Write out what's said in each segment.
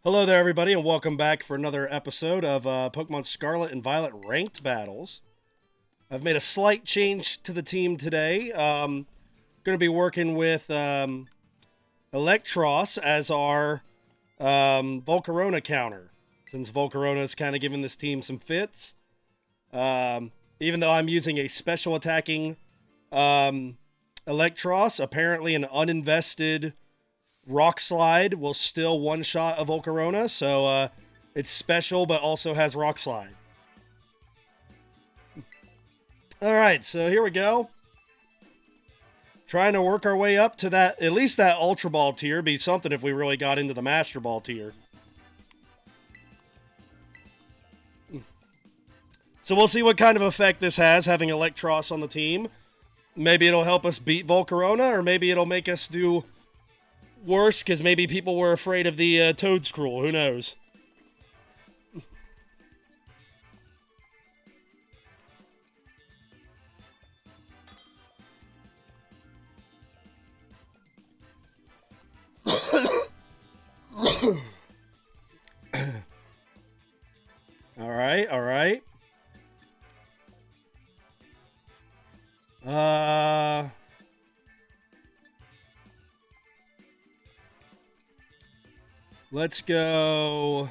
Hello there, everybody, and welcome back for another episode of Pokemon Scarlet and Violet Ranked Battles. I've made a slight change to the team today. Going to be working with Electros as our Volcarona counter, since Volcarona is kind of giving this team some fits. Even though I'm using a special attacking Electros, apparently an uninvested Rock Slide will still one-shot a Volcarona, so it's special but also has Rock Slide. Alright, so here we go. Trying to work our way up to that, at least that Ultra Ball tier. Be something if we really got into the Master Ball tier. So we'll see what kind of effect this has, having Electros on the team. Maybe it'll help us beat Volcarona, or maybe it'll make us do worse, because maybe people were afraid of the Toedscruel. Who knows? Alright, alright. Let's go.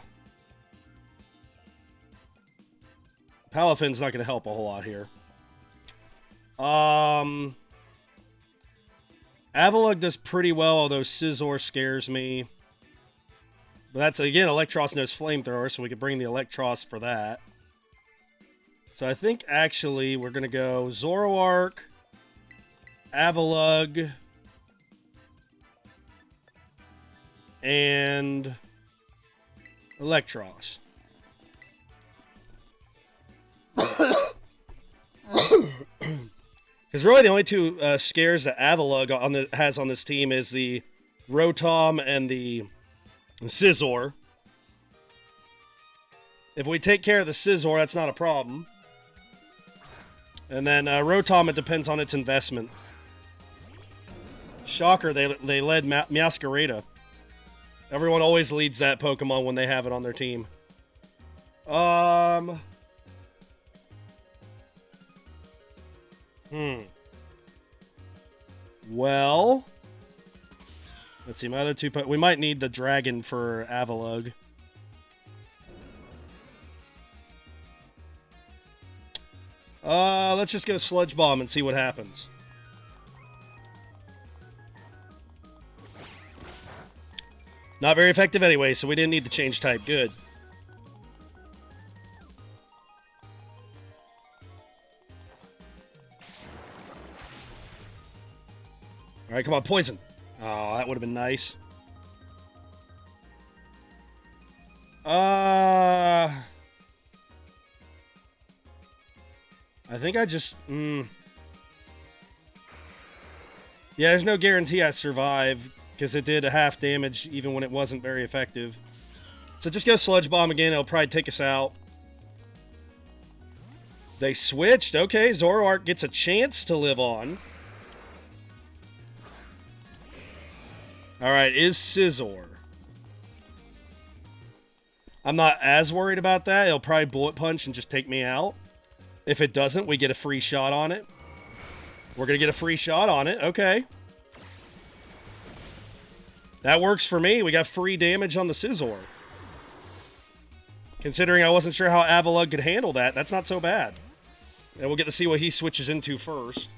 Palafin's not going to help a whole lot here. Avalugg does pretty well, although Scizor scares me. But that's, again, Electros knows Flamethrower, so we could bring the Electros for that. So I think, actually, we're going to go Zoroark, Avalugg, and Electros. Because really the only two scares that Avalugg has on this team is the Rotom and the Scizor. If we take care of the Scizor, that's not a problem. And then Rotom, it depends on its investment. Shocker, they led Meowscarada. Everyone always leads that Pokemon when they have it on their team. Well, let's see, my other two... We might need the Dragon for Avalugg. Let's just go Sludge Bomb and see what happens. Not very effective anyway, so we didn't need to change type. Good. Alright, come on, Poison. Oh, that would have been nice. I think I just... Yeah, there's no guarantee I survive, because it did a half damage even when it wasn't very effective. So just go Sludge Bomb again, it'll probably take us out. They switched. Okay, Zoroark gets a chance to live on. Alright, is Scizor. I'm not as worried about that. It'll probably Bullet Punch and just take me out. If it doesn't, we get a free shot on it. We're going to get a free shot on it. Okay. That works for me. We got free damage on the Scizor. Considering I wasn't sure how Avalugg could handle that, that's not so bad. And we'll get to see what he switches into first.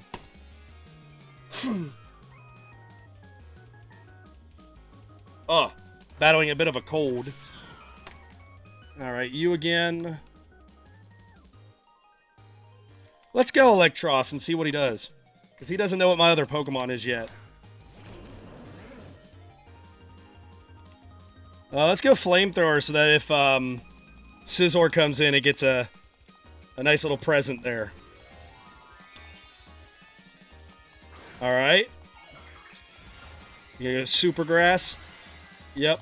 Battling a bit of a cold. Alright, you again. Let's go Electros and see what he does. Because he doesn't know what my other Pokemon is yet. Let's go Flamethrower so that if Scizor comes in, it gets a nice little present there. Alright. You gonna go Super Grass? Yep.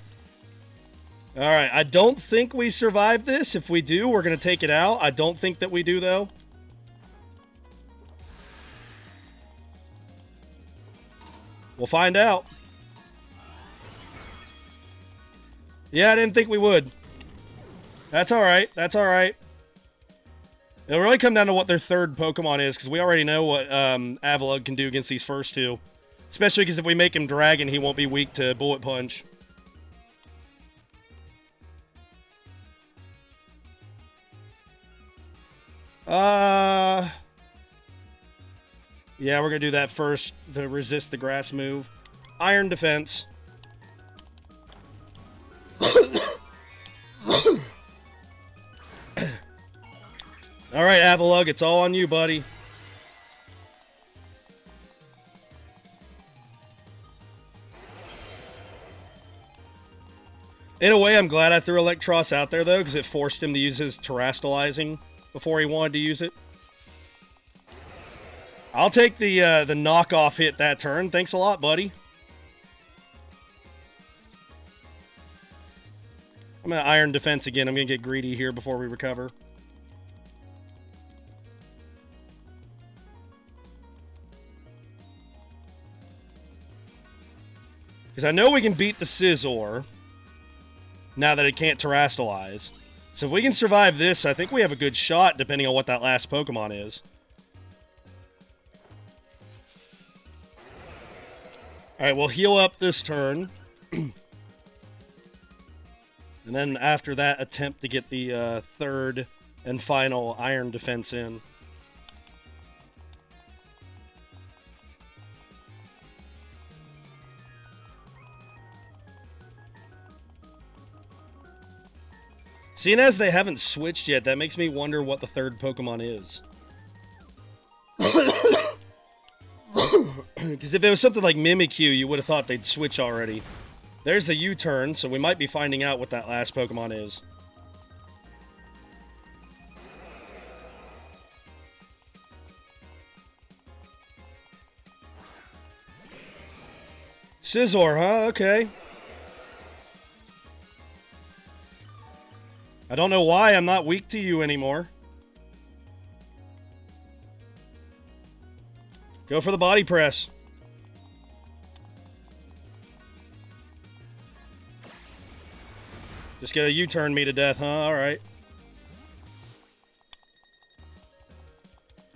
Alright, I don't think we survive this. If we do, we're going to take it out. I don't think that we do, though. We'll find out. Yeah, I didn't think we would. That's alright. That's alright. It'll really come down to what their third Pokemon is, because we already know what Avalugg can do against these first two. Especially because if we make him Dragon, he won't be weak to Bullet Punch. Yeah, we're going to do that first to resist the grass move. Iron Defense. Alright, Avalugg, it's all on you, buddy. In a way, I'm glad I threw Electros out there, though, because it forced him to use his Terastallizing before he wanted to use it. I'll take the knockoff hit that turn. Thanks a lot, buddy. I'm going to Iron Defense again. I'm going to get greedy here before we recover. Because I know we can beat the Scizor now that it can't Terastallize. So if we can survive this, I think we have a good shot depending on what that last Pokemon is. Alright, we'll heal up this turn. And then after that, attempt to get the third and final Iron Defense in. Seeing as they haven't switched yet, that makes me wonder what the third Pokemon is. Because if it was something like Mimikyu, you would have thought they'd switch already. There's the U-turn, so we might be finding out what that last Pokemon is. Scizor, huh? Okay. I don't know why I'm not weak to you anymore. Go for the body press. Just gonna U-turn me to death, huh? Alright.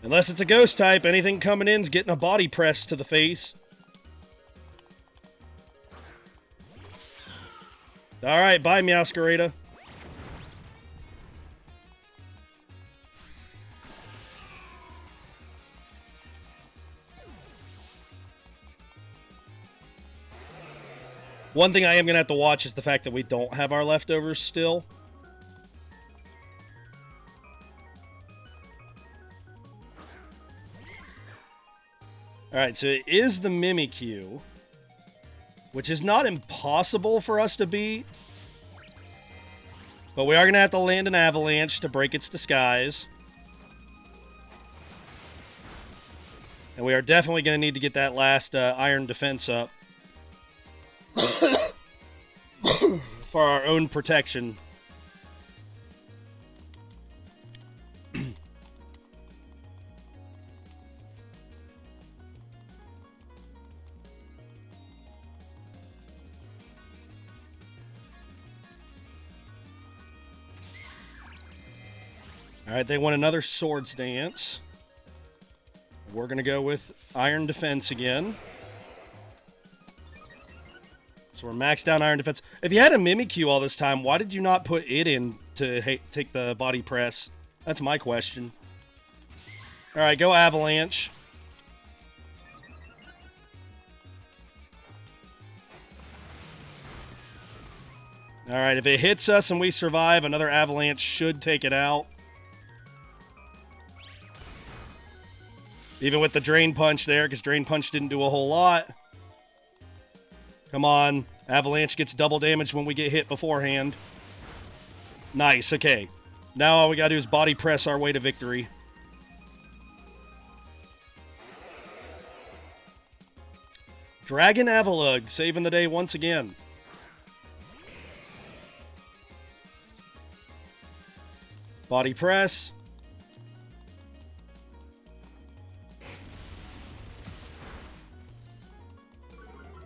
Unless it's a ghost type, anything coming in's getting a body press to the face. Alright, bye, Meowscarada. One thing I am going to have to watch is the fact that we don't have our leftovers still. Alright, so it is the Mimikyu, which is not impossible for us to beat. But we are going to have to land an Avalanche to break its disguise. And we are definitely going to need to get that last Iron Defense up. For our own protection. Alright, they want another Swords Dance. We're going to go with Iron Defense again. So we're maxed down Iron Defense. If you had a Mimikyu all this time, why did you not put it in to take the body press? That's my question. Alright, go Avalanche. Alright, if it hits us and we survive, another Avalanche should take it out. Even with the Drain Punch there, because Drain Punch didn't do a whole lot. Come on. Avalanche gets double damage when we get hit beforehand. Nice, okay. Now all we gotta do is body press our way to victory. Dragon Avalugg saving the day once again. Body press.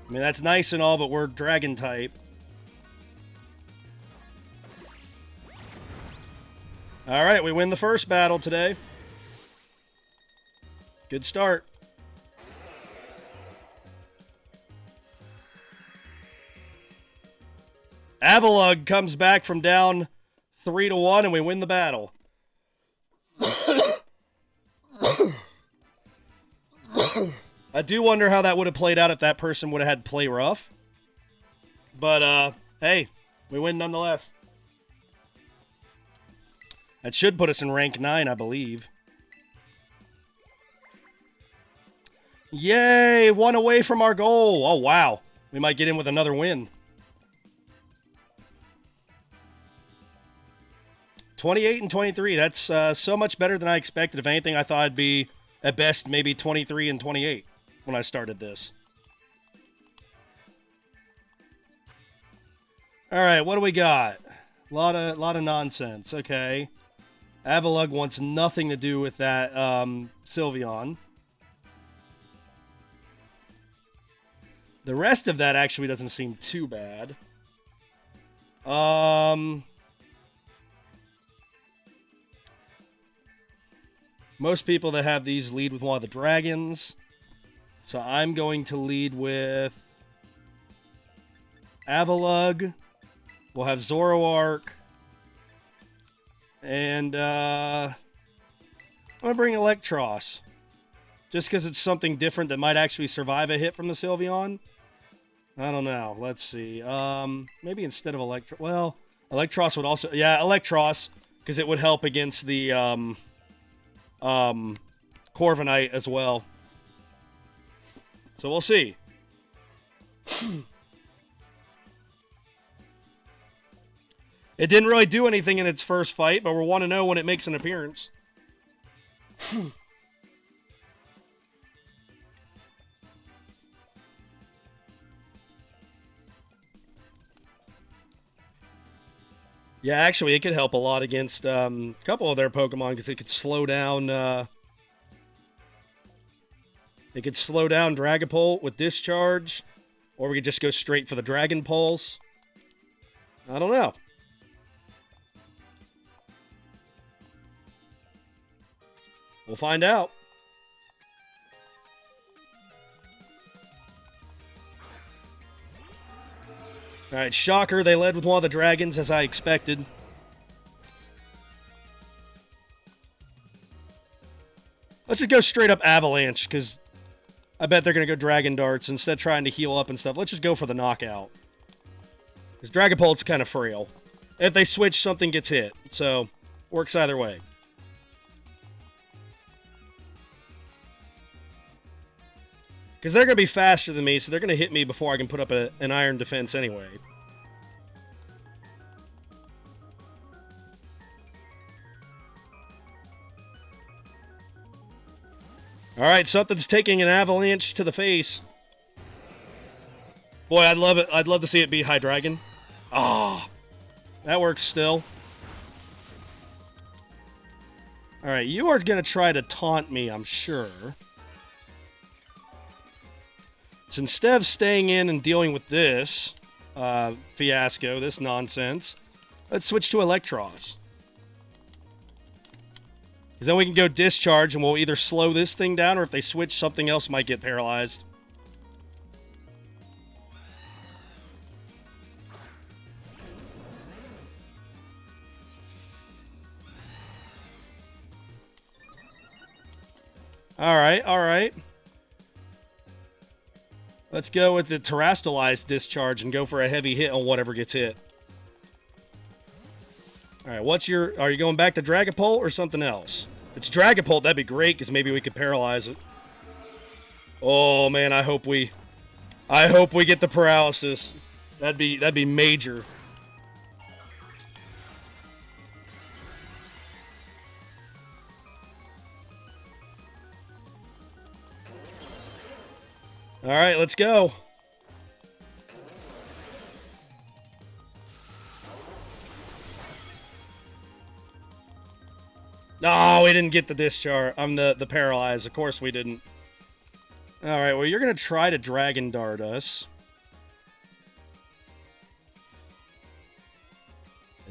I mean, that's nice and all, but we're dragon type. All right, we win the first battle today. Good start. Avalugg comes back from down 3-1, and we win the battle. I do wonder how that would have played out if that person would have had to play rough. But, hey, we win nonetheless. That should put us in rank 9, I believe. Yay! 1 away from our goal. Oh, wow. We might get in with another win. 28 and 23. That's so much better than I expected. If anything, I thought I'd be, at best, maybe 23 and 28 when I started this. All right, what do we got? A lot of nonsense. Okay. Avalugg wants nothing to do with that Sylveon. The rest of that actually doesn't seem too bad. Most people that have these lead with one of the dragons. So I'm going to lead with Avalugg. We'll have Zoroark. And I'm going to bring Electros. Just because it's something different that might actually survive a hit from the Sylveon. I don't know. Let's see. Maybe instead of Electros. Well, Electros would also... Yeah, Electros. Because it would help against the Corviknight as well. So we'll see. It didn't really do anything in its first fight, but we'll want to know when it makes an appearance. Yeah, actually, it could help a lot against a couple of their Pokemon because it could slow down. It could slow down Dragapult with Discharge, or we could just go straight for the Dragon Pulse. I don't know. We'll find out. All right, shocker. They led with one of the dragons, as I expected. Let's just go straight up Avalanche, because I bet they're going to go Dragon Darts instead of trying to heal up and stuff. Let's just go for the knockout. Because Dragapult's kind of frail. If they switch, something gets hit. So, works either way. Because they're going to be faster than me, so they're going to hit me before I can put up an iron defense anyway. Alright, something's taking an avalanche to the face. Boy, I'd love it. I'd love to see it be Hydreigon. Ah, that works still. Alright, you are going to try to taunt me, I'm sure. So instead of staying in and dealing with this fiasco, this nonsense, let's switch to Electros. Because then we can go Discharge, and we'll either slow this thing down, or if they switch, something else might get paralyzed. Alright, alright. Let's go with the Terastallized Discharge and go for a heavy hit on whatever gets hit. Alright, are you going back to Dragapult or something else? If it's Dragapult, that'd be great, because maybe we could paralyze it. Oh man, I hope we get the Paralysis. That'd be major. All right, let's go. No, we didn't get the discharge. The paralyze. Of course we didn't. All right, well, you're going to try to Dragon Dart us.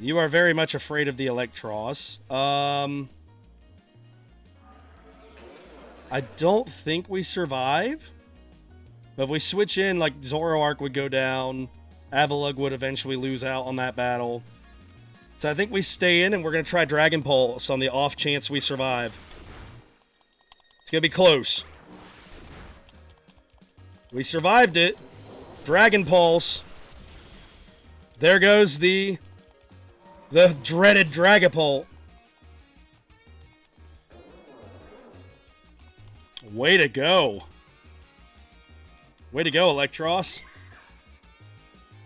You are very much afraid of the Electros. I don't think we survive. But if we switch in, like, Zoroark would go down. Avalugg would eventually lose out on that battle. So I think we stay in, and we're going to try Dragon Pulse on the off chance we survive. It's going to be close. We survived it. Dragon Pulse. There goes the dreaded Dragapult. Way to go. Way to go, Electros.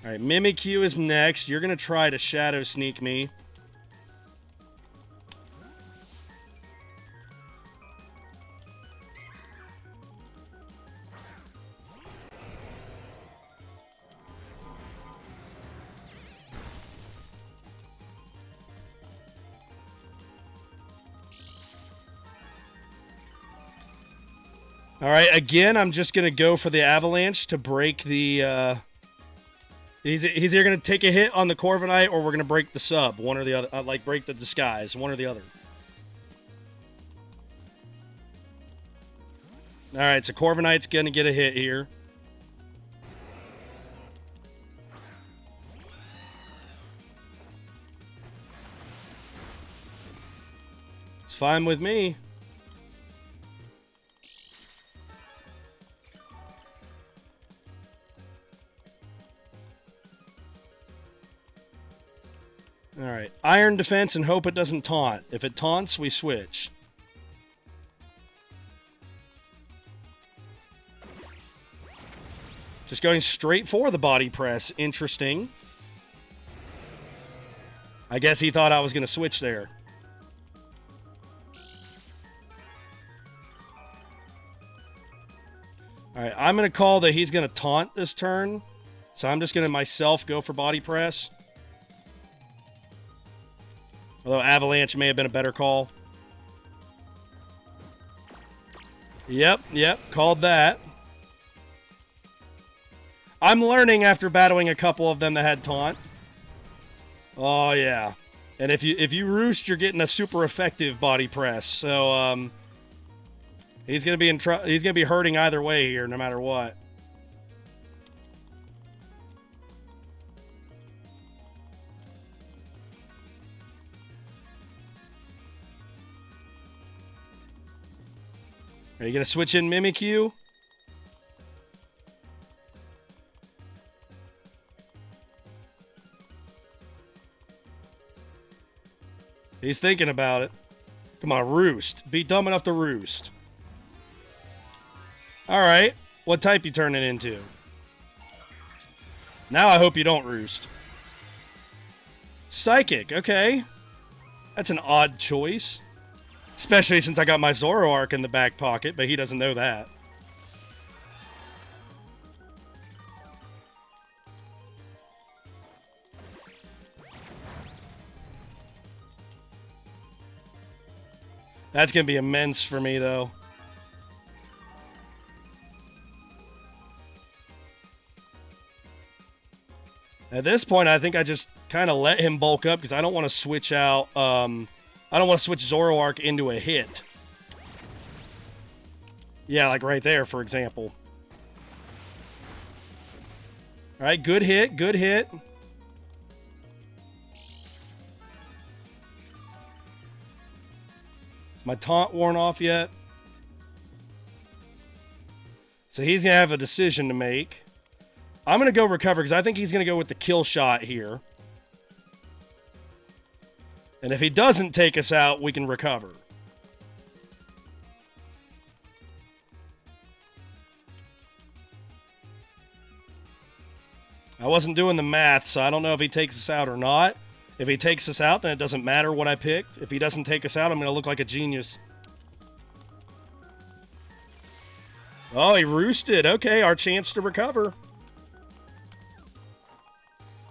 Alright, Mimikyu is next. You're going to try to Shadow Sneak me. Alright, again, I'm just going to go for the Avalanche to break the... He's either going to take a hit on the Corviknight or we're going to break the sub. One or the other. Like, break the disguise. One or the other. Alright, so Corviknight's going to get a hit here. It's fine with me. Alright, Iron Defense and hope it doesn't taunt. If it taunts, we switch. Just going straight for the body press. Interesting. I guess he thought I was going to switch there. Alright, I'm going to call that he's going to taunt this turn. So I'm just going to myself go for body press. Although Avalanche may have been a better call. Yep, called that. I'm learning after battling a couple of them that had taunt. Oh yeah. And if you roost, you're getting a super effective body press. So he's gonna be hurting either way here, no matter what. Are you going to switch in Mimikyu? He's thinking about it. Come on, roost. Be dumb enough to roost. Alright. What type you turn it into? Now I hope you don't roost. Psychic. Okay. That's an odd choice. Especially since I got my Zoroark in the back pocket, but he doesn't know that. That's going to be immense for me, though. At this point, I think I just kind of let him bulk up because I don't want to switch out... I don't want to switch Zoroark into a hit. Yeah, like right there, for example. Alright, good hit, good hit. Is my taunt worn off yet? So he's going to have a decision to make. I'm going to go recover because I think he's going to go with the kill shot here. And if he doesn't take us out, we can recover. I wasn't doing the math, so I don't know if he takes us out or not. If he takes us out, then it doesn't matter what I picked. If he doesn't take us out, I'm going to look like a genius. Oh, he roosted. Okay, our chance to recover.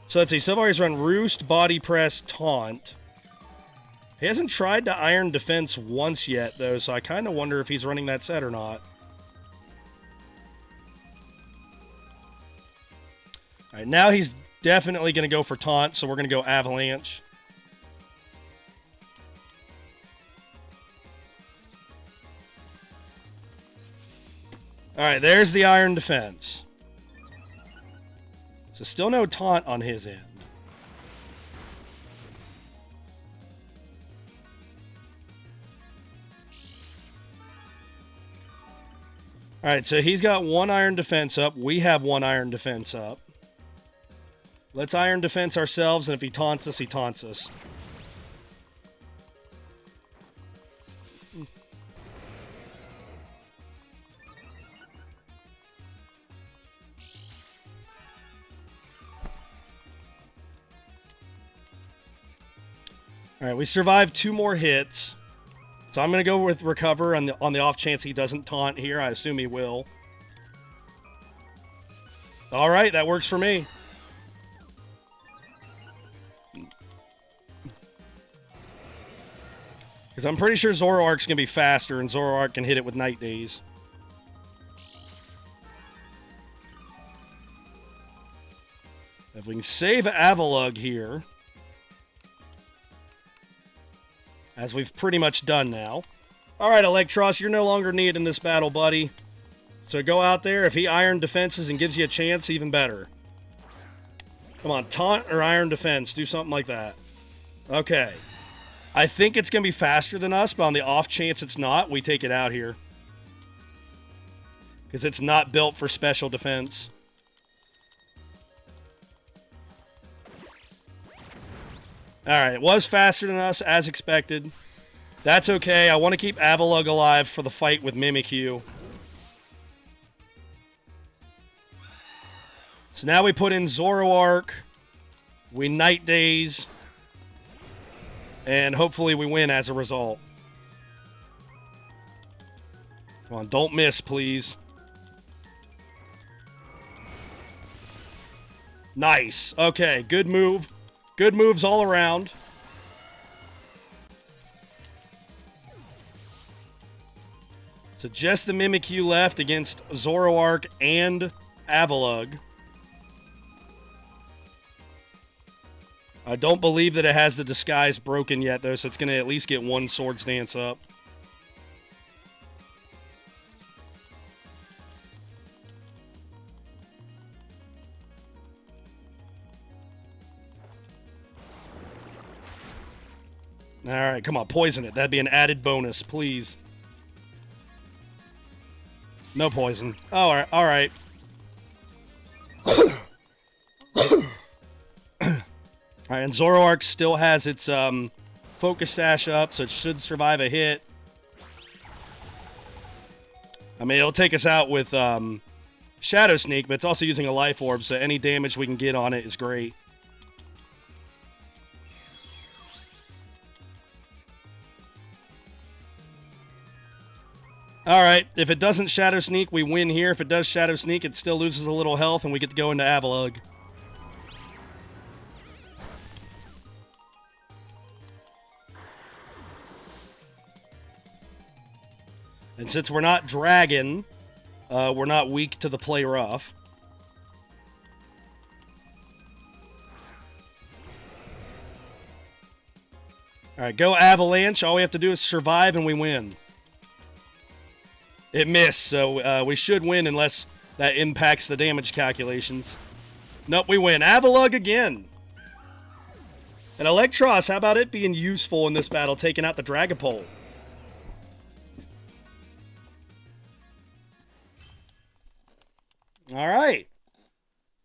So let's see. So far he's run Roost, Body Press, Taunt. He hasn't tried to Iron Defense once yet, though, so I kind of wonder if he's running that set or not. Alright, now he's definitely going to go for Taunt, so we're going to go Avalanche. Alright, there's the Iron Defense. So still no taunt on his end. Alright, so he's got 1 Iron Defense up. We have 1 Iron Defense up. Let's Iron Defense ourselves, and if he taunts us, he taunts us. Alright, we survived 2 more hits. So I'm going to go with Recover on the off chance he doesn't taunt here. I assume he will. Alright, that works for me. Because I'm pretty sure Zoroark's going to be faster, and Zoroark can hit it with Night Daze. If we can save Avalugg here, as we've pretty much done now. Alright, Electros, you're no longer needed in this battle, buddy. So go out there. If he Iron Defenses and gives you a chance, even better. Come on, taunt or Iron Defense. Do something like that. Okay. I think it's going to be faster than us, but on the off chance it's not, we take it out here. Because it's not built for special defense. Alright, it was faster than us, as expected. That's okay. I want to keep Avalugg alive for the fight with Mimikyu. So now we put in Zoroark. We Night Daze. And hopefully we win as a result. Come on, don't miss, please. Nice. Okay, good move. Good moves all around. So just the Mimikyu left against Zoroark and Avalugg. I don't believe that it has the disguise broken yet, though, so it's going to at least get 1 Swords Dance up. Alright, come on, poison it. That'd be an added bonus, please. No poison. Alright, alright. Alright, and Zoroark still has its Focus Sash up, so it should survive a hit. I mean, it'll take us out with Shadow Sneak, but it's also using a Life Orb, so any damage we can get on it is great. Alright, if it doesn't Shadow Sneak, we win here. If it does Shadow Sneak, it still loses a little health, and we get to go into Avalugg. And since we're not Dragon, we're not weak to the Play Rough. Alright, go Avalanche. All we have to do is survive, and we win. It missed, so we should win unless that impacts the damage calculations. Nope, we win. Avalugg again. And Electros, how about it being useful in this battle, taking out the Dragapult? All right.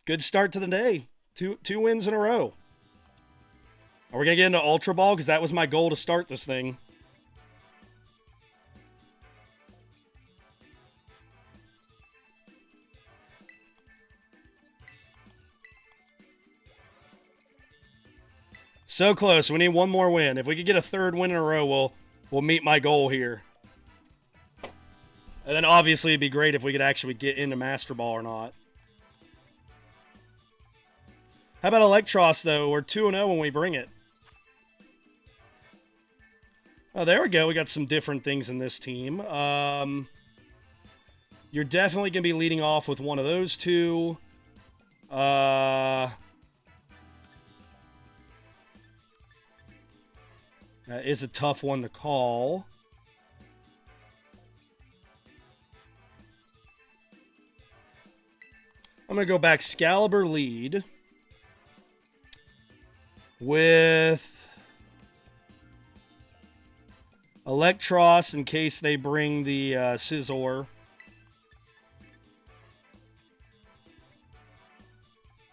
Good start to the day. Two wins in a row. Are we going to get into Ultra Ball? Because that was my goal to start this thing. So close. We need one more win. If we could get a 3rd win in a row, we'll meet my goal here. And then obviously it'd be great if we could actually get into Master Ball or not. How about Electros, though? We're 2-0 when we bring it. Oh, there we go. We got some different things in this team. You're definitely going to be leading off with one of those two. That is a tough one to call. going to go back Excalibur lead with Electros in case they bring the Scizor.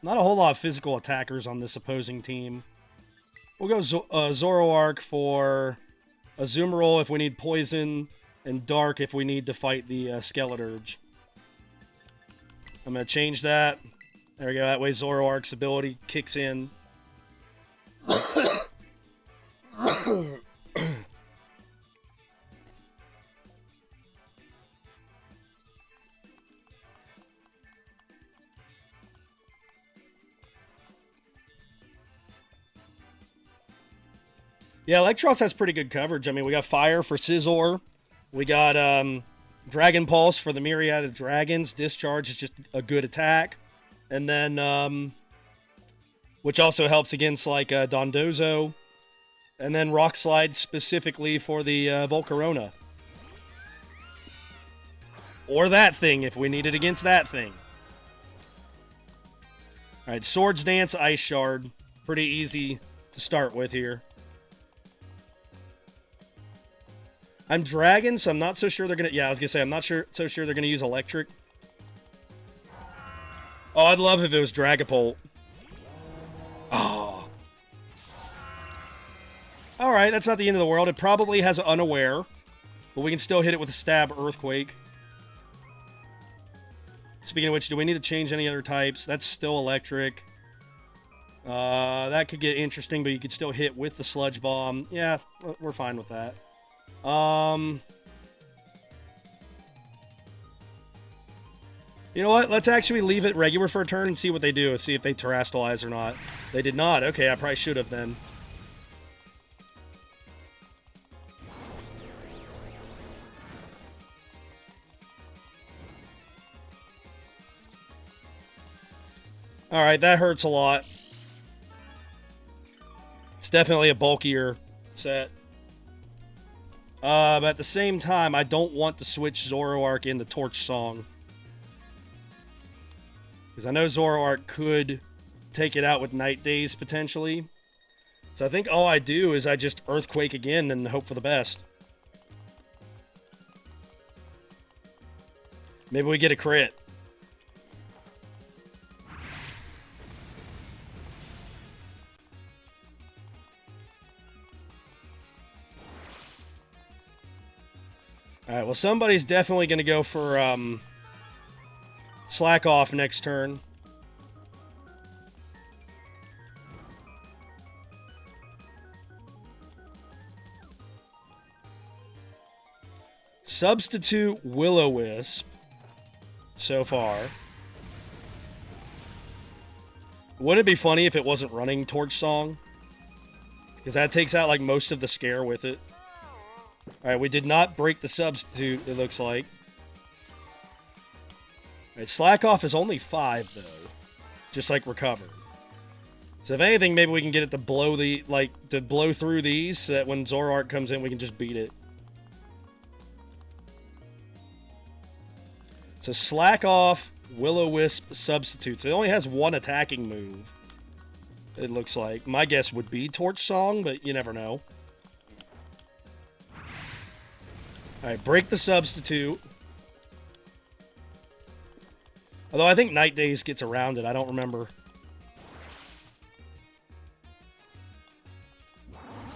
Not a whole lot of physical attackers on this opposing team. We'll go Zoroark for Azumarill if we need Poison, and Dark if we need to fight the Skeleturge. I'm going to change that. There we go. That way Zoroark's ability kicks in. Yeah, Electros has pretty good coverage. I mean, we got Fire for Scizor. We got Dragon Pulse for the Myriad of Dragons. Discharge is just a good attack. And then, which also helps against, like, Dondozo. And then Rock Slide specifically for the Volcarona. Or that thing, if we need it against that thing. Alright, Swords Dance, Ice Shard. Pretty easy to start with here. I'm Dragon, so I'm not so sure they're going to... Yeah, I was going to say, I'm not so sure they're going to use Electric. Oh, I'd love if it was Dragapult. Oh. Alright, that's not the end of the world. It probably has Unaware, but we can still hit it with a Stab Earthquake. Speaking of which, do we need to change any other types? That's still Electric. That could get interesting, but you could still hit with the Sludge Bomb. Yeah, we're fine with that. You know what? Let's actually leave it regular for a turn and see what they do. See if they Terrastalize or not. They did not. Okay, I probably should have then. Alright, that hurts a lot. It's definitely a bulkier set. But at the same time, I don't want to switch Zoroark into Torch Song. Because I know Zoroark could take it out with Night Days, potentially. So I think all I do is I just Earthquake again and hope for the best. Maybe we get a crit. Alright, well, somebody's definitely going to go for Slack Off next turn. Substitute Will-O-Wisp so far. Wouldn't it be funny if it wasn't running Torch Song? Because that takes out like most of the scare with it. Alright, we did not break the substitute, it looks like. Alright, Slack Off is only 5, though. Just like Recover. So if anything, maybe we can get it to blow blow through these, so that when Zoroark comes in, we can just beat it. So Slack Off, Will-O-Wisp, Substitutes. It only has one attacking move, it looks like. My guess would be Torch Song, but you never know. Alright, break the Substitute. Although I think Night Days gets around it. I don't remember.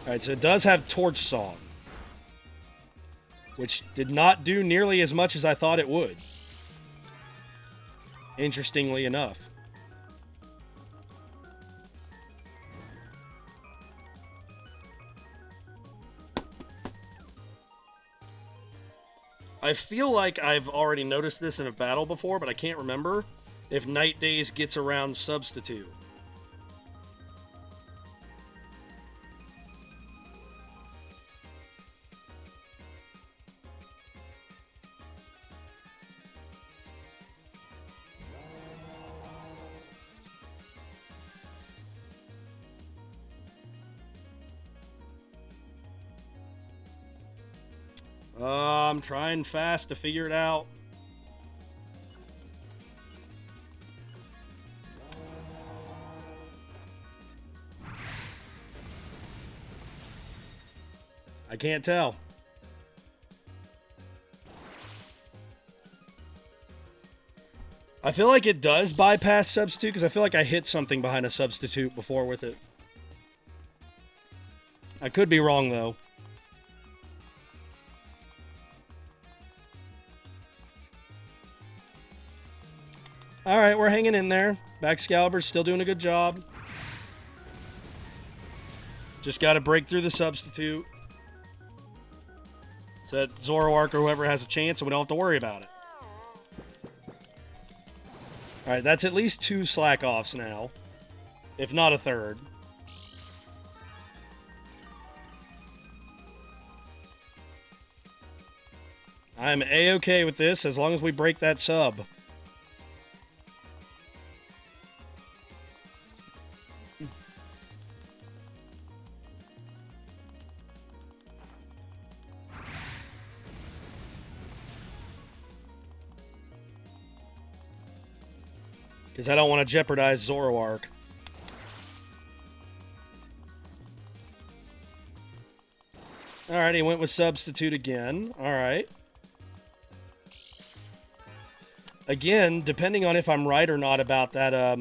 Alright, so it does have Torch Song. Which did not do nearly as much as I thought it would. Interestingly enough. I feel like I've already noticed this in a battle before, but I can't remember if Night Days gets around Substitute. I'm trying fast to figure it out. I can't tell. I feel like it does bypass substitute because I feel like I hit something behind a substitute before with it. I could be wrong, though. Alright, we're hanging in there. Excalibur's still doing a good job. Just got to break through the substitute. So that Zoroark or whoever has a chance, and we don't have to worry about it. Alright, that's at least 2 slack-offs now. If not a third. I'm A-okay with this as long as we break that sub. Because I don't want to jeopardize Zoroark. Alright, he went with substitute again. Alright. Again, depending on if I'm right or not about that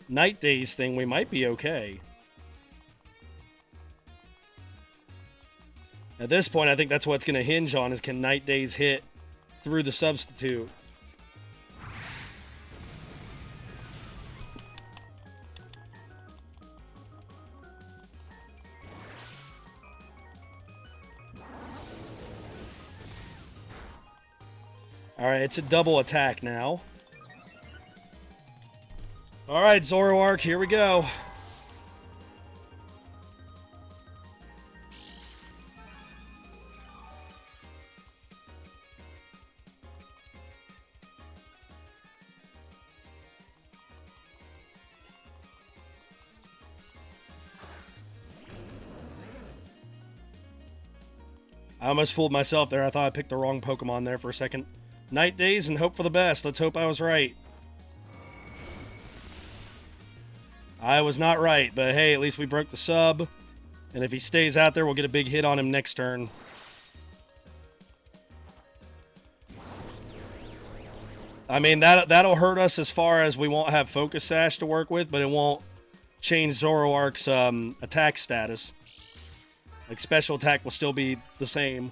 Night Days thing, we might be okay. At this point, I think that's what it's going to hinge on, is can Night Days hit through the substitute. Alright, it's a double attack now. Alright, Zoroark, here we go. I almost fooled myself there. I thought I picked the wrong Pokemon there for a second. Night Days and hope for the best. Let's hope I was right. I was not right, but hey, at least we broke the sub. And if he stays out there, we'll get a big hit on him next turn. I mean, that'll hurt us as far as we won't have Focus Sash to work with, but it won't change Zoroark's attack status. Like, special attack will still be the same.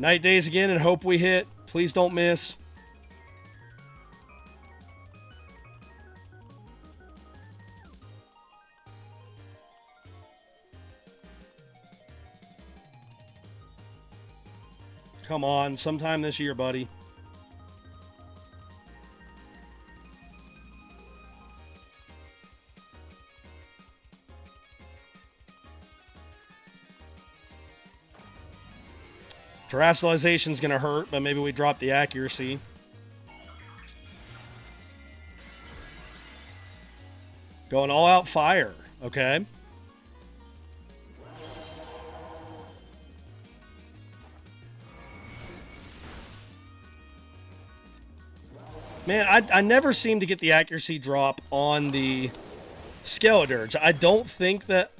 Night Days again and hope we hit. Please don't miss. Come on, sometime this year, buddy. Terrestrialization's gonna hurt, but maybe we drop the accuracy. Going all out fire, okay. Man, I never seem to get the accuracy drop on the Skeledirge. I don't think that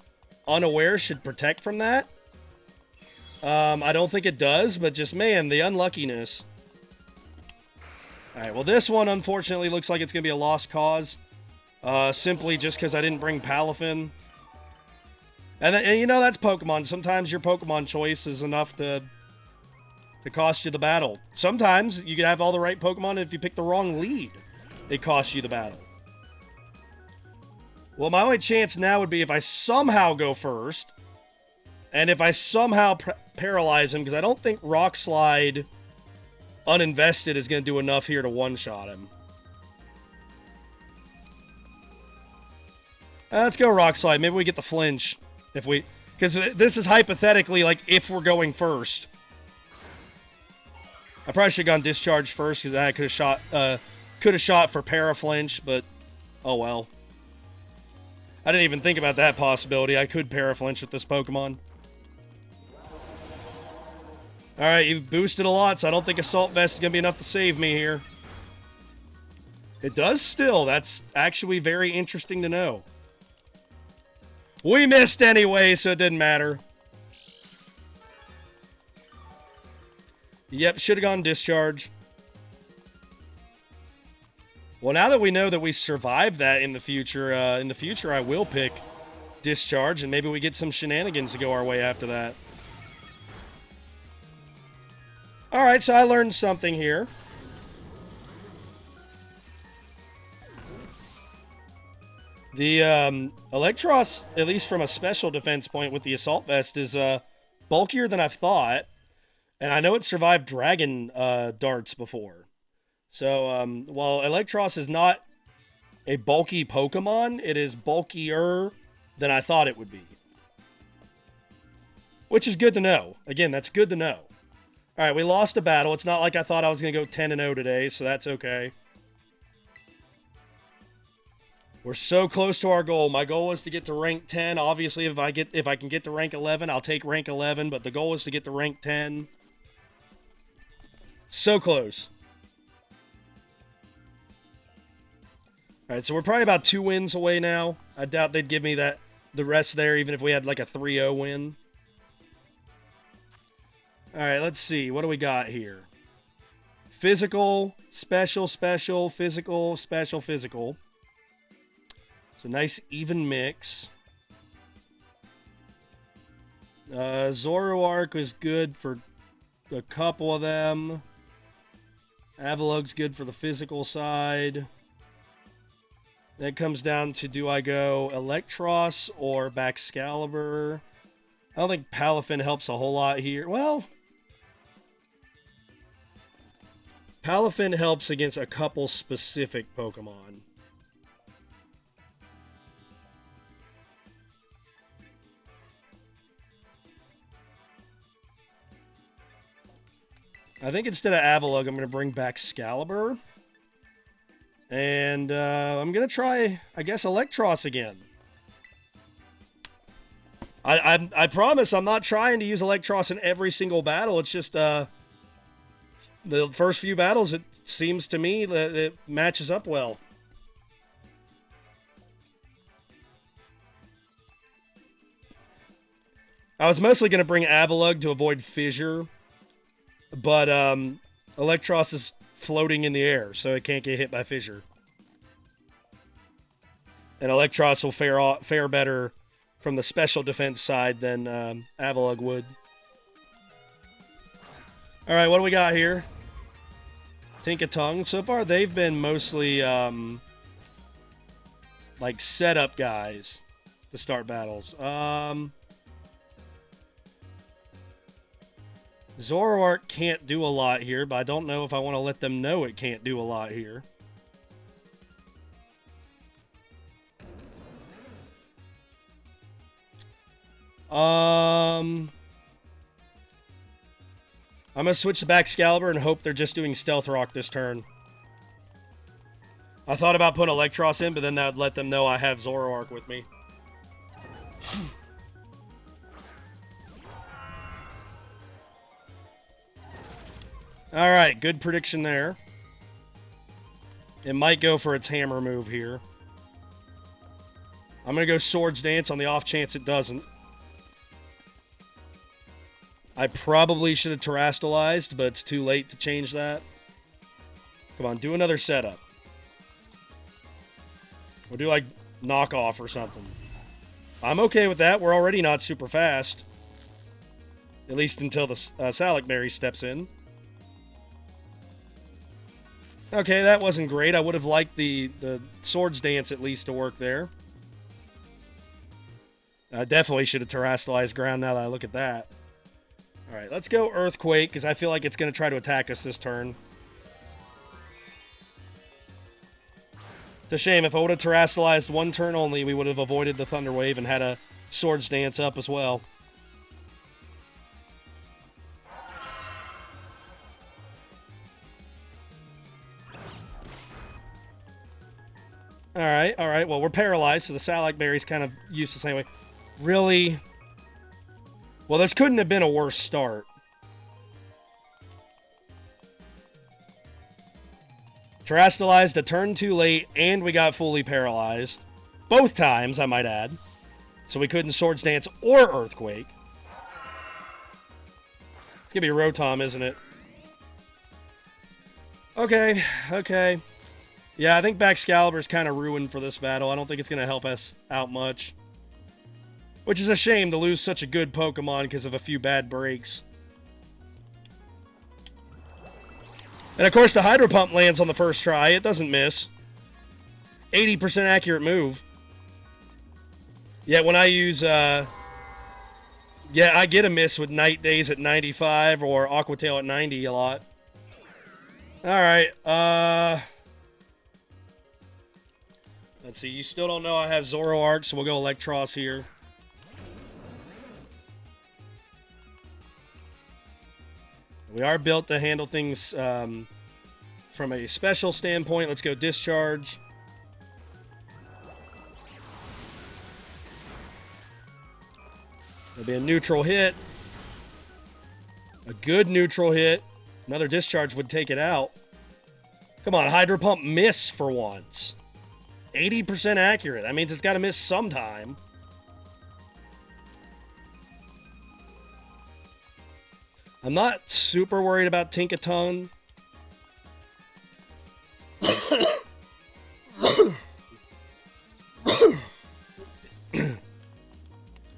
Unaware should protect from that. I don't think it does, but just, man, the unluckiness. Alright, well, this one, unfortunately, looks like it's going to be a lost cause. Simply just because I didn't bring Palafin. And, you know, that's Pokemon. Sometimes your Pokemon choice is enough to cost you the battle. Sometimes you can have all the right Pokemon, and if you pick the wrong lead, it costs you the battle. Well, my only chance now would be if I somehow go first, and if I somehow paralyze him, because I don't think Rock Slide uninvested is going to do enough here to one-shot him. Let's go Rock Slide. Maybe we get the flinch. If we... Because this is hypothetically, like, if we're going first. I probably should have gone Discharge first, because then I could have shot for Paraflinch, but oh well. I didn't even think about that possibility. I could Paraflinch with this Pokemon. Alright, you've boosted a lot, so I don't think Assault Vest is going to be enough to save me here. It does still. That's actually very interesting to know. We missed anyway, so it didn't matter. Yep, should have gone discharge. Well, now that we know that we survived that in the future I will pick discharge, and maybe we get some shenanigans to go our way after that. All right, so I learned something here. The Electros, at least from a special defense point with the Assault Vest, is bulkier than I've thought. And I know it survived Dragon darts before. So while Electros is not a bulky Pokemon, it is bulkier than I thought it would be. Which is good to know. Again, that's good to know. All right, we lost a battle. It's not like I thought I was going to go 10-0 today, so that's okay. We're so close to our goal. My goal was to get to rank 10. Obviously, if I can get to rank 11, I'll take rank 11, but the goal is to get to rank 10. So close. All right, so we're probably about 2 wins away now. I doubt they'd give me the rest there, even if we had like a 3-0 win. All right, let's see. What do we got here? Physical, special, special, physical, special, physical. It's a nice even mix. Zoroark was good for a couple of them. Avalug's good for the physical side. Then it comes down to, do I go Electros or Baxcalibur? I don't think Palafin helps a whole lot here. Well, Palafin helps against a couple specific Pokemon. I think instead of Avalug, I'm going to bring back Excalibur. And I'm going to try, I guess, Electros again. I promise I'm not trying to use Electros in every single battle. It's just the first few battles, it seems to me that it matches up well. I was mostly going to bring Avalug to avoid Fissure. But Electros is floating in the air, so it can't get hit by Fissure. And Electros will fare better from the special defense side than Avalug would. All right, what do we got here? Tinkatongue. So far, they've been mostly like setup guys to start battles. Zoroark can't do a lot here, but I don't know if I want to let them know it can't do a lot here. I'm going to switch to Baxcalibur and hope they're just doing Stealth Rock this turn. I thought about putting Electros in, but then that would let them know I have Zoroark with me. All right, good prediction there. It might go for its hammer move here. I'm going to go Swords Dance on the off chance it doesn't. I probably should have Terastallized, but it's too late to change that. Come on, do another setup. We'll do like knockoff or something. I'm okay with that. We're already not super fast. At least until the Salac Berry steps in. Okay, that wasn't great. I would have liked the Swords Dance at least to work there. I definitely should have Terastallized ground now that I look at that. All right, let's go Earthquake, because I feel like it's going to try to attack us this turn. It's a shame. If I would have Terastallized one turn only, we would have avoided the Thunder Wave and had a Swords Dance up as well. All right. Well, we're paralyzed, so the Salac Berry's kind of used the same way. Really? Well, this couldn't have been a worse start. Terastallized a turn too late, and we got fully paralyzed. Both times, I might add. So we couldn't Swords Dance or Earthquake. It's going to be Rotom, isn't it? Okay, okay. Yeah, I think Excalibur's kind of ruined for this battle. I don't think it's going to help us out much. Which is a shame to lose such a good Pokemon because of a few bad breaks. And of course, the Hydro Pump lands on the first try. It doesn't miss. 80% accurate move. Yet when I use, yeah, I get a miss with Night Days at 95 or Aqua Tail at 90 a lot. Alright, let's see, you still don't know I have Zoroark, so we'll go Electros here. We are built to handle things from a special standpoint. Let's go Discharge. It'll be a neutral hit. A good neutral hit. Another Discharge would take it out. Come on, Hydro Pump miss for once. 80% accurate. That means it's got to miss sometime. I'm not super worried about Tinkaton.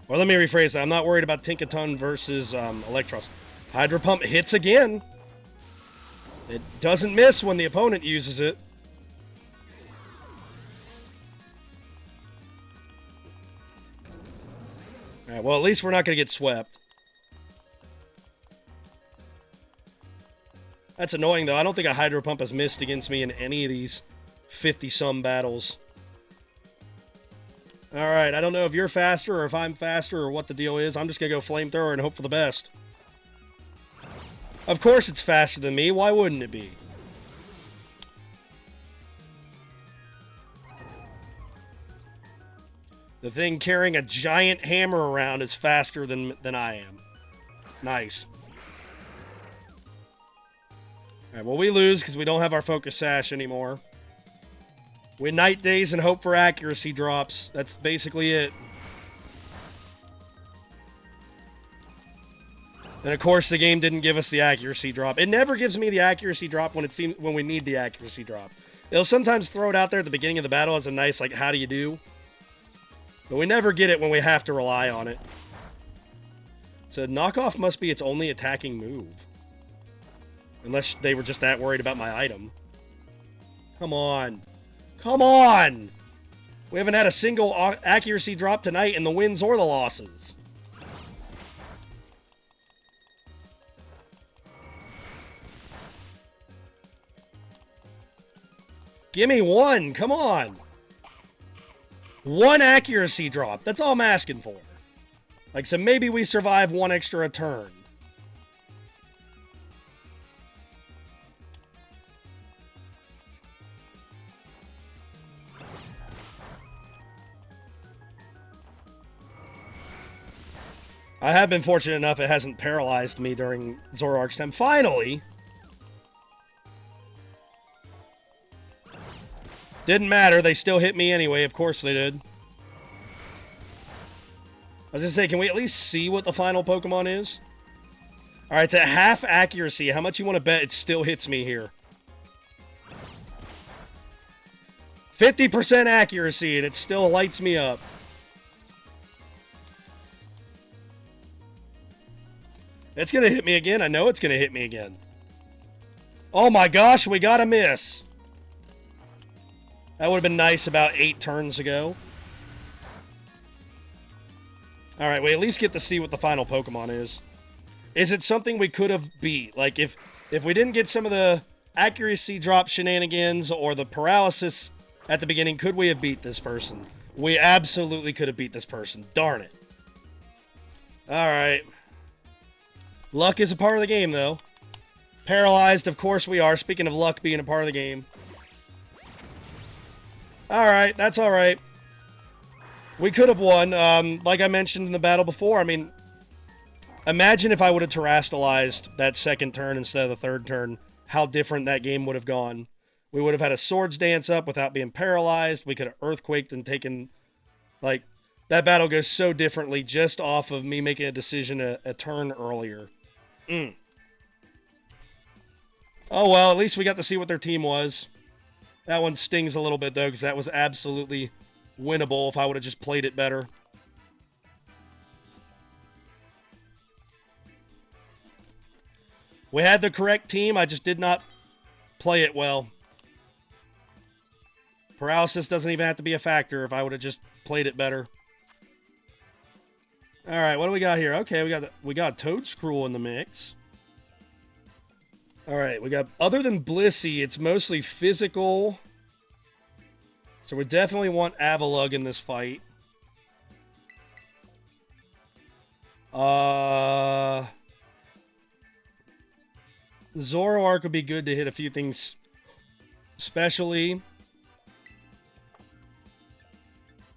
Or let me rephrase that. I'm not worried about Tinkaton versus Electros. Hydro Pump hits again. It doesn't miss when the opponent uses it. Alright, well, at least we're not going to get swept. That's annoying, though. I don't think a Hydro Pump has missed against me in any of these 50-some battles. Alright, I don't know if you're faster or if I'm faster or what the deal is. I'm just going to go Flamethrower and hope for the best. Of course it's faster than me. Why wouldn't it be? The thing carrying a giant hammer around is faster than I am. Nice. Alright, well, we lose because we don't have our Focus Sash anymore. We Night Days and hope for accuracy drops. That's basically it. And of course, the game didn't give us the accuracy drop. It never gives me the accuracy drop when we need the accuracy drop. It'll sometimes throw it out there at the beginning of the battle as a nice, like, how do you do? But we never get it when we have to rely on it. So knockoff must be its only attacking move. Unless they were just that worried about my item. Come on. Come on! We haven't had a single accuracy drop tonight in the wins or the losses. Give me one. Come on. One accuracy drop. That's all I'm asking for. Like, so maybe we survive one extra turn. I have been fortunate enough it hasn't paralyzed me during Zoroark's time. Finally! Didn't matter. They still hit me anyway. Of course they did. I was going to say, can we at least see what the final Pokemon is? Alright, it's at half accuracy. How much you want to bet it still hits me here? 50% accuracy, and it still lights me up. It's going to hit me again. I know it's going to hit me again. Oh my gosh, we got a miss. That would have been nice about 8 turns ago. Alright, we at least get to see what the final Pokemon is. Is it something we could have beat? Like, if we didn't get some of the accuracy drop shenanigans or the paralysis at the beginning, could we have beat this person? We absolutely could have beat this person. Darn it. Alright. Luck is a part of the game, though. Paralyzed, of course we are. Speaking of luck being a part of the game. Alright, that's alright. We could have won. Like I mentioned in the battle before, I mean, imagine if I would have Terastallized that second turn instead of the third turn, how different that game would have gone. We would have had a Swords Dance up without being paralyzed. We could have Earthquaked and taken, like, that battle goes so differently just off of me making a decision a turn earlier. Oh, well, at least we got to see what their team was. That one stings a little bit, though, because that was absolutely winnable if I would have just played it better. We had the correct team. I just did not play it well. Paralysis doesn't even have to be a factor if I would have just played it better. All right, what do we got here? Okay, we got Toadscruel in the mix. All right, we got, other than Blissey, it's mostly physical. So we definitely want Avalugg in this fight. Zoroark would be good to hit a few things, especially.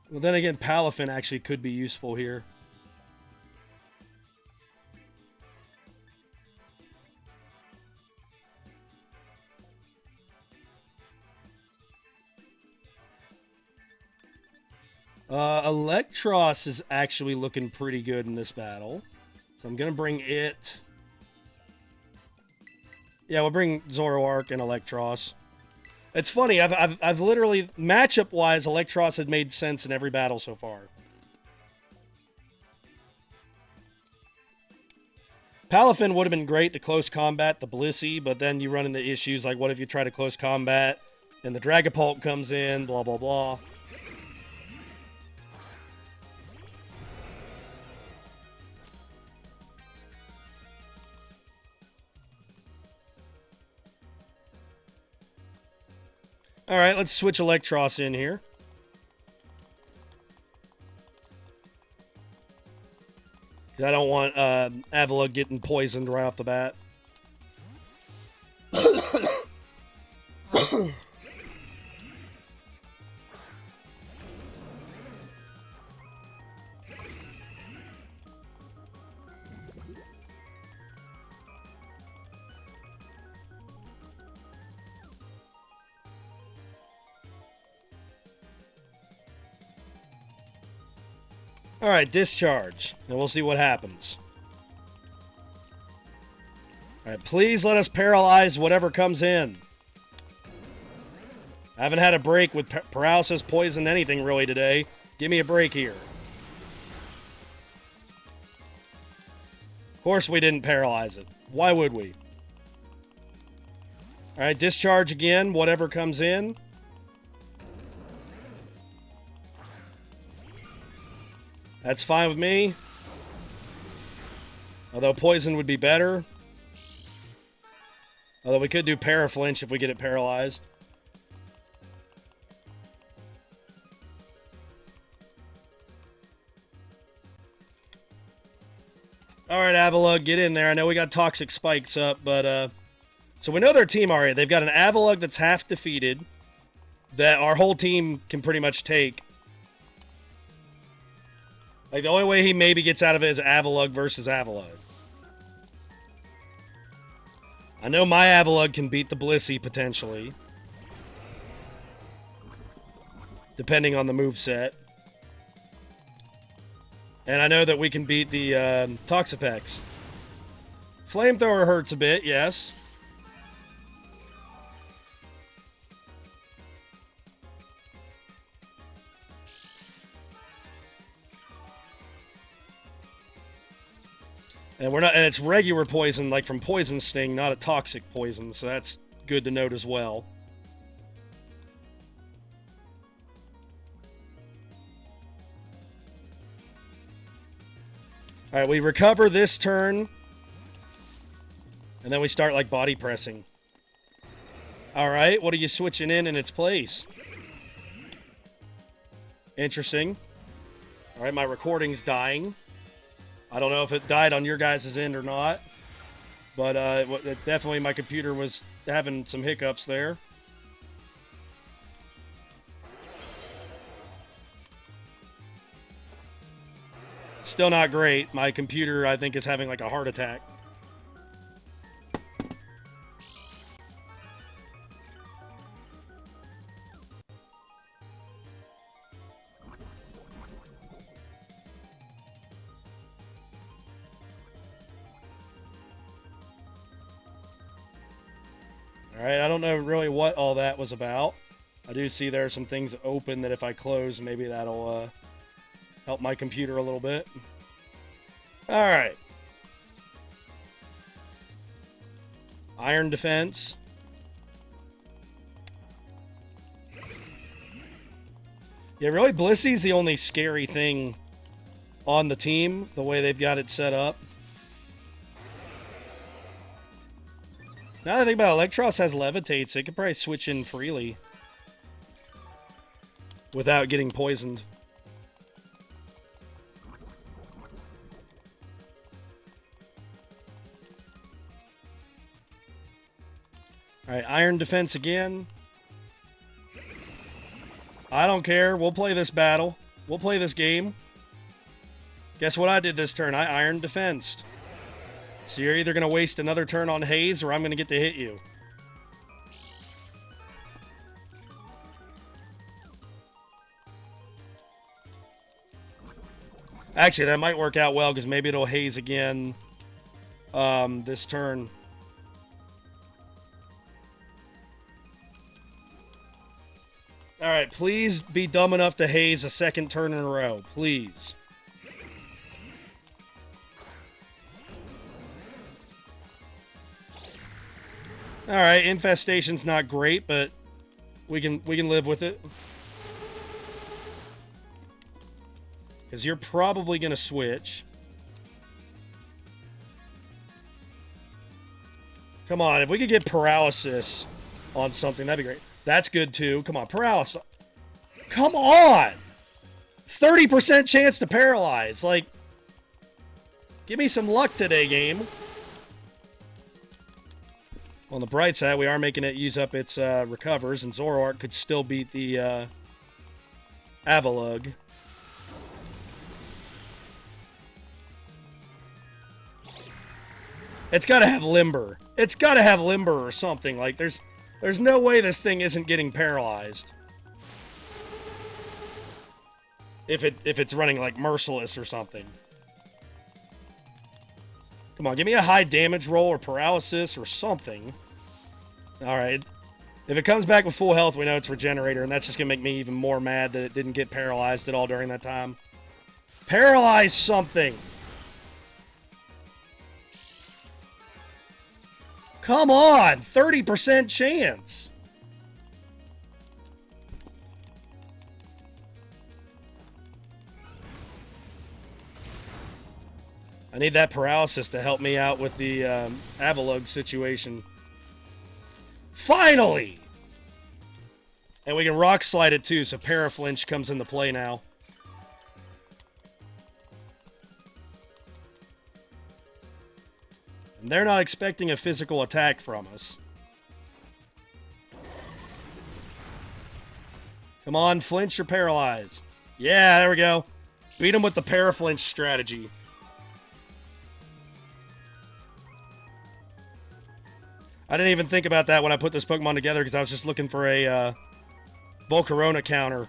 Well, then again, Palafin actually could be useful here. Electros is actually looking pretty good in this battle. So I'm going to bring it. Yeah, we'll bring Zoroark and Electros. It's funny, I've literally, matchup-wise, Electros had made sense in every battle so far. Palafin would have been great to close combat the Blissey, but then you run into issues like what if you try to close combat and the Dragapult comes in, blah, blah, blah. All right, let's switch Electros in here. I don't want Avalugg getting poisoned right off the bat. All right, discharge, and we'll see what happens. All right, please let us paralyze whatever comes in. I haven't had a break with paralysis, poison, anything really today. Give me a break here. Of course we didn't paralyze it. Why would we? All right, discharge again, whatever comes in. That's fine with me. Although poison would be better. Although we could do Paraflinch if we get it paralyzed. Alright, Avalugg, get in there. I know we got Toxic Spikes up, but so we know their team already. They've got an Avalugg that's half defeated that our whole team can pretty much take. Like, the only way he maybe gets out of it is Avalugg versus Avalugg. I know my Avalugg can beat the Blissey, potentially. Depending on the moveset. And I know that we can beat the Toxapex. Flamethrower hurts a bit, yes. And and it's regular poison, like from Poison Sting, not a toxic poison, so that's good to note as well. Alright, we recover this turn. And then we start like body pressing. Alright, what are you switching in its place? Interesting. Alright, my recording's dying. I don't know if it died on your guys' end or not, but definitely my computer was having some hiccups there. Still not great. My computer, I think, is having like a heart attack. Alright, I don't know really what all that was about. I do see there are some things open that if I close, maybe that'll help my computer a little bit. Alright. Iron defense. Yeah, really, Blissy's the only scary thing on the team, the way they've got it set up. Now that I think about it, Electros has Levitate, so it could probably switch in freely without getting poisoned. Alright, Iron Defense again. I don't care. We'll play this battle. We'll play this game. Guess what I did this turn? I Iron Defensed. So you're either going to waste another turn on Haze, or I'm going to get to hit you. Actually, that might work out well, because maybe it'll Haze again this turn. Alright, please be dumb enough to Haze a second turn in a row. Please. Alright, Infestation's not great, but we can live with it. Because you're probably going to switch. Come on, if we could get Paralysis on something, that'd be great. That's good, too. Come on, Paralysis. Come on! 30% chance to paralyze. Like, give me some luck today, game. On the bright side, we are making it use up its recovers, and Zoroark could still beat the Avalugg. It's got to have Limber. It's got to have Limber or something. Like, there's no way this thing isn't getting paralyzed. If it's running, like, Merciless or something. Come on, give me a high damage roll or Paralysis or something. Alright. If it comes back with full health, we know it's Regenerator, and that's just going to make me even more mad that it didn't get paralyzed at all during that time. Paralyze something! Come on! 30% chance! I need that Paralysis to help me out with the Avalugg situation. Finally! And we can Rock Slide it too, so Paraflinch comes into play now. And they're not expecting a physical attack from us. Come on, flinch or paralyze. Yeah, there we go. Beat him with the Paraflinch strategy. I didn't even think about that when I put this Pokemon together because I was just looking for a Volcarona counter.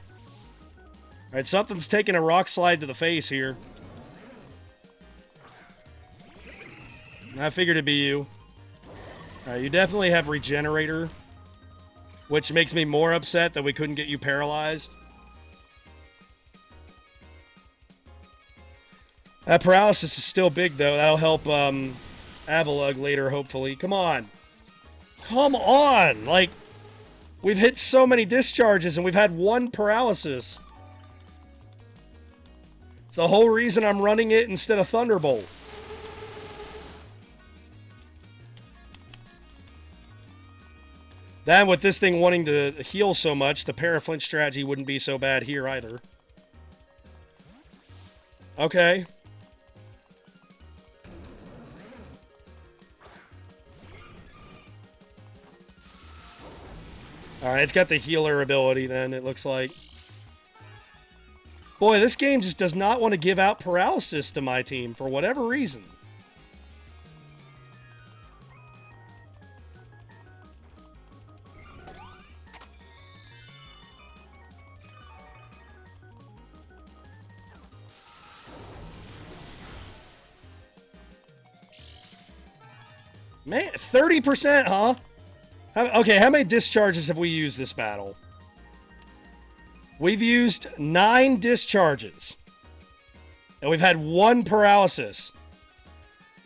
Alright, something's taking a Rock Slide to the face here. I figured it'd be you. Alright, you definitely have Regenerator, which makes me more upset that we couldn't get you paralyzed. That Paralysis is still big, though. That'll help Avalugg later, hopefully. Come on. Come on! Like, we've hit so many discharges, and we've had one Paralysis. It's the whole reason I'm running it instead of Thunderbolt. Then with this thing wanting to heal so much, the Paraflinch strategy wouldn't be so bad here either. Okay. Alright, it's got the healer ability then, it looks like. Boy, this game just does not want to give out Paralysis to my team for whatever reason. Man, 30%, huh? Okay, how many discharges have we used this battle? We've used 9 discharges. And we've had 1 paralysis.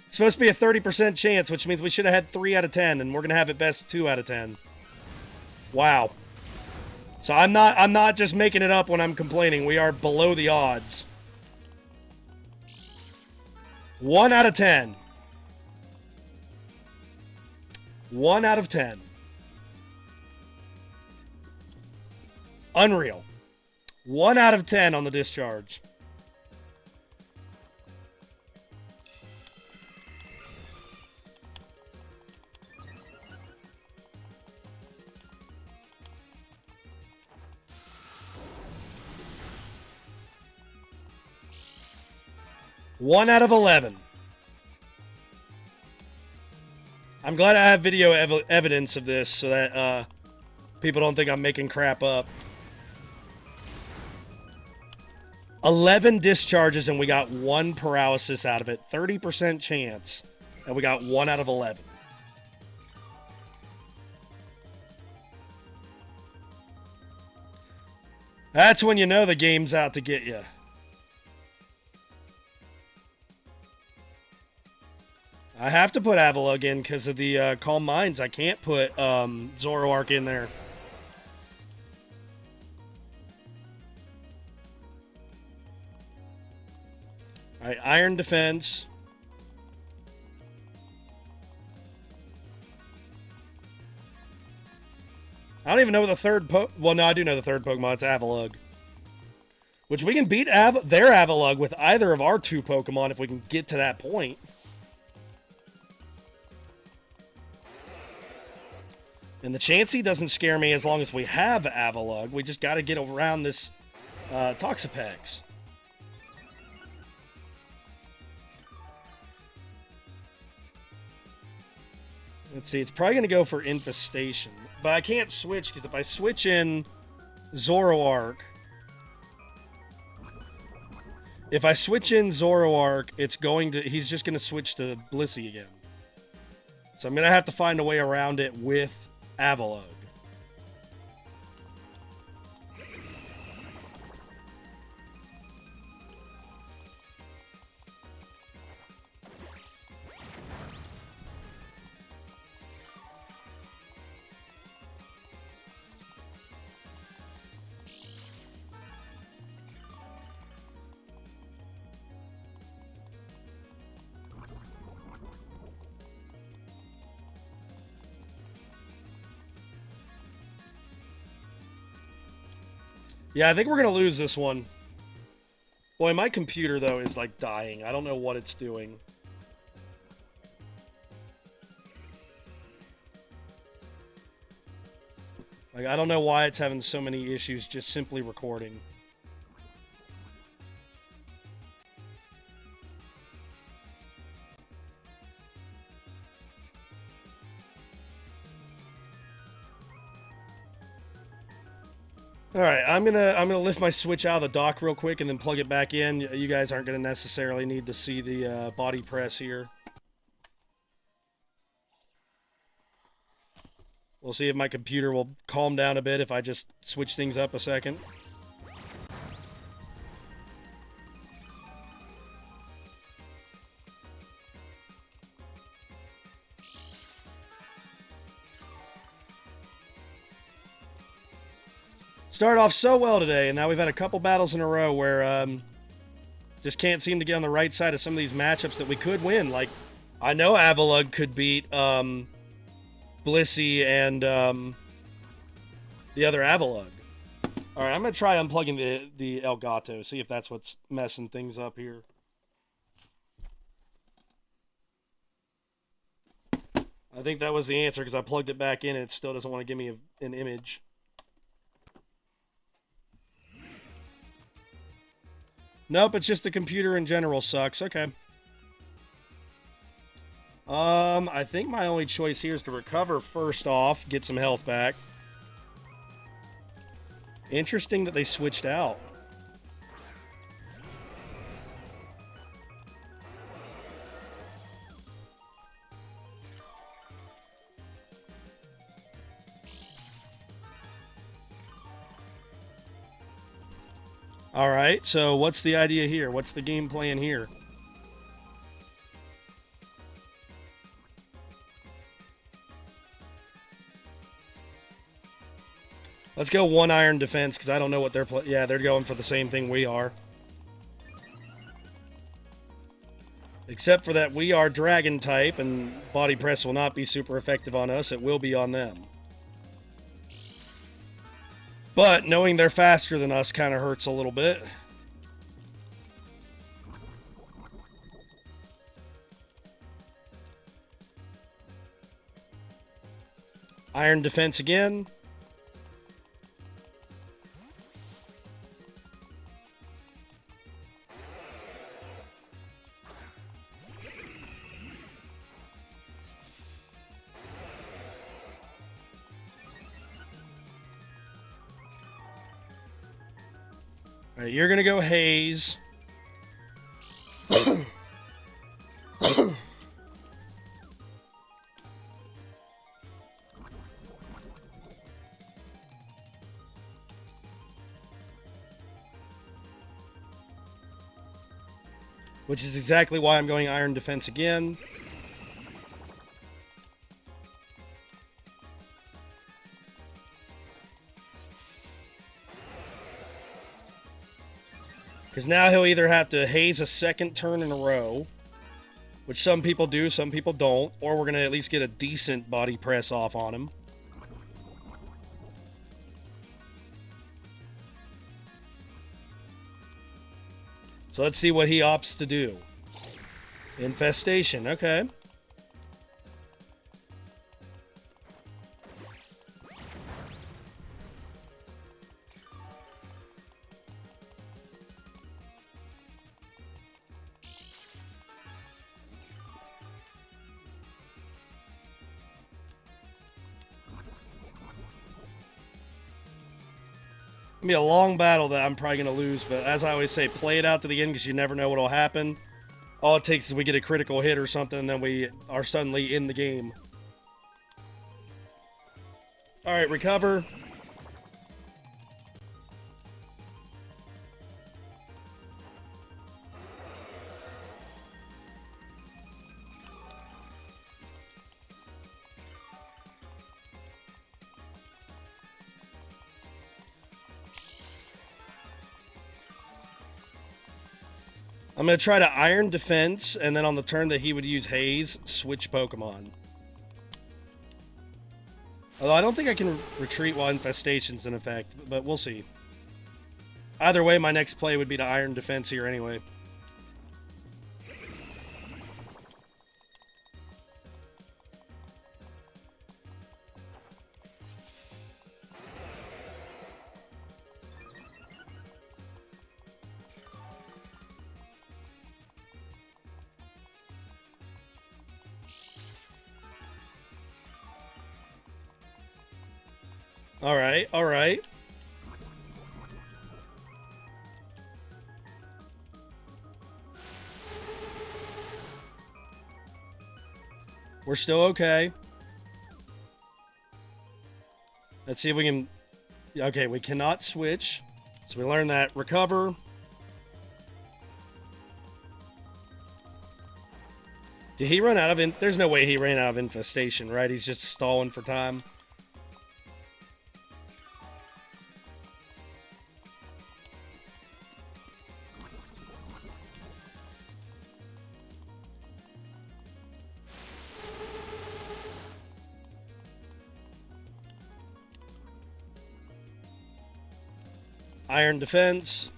It's supposed to be a 30% chance, which means we should have had 3 out of 10, and we're going to have at best 2 out of 10. Wow. So I'm not just making it up when I'm complaining. We are below the odds. 1 out of 10. 1 out of 10. Unreal. 1 out of 10 on the discharge. One out of 11. I'm glad I have video evidence of this so that people don't think I'm making crap up. 11 discharges and we got 1 paralysis out of it. 30% chance. And we got 1 out of 11. That's when you know the game's out to get you. I have to put Avalugg in because of the Calm Minds. I can't put Zoroark in there. Alright, Iron Defense. I don't even know what the third well, no, I do know the third Pokemon. It's Avalugg. Which we can beat their Avalugg with either of our 2 Pokemon if we can get to that point. And the Chansey doesn't scare me as long as we have Avalugg. We just got to get around this Toxapex. Let's see, it's probably going to go for Infestation. But I can't switch, because if I switch in Zoroark... If I switch in Zoroark, he's just going to switch to Blissey again. So I'm going to have to find a way around it with Avalugg. Yeah, I think we're going to lose this one. Boy, my computer, though, is, like, dying. I don't know what it's doing. Like, I don't know why it's having so many issues just simply recording. All right, I'm gonna lift my Switch out of the dock real quick and then plug it back in. You guys aren't gonna necessarily need to see the body press here. We'll see if my computer will calm down a bit if I just switch things up a second. Started off so well today, and now we've had a couple battles in a row where just can't seem to get on the right side of some of these matchups that we could win. Like, I know Avalugg could beat Blissey and the other Avalugg. All right, I'm going to try unplugging the Elgato, see if that's what's messing things up here. I think that was the answer because I plugged it back in and it still doesn't want to give me an image. Nope, it's just the computer in general sucks. Okay. I think my only choice here is to recover first off, get some health back. Interesting that they switched out. All right, so what's the idea here? What's the game plan here? Let's go 1 iron defense, because I don't know what they're yeah, they're going for the same thing we are. Except for that we are dragon type, and body press will not be super effective on us. It will be on them. But knowing they're faster than us kind of hurts a little bit. Iron defense again. All right, you're going to go Haze. Which is exactly why I'm going Iron Defense again. Because now he'll either have to Haze a second turn in a row, which some people do, some people don't, or we're going to at least get a decent body press off on him. So let's see what he opts to do. Infestation, okay. It's gonna be a long battle that I'm probably gonna lose, but as I always say, play it out to the end because you never know what'll happen. All it takes is we get a critical hit or something, and then we are suddenly in the game. Alright, recover. I'm going to try to Iron Defense, and then on the turn that he would use Haze, switch Pokemon. Although I don't think I can retreat while Infestation's in effect, but we'll see. Either way, my next play would be to Iron Defense here anyway. Alright, alright. We're still okay. Let's see if we can... Okay, we cannot switch. So we learned that. Recover. Did he run out of... There's no way he ran out of Infestation, right? He's just stalling for time. Iron Defense.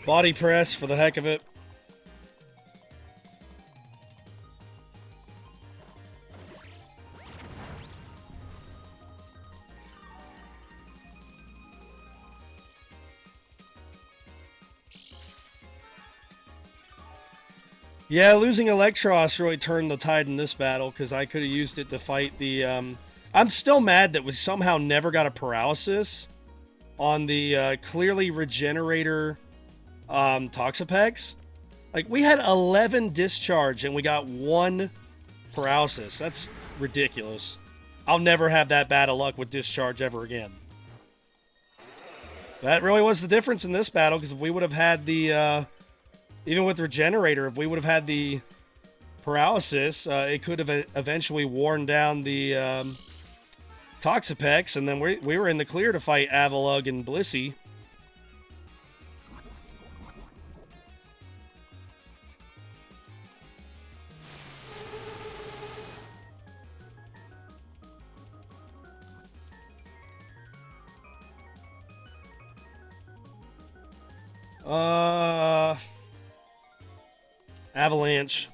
Body press for the heck of it. Yeah, losing Electros really turned the tide in this battle because I could have used it to fight the... I'm still mad that we somehow never got a Paralysis on the clearly Regenerator Toxapex. Like, we had 11 Discharge and we got 1 Paralysis. That's ridiculous. I'll never have that bad of luck with Discharge ever again. That really was the difference in this battle, because if we would have had the... even with Regenerator, if we would have had the Paralysis, it could have eventually worn down the Toxapex, and then we were in the clear to fight Avalugg and Blissey. Avalanche.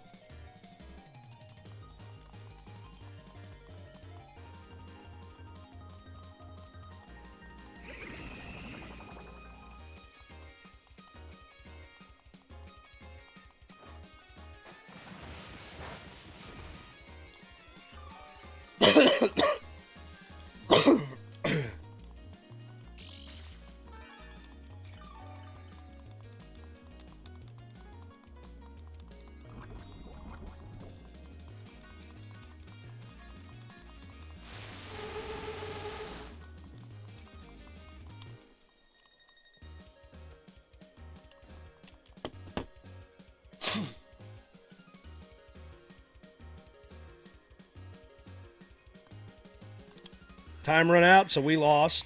Time run out, so we lost.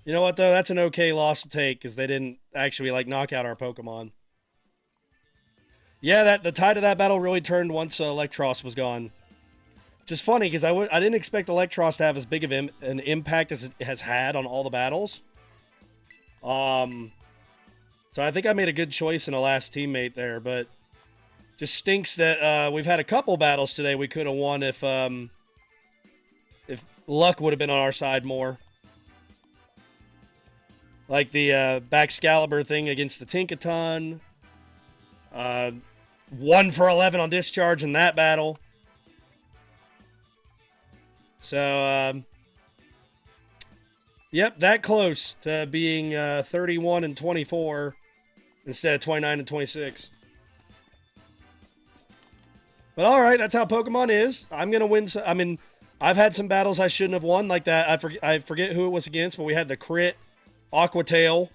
You know what, though? That's an okay loss to take, because they didn't actually, like, knock out our Pokemon. Yeah, the tide of that battle really turned once Electros was gone. Just funny, because I didn't expect Electros to have as big of an impact as it has had on all the battles. So I think I made a good choice in a last teammate there, but just stinks that we've had a couple battles today we could have won if luck would have been on our side more. Like the Baxcalibur thing against the Tinkaton. 1 for 11 on Discharge in that battle. So, yep, that close to being 31 and 24 instead of 29 and 26. But all right, that's how Pokemon is. I'm going to win. I mean, I've had some battles I shouldn't have won like that. I forget who it was against, but we had the crit Aqua Tail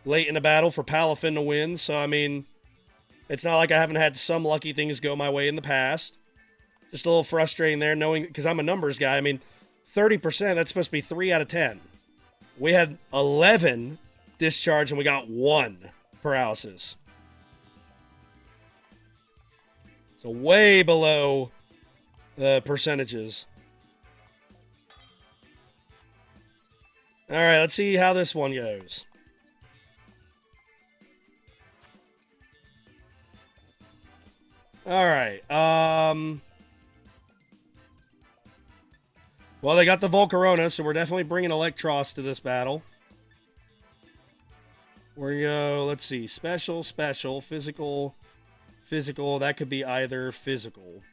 late in the battle for Palafin to win. So, I mean, it's not like I haven't had some lucky things go my way in the past. Just a little frustrating there knowing, because I'm a numbers guy. I mean, 30%, that's supposed to be 3 out of 10. We had 11 Discharge and we got 1 Paralysis. So way below the percentages. All right, let's see how this one goes. All right. Well, they got the Volcarona, so we're definitely bringing Electros to this battle. We're going to go, let's see, special, physical, physical. That could be either physical.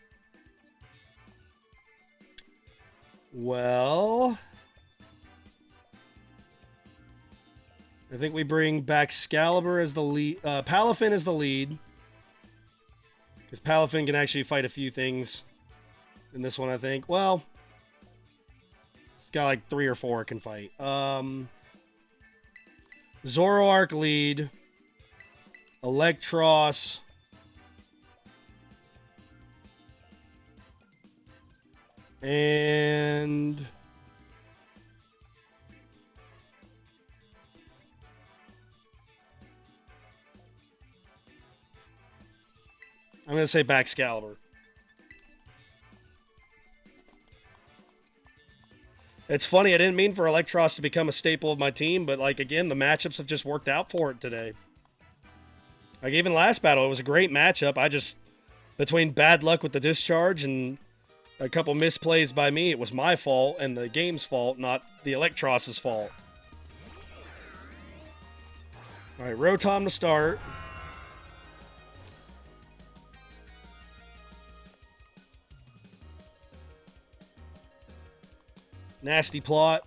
Well, I think we bring Baxcalibur as the lead. Palafin as the lead. Because Palafin can actually fight a few things in this one, I think. Well, it's got like 3 or 4 it can fight. Zoroark lead. Electros. And I'm going to say Baxcalibur. It's funny, I didn't mean for Electros to become a staple of my team, but, like, again, the matchups have just worked out for it today. Like, even last battle, it was a great matchup. I just, between bad luck with the Discharge and a couple misplays by me, it was my fault and the game's fault, not the Electros's fault. All right, Rotom to start. Nasty plot.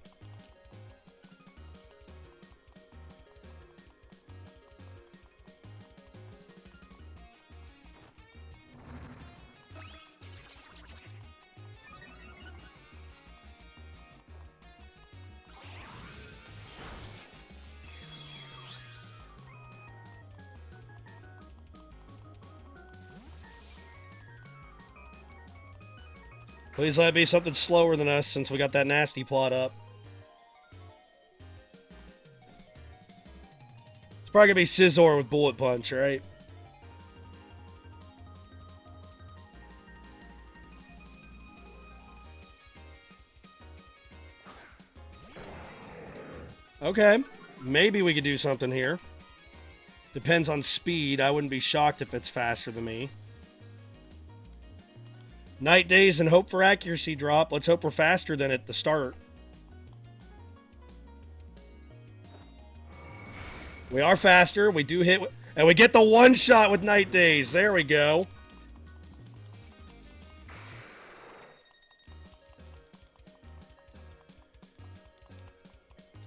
Please let it be something slower than us since we got that nasty plot up. It's probably going to be Scizor with Bullet Punch, right? Okay. Maybe we could do something here. Depends on speed. I wouldn't be shocked if it's faster than me. Night Days and hope for accuracy drop. Let's hope we're faster than at the start. We are faster. We do hit. And we get the one shot with Night Days. There we go.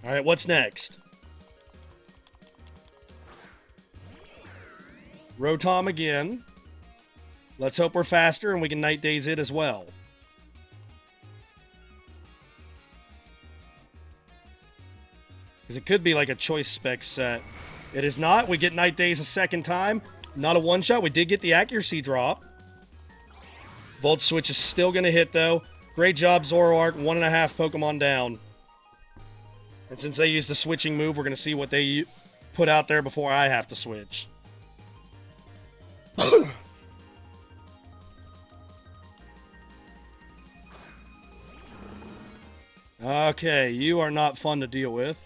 All right, what's next? Rotom again. Let's hope we're faster and we can Night Days it as well. Because it could be like a choice spec set. It is not. We get Night Days a second time. Not a one-shot. We did get the accuracy drop. Volt Switch is still going to hit, though. Great job, Zoroark. 1.5 Pokemon down. And since they used the switching move, we're going to see what they put out there before I have to switch. Okay, you are not fun to deal with.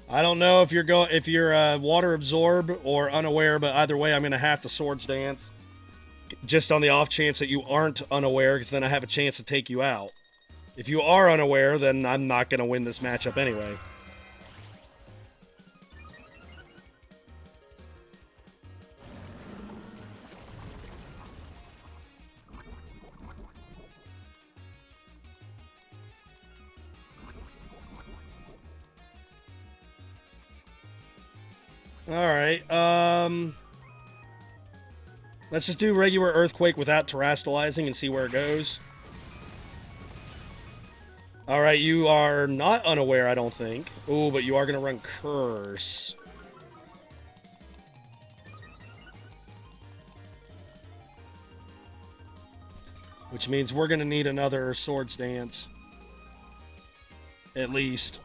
I don't know if you're water absorb or unaware, but either way, I'm going to have to Swords Dance. Just on the off chance that you aren't unaware, because then I have a chance to take you out. If you are unaware, then I'm not going to win this matchup anyway. Alright, let's just do regular Earthquake without terastallizing and see where it goes. Alright, you are not unaware, I don't think. Ooh, but you are going to run Curse. Which means we're going to need another Swords Dance. At least.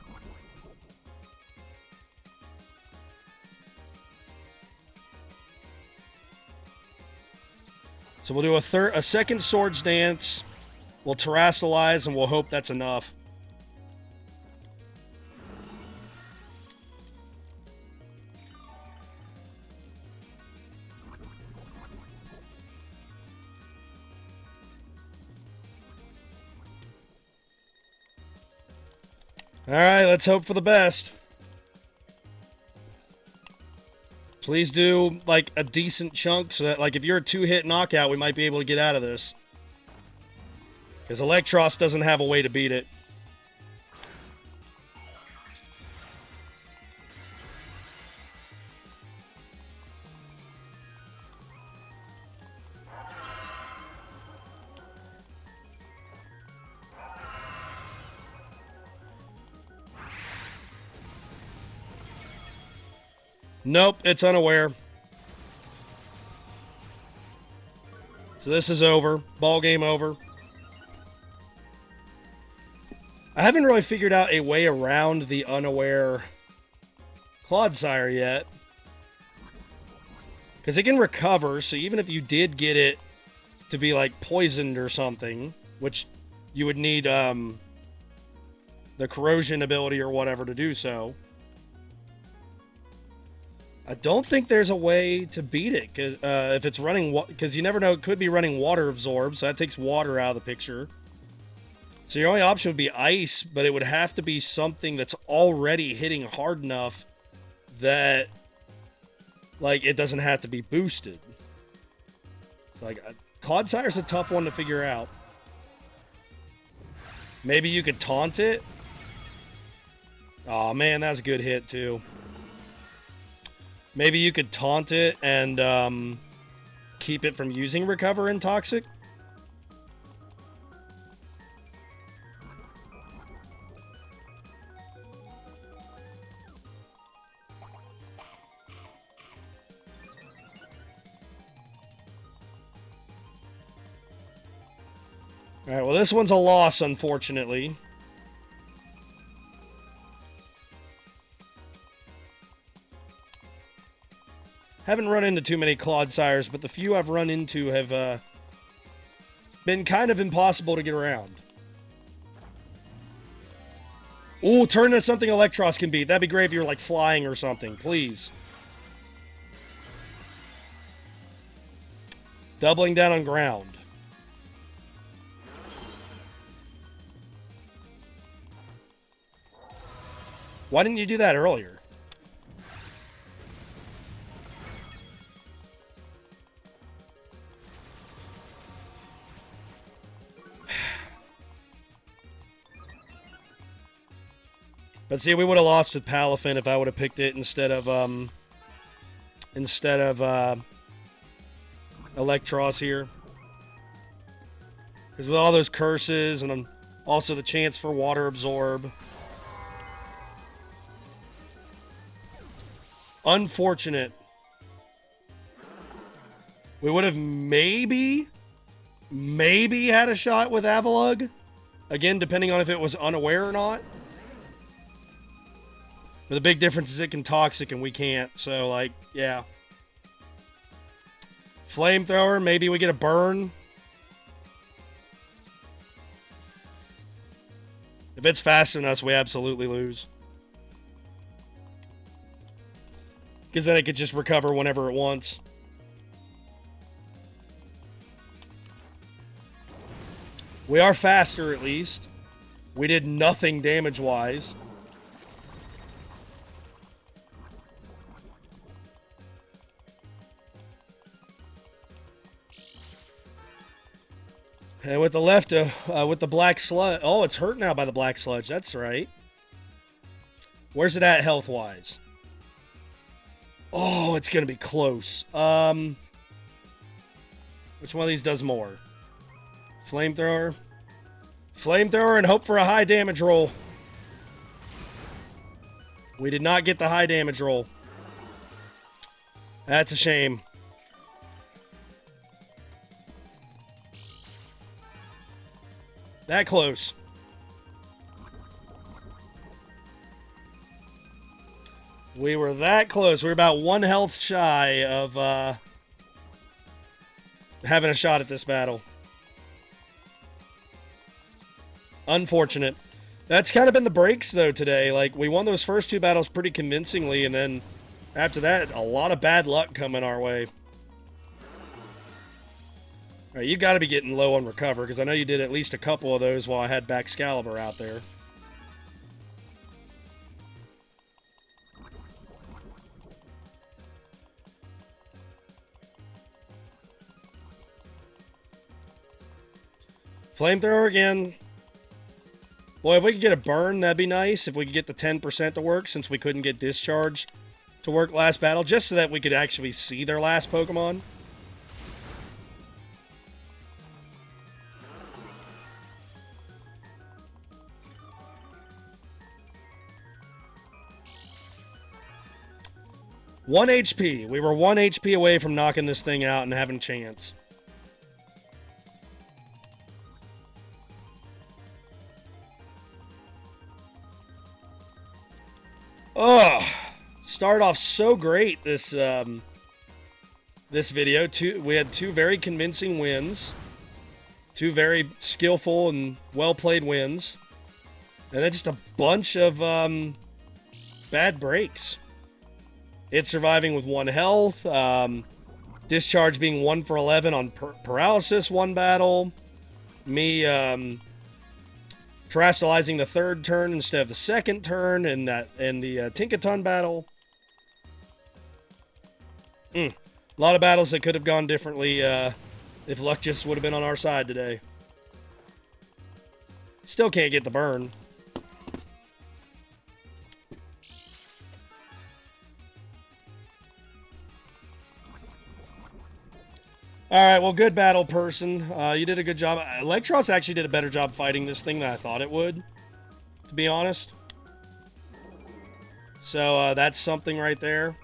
So we'll do a second Swords Dance. We'll terastallize, and we'll hope that's enough. Alright, let's hope for the best. Please do, like, a decent chunk so that, like, if you're a 2-hit knockout, we might be able to get out of this. Because Electros doesn't have a way to beat it. Nope, it's unaware. So this is over. Ball game over. I haven't really figured out a way around the unaware Clodsire yet. Because it can recover, so even if you did get it to be, like, poisoned or something, which you would need the corrosion ability or whatever to do so, I don't think there's a way to beat it. Cause, if it's running... Because you never know, it could be running Water Absorb, so that takes water out of the picture. So your only option would be ice, but it would have to be something that's already hitting hard enough that, like, it doesn't have to be boosted. Like, Clodsire a tough one to figure out. Maybe you could taunt it. Oh man, that's a good hit too. Maybe you could taunt it and keep it from using Recover and Toxic. Alright, well this one's a loss, unfortunately. Haven't run into too many Clodsires, but the few I've run into have been kind of impossible to get around. Ooh, turn into something Electros can beat. That'd be great if you're like flying or something, please. Doubling down on ground. Why didn't you do that earlier? But see, we would have lost with Palafin if I would have picked it instead of Electros here. Because with all those curses and also the chance for Water Absorb. Unfortunate. We would have maybe had a shot with Avalugg. Again, depending on if it was unaware or not. But the big difference is it can Toxic and we can't. So, like, yeah. Flamethrower, maybe we get a burn. If it's faster than us, we absolutely lose. Because then it could just recover whenever it wants. We are faster, at least. We did nothing damage-wise. And with the left, with the black sludge. Oh, it's hurt now by the black sludge. That's right. Where's it at health-wise? Oh, it's going to be close. Which one of these does more? Flamethrower. Flamethrower and hope for a high damage roll. We did not get the high damage roll. That's a shame. That close. We were that close. We were about 1 health shy of having a shot at this battle. Unfortunate. That's kind of been the breaks, though, today. Like, we won those first 2 battles pretty convincingly, and then after that, a lot of bad luck coming our way. All right, you got to be getting low on Recover, because I know you did at least a couple of those while I had Baxcalibur out there. Flamethrower again. Boy, if we could get a burn, that'd be nice. If we could get the 10% to work, since we couldn't get Discharge to work last battle, just so that we could actually see their last Pokemon. One HP. We were 1 HP away from knocking this thing out and having a chance. Oh, start off so great this this video. We had 2 very convincing wins, 2 very skillful and well played wins, and then just a bunch of bad breaks. It surviving with 1 health, Discharge being 1 for 11 on Paralysis one battle, me Terastallizing the third turn instead of the second turn in the Tinkaton battle. A lot of battles that could have gone differently if luck just would have been on our side today. Still can't get the burn. Alright, well, good battle, person. You did a good job. Electros actually did a better job fighting this thing than I thought it would, to be honest. So, that's something right there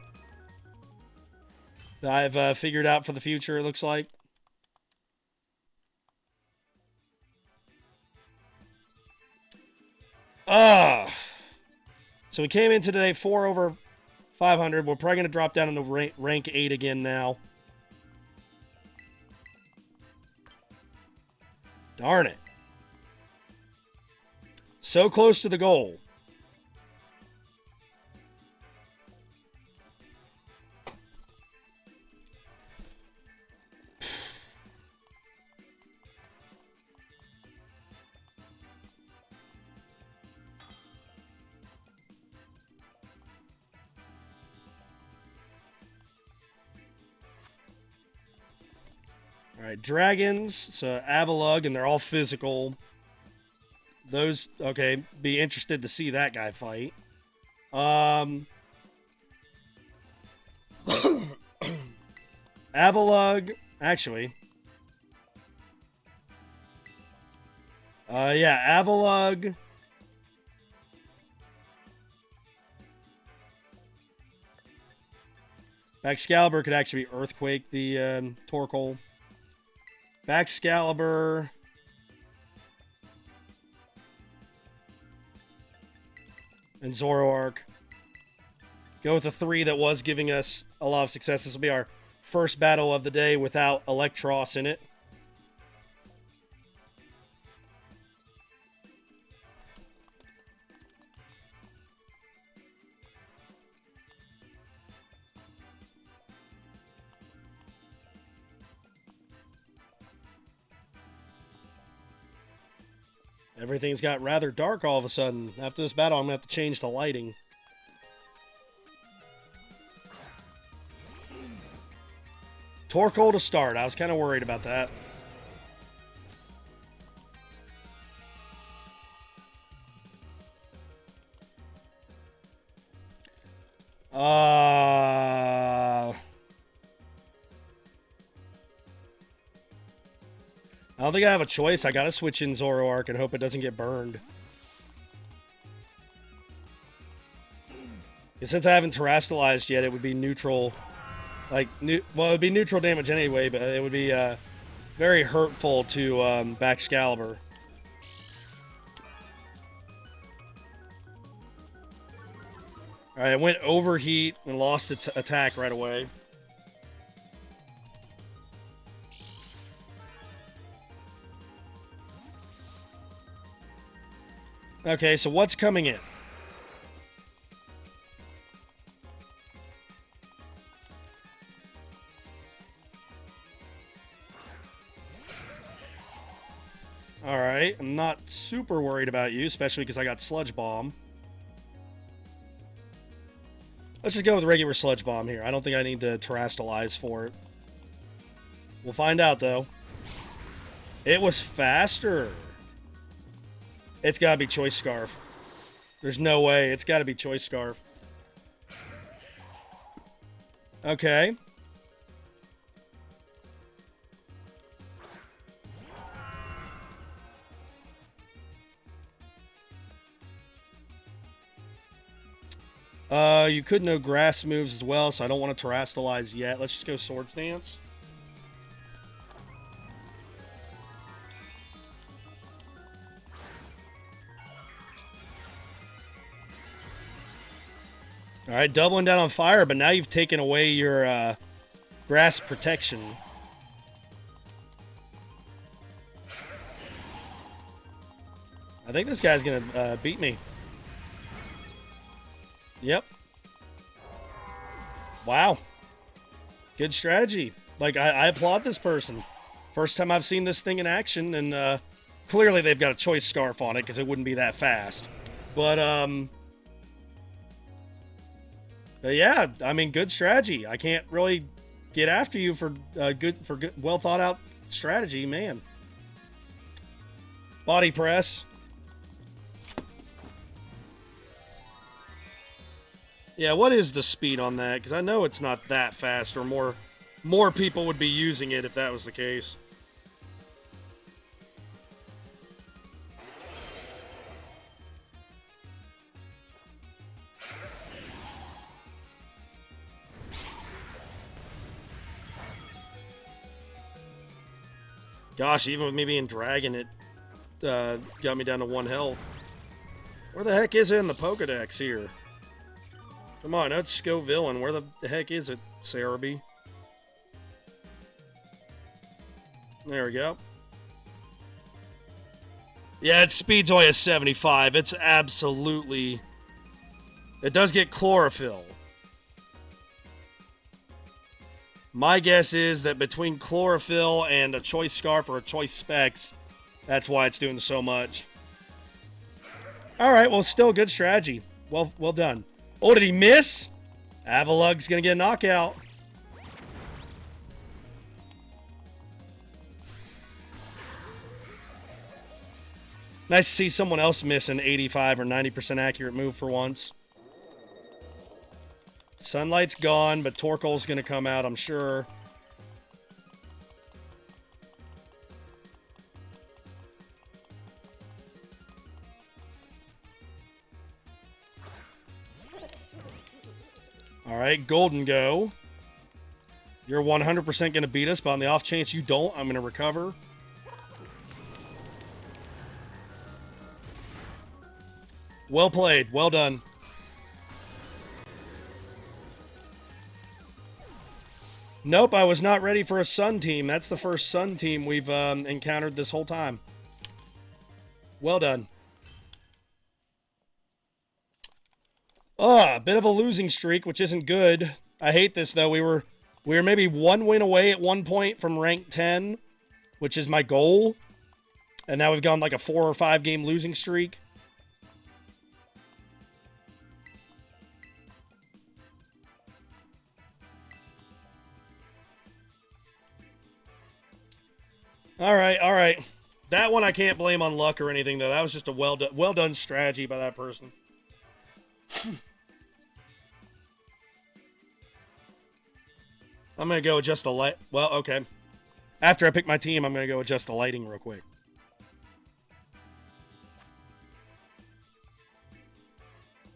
that I've figured out for the future, it looks like. So we came into today 4 over 500. We're probably going to drop down into rank 8 again now. Darn it. So close to the goal. Alright, dragons, so Avalug, and they're all physical. Those, okay, be interested to see that guy fight. Avalug, actually. Yeah, Avalug. Excalibur could actually be Earthquake the Torkoal. Excalibur. And Zoroark. Go with the 3 that was giving us a lot of success. This will be our first battle of the day without Electros in it. Everything's got rather dark all of a sudden. After this battle, I'm going to have to change the lighting. Torkoal to start. I was kind of worried about that. I don't think I have a choice. I gotta switch in Zoroark and hope it doesn't get burned. And since I haven't terastallized yet, it would be neutral. Well, it would be neutral damage anyway, but it would be very hurtful to Excalibur. Alright, it went overheat and lost its attack right away. Okay, so what's coming in? Alright, I'm not super worried about you, especially because I got Sludge Bomb. Let's just go with regular Sludge Bomb here. I don't think I need to terastallize for it. We'll find out, though. It was faster. It's gotta be Choice Scarf. There's no way. It's gotta be Choice Scarf. Okay. You could know grass moves as well, so I don't want to terastallize yet. Let's just go Swords Dance. Alright, doubling down on fire, but now you've taken away your grass protection. I think this guy's gonna beat me. Yep. Wow. Good strategy. Like, I applaud this person. First time I've seen this thing in action, and Clearly, they've got a choice scarf on it because it wouldn't be that fast. But yeah, I mean, good strategy. I can't really get after you for good, well thought out strategy, man. Body press. Yeah, what is the speed on that? Because I know it's not that fast, or more people would be using it if that was the case. Gosh, even with me being dragon, it got me down to 1 health. Where the heck is it in the Pokedex here? Come on, let's go villain. Where the heck is it, Cerebi? There we go. Yeah, its speed's only a 75. It's absolutely... It does get chlorophyll. My guess is that between chlorophyll and a choice scarf or a choice specs, that's why it's doing so much. All right, well, still good strategy. Well done. Oh, did he miss? Avalug's going to get a knockout. Nice to see someone else miss an 85 or 90% accurate move for once. Sunlight's gone, but Torkoal's going to come out, I'm sure. All right, Golden Go. You're 100% going to beat us, but on the off chance you don't, I'm going to recover. Well played. Well done. Nope, I was not ready for a Sun team. That's the first Sun team we've encountered this whole time. Well done. A bit of a losing streak, which isn't good. I hate this, though. We were maybe 1 win away at one point from rank 10, which is my goal. And now we've gone like a 4 or 5 game losing streak. All right. That one I can't blame on luck or anything, though. That was just a well done strategy by that person. I'm going to go adjust the light. Well, okay. After I pick my team, I'm going to go adjust the lighting real quick.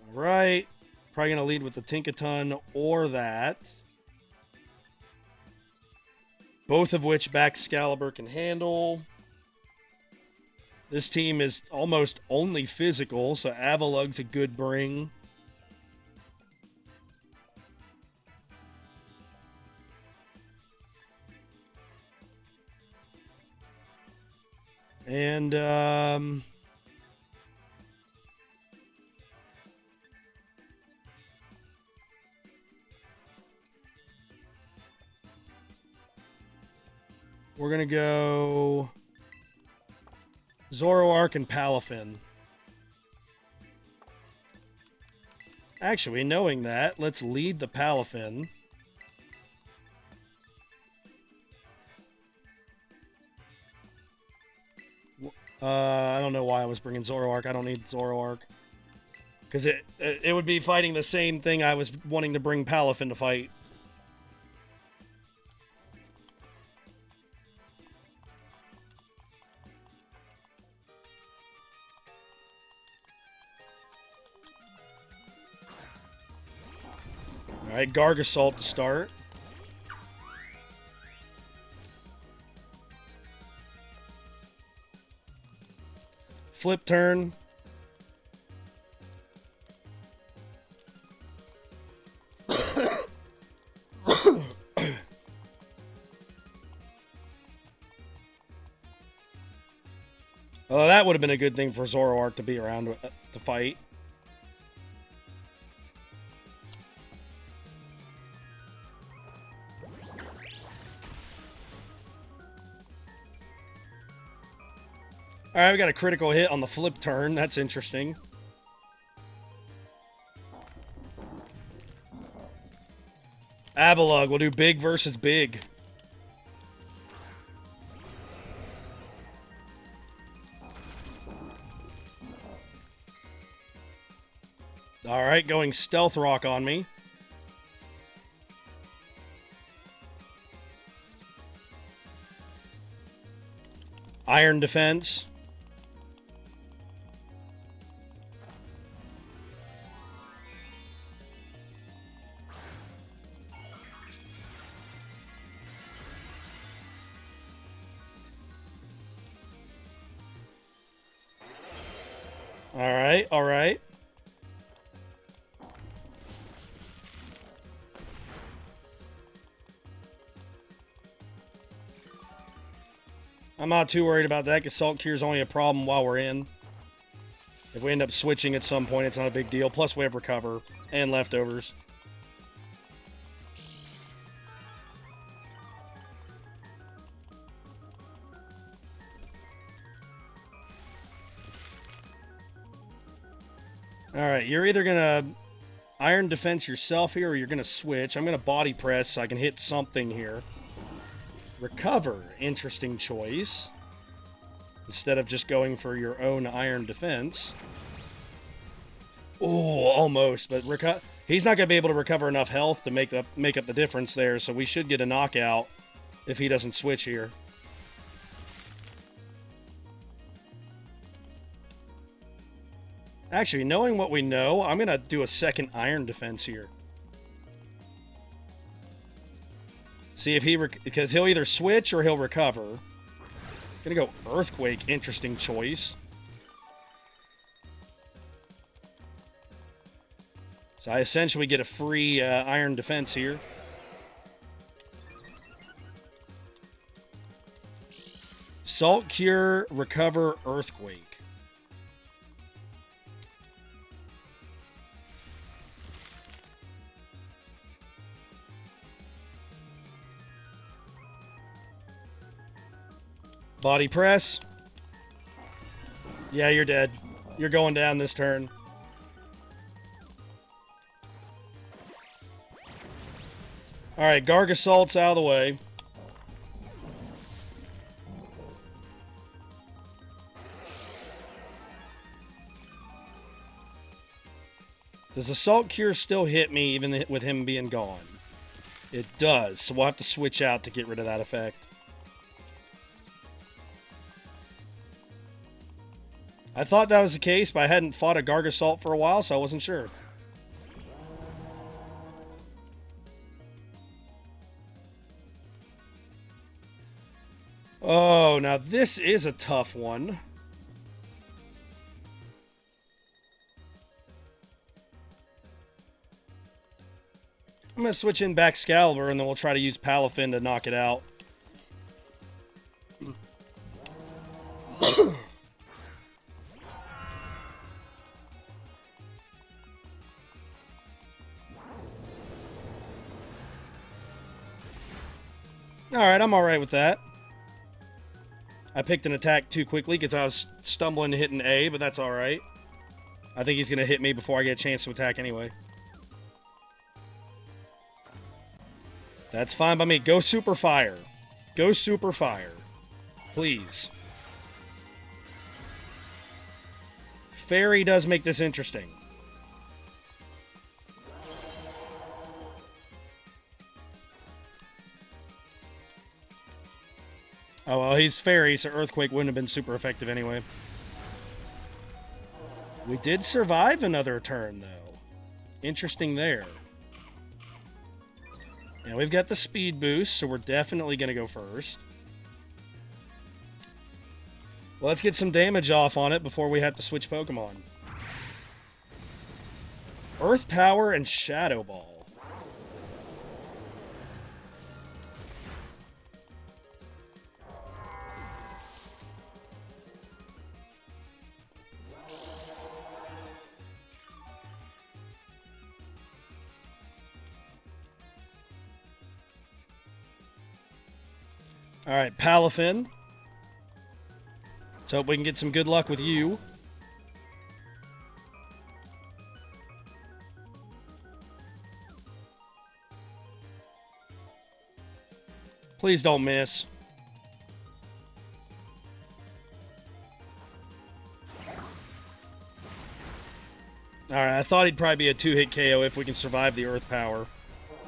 All right. Probably going to lead with the Tinkaton or that. Both of which Excalibur can handle. This team is almost only physical, so Avalug's a good bring. And, we're going to go Zoroark and Palafin. Actually, knowing that, let's lead the Palafin. I don't know why I was bringing Zoroark. I don't need Zoroark. Because it would be fighting the same thing I was wanting to bring Palafin to fight. Alright, Gargasalt to start. Flip turn. Well, that would have been a good thing for Zoroark to be around to fight. Alright, we got a critical hit on the flip turn. That's interesting. Avalugg, we'll do big versus big. Alright, going Stealth Rock on me. Iron Defense. Alright, alright. I'm not too worried about that because Salt Cure is only a problem while we're in. If we end up switching at some point, it's not a big deal. Plus, we have Recover and Leftovers. Alright, you're either going to Iron Defense yourself here or you're going to switch. I'm going to Body Press so I can hit something here. Recover, interesting choice. Instead of just going for your own Iron Defense. Oh, almost, but he's not going to be able to recover enough health to make up the difference there, so we should get a knockout if he doesn't switch here. Actually, knowing what we know, I'm going to do a second Iron Defense here. See if because he'll either switch or he'll recover. Gonna go Earthquake, interesting choice. So I essentially get a free Iron Defense here. Salt Cure, Recover, Earthquake. Body Press. Yeah, you're dead. You're going down this turn. Alright, Gargasalt's out of the way. Does the Salt Cure still hit me even with him being gone? It does, so we'll have to switch out to get rid of that effect. I thought that was the case, but I hadn't fought a Gargasalt for a while, so I wasn't sure. Oh, now this is a tough one. I'm going to switch in back Excalibur, and then we'll try to use Palafin to knock it out. Alright, I'm alright with that. I picked an attack too quickly because I was stumbling to hit an A, but that's alright. I think he's going to hit me before I get a chance to attack anyway. That's fine by me. Go Super Fire. Go Super Fire. Please. Fairy does make this interesting. Oh, well, he's Fairy, so Earthquake wouldn't have been super effective anyway. We did survive another turn, though. Interesting there. Now we've got the speed boost, so we're definitely going to go first. Well, let's get some damage off on it before we have to switch Pokemon. Earth Power and Shadow Ball. Alright, Palafin. Let's hope we can get some good luck with you. Please don't miss. Alright, I thought he'd probably be a 2-hit KO if we can survive the Earth Power.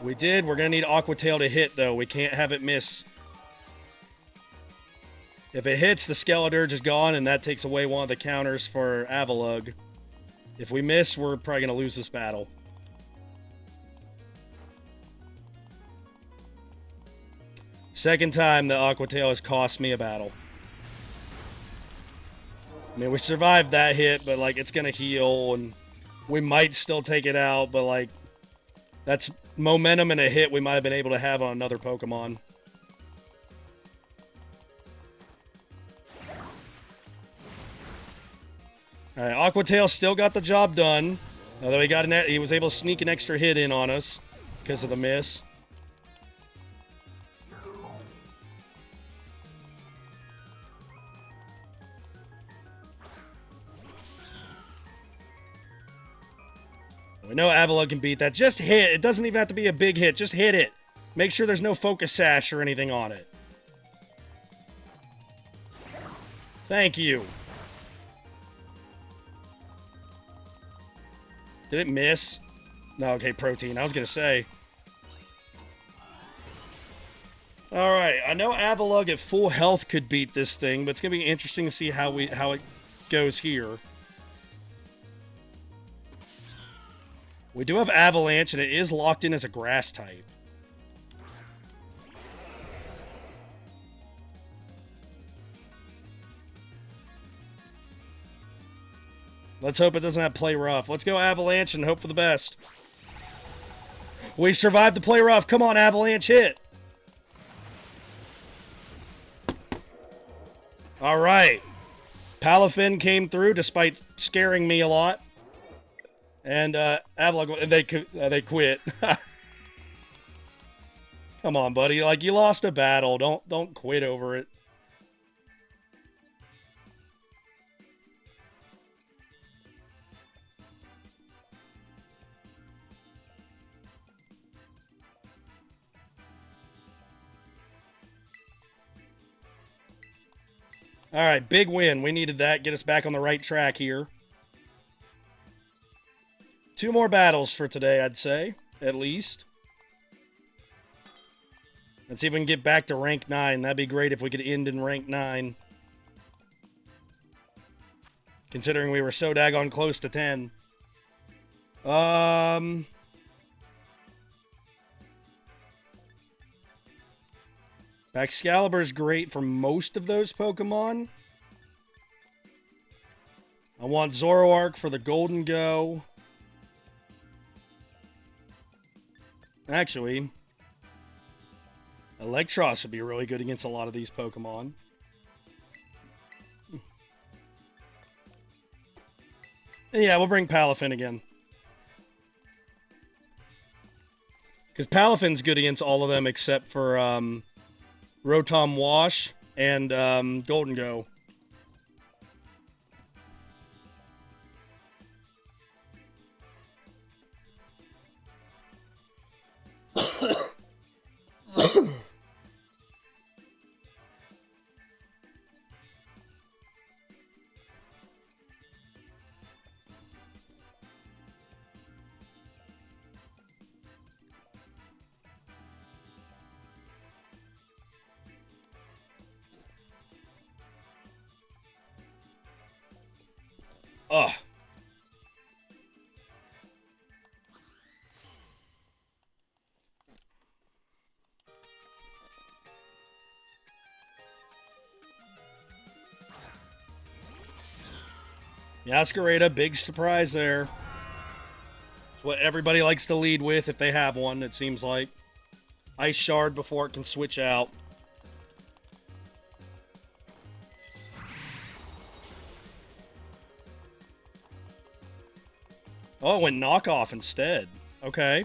We did. We're going to need Aqua Tail to hit, though. We can't have it miss. If it hits, the Skeledirge is gone, and that takes away one of the counters for Avalugg. If we miss, we're probably going to lose this battle. Second time the Aqua Tail has cost me a battle. I mean, we survived that hit, but, like, it's going to heal, and we might still take it out, but, like, that's momentum and a hit we might have been able to have on another Pokemon. Alright, Aqua Tail still got the job done. Although he was able to sneak an extra hit in on us because of the miss. We know Avalugg can beat that. Just hit. It doesn't even have to be a big hit. Just hit it. Make sure there's no Focus Sash or anything on it. Thank you. Did it miss? No, okay, Protein. I was going to say. Alright, I know Avalugg at full health could beat this thing, but it's going to be interesting to see how it goes here. We do have Avalanche, and it is locked in as a Grass type. Let's hope it doesn't have Play Rough. Let's go Avalanche and hope for the best. We survived the Play Rough. Come on, Avalanche, hit. All right. Palafin came through despite scaring me a lot. And Avalugg, they quit. Come on, buddy. Like, you lost a battle. Don't quit over it. All right, big win. We needed that. Get us back on the right track here. 2 more battles for today, I'd say, at least. Let's see if we can get back to rank 9. That'd be great if we could end in rank 9. Considering we were so daggone close to 10. Excalibur's great for most of those Pokemon. I want Zoroark for the Golden Go. Actually, Electros would be really good against a lot of these Pokemon. And yeah, we'll bring Palafin again. Because Palafin's good against all of them except for Rotom Wash and Golden Go. Ugh. Masquerada, big surprise there. It's what everybody likes to lead with if they have one, it seems like. Ice Shard before it can switch out. Oh, it went knockoff instead. Okay.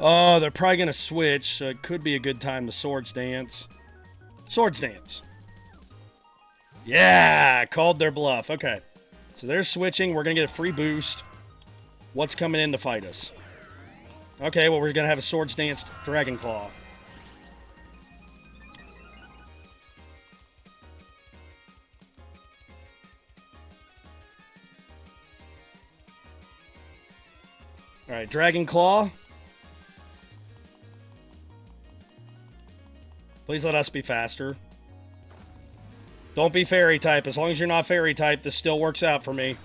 Oh, they're probably going to switch, so it could be a good time to Swords Dance. Swords Dance. Yeah, called their bluff. Okay, so they're switching. We're going to get a free boost. What's coming in to fight us? Okay, well, we're going to have a Swords Dance Dragon Claw. All right, Dragon Claw. Please let us be faster. Don't be fairy type. As long as you're not fairy type, this still works out for me.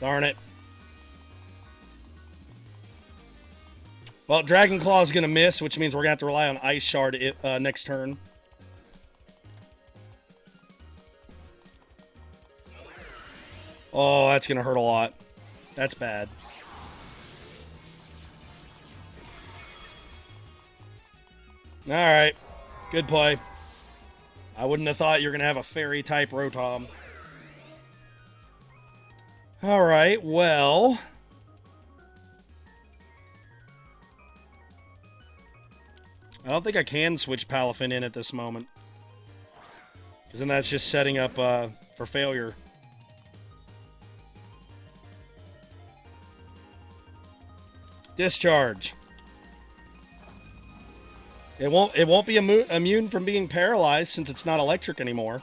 Darn it. Well, Dragon Claw is going to miss, which means we're going to have to rely on Ice Shard next turn. Oh, that's going to hurt a lot. That's bad. Alright. Good play. I wouldn't have thought you were going to have a fairy-type Rotom. Alright, well... I don't think I can switch Palafin in at this moment. Because then that's just setting up for failure. Discharge. It won't be immune from being paralyzed since it's not electric anymore.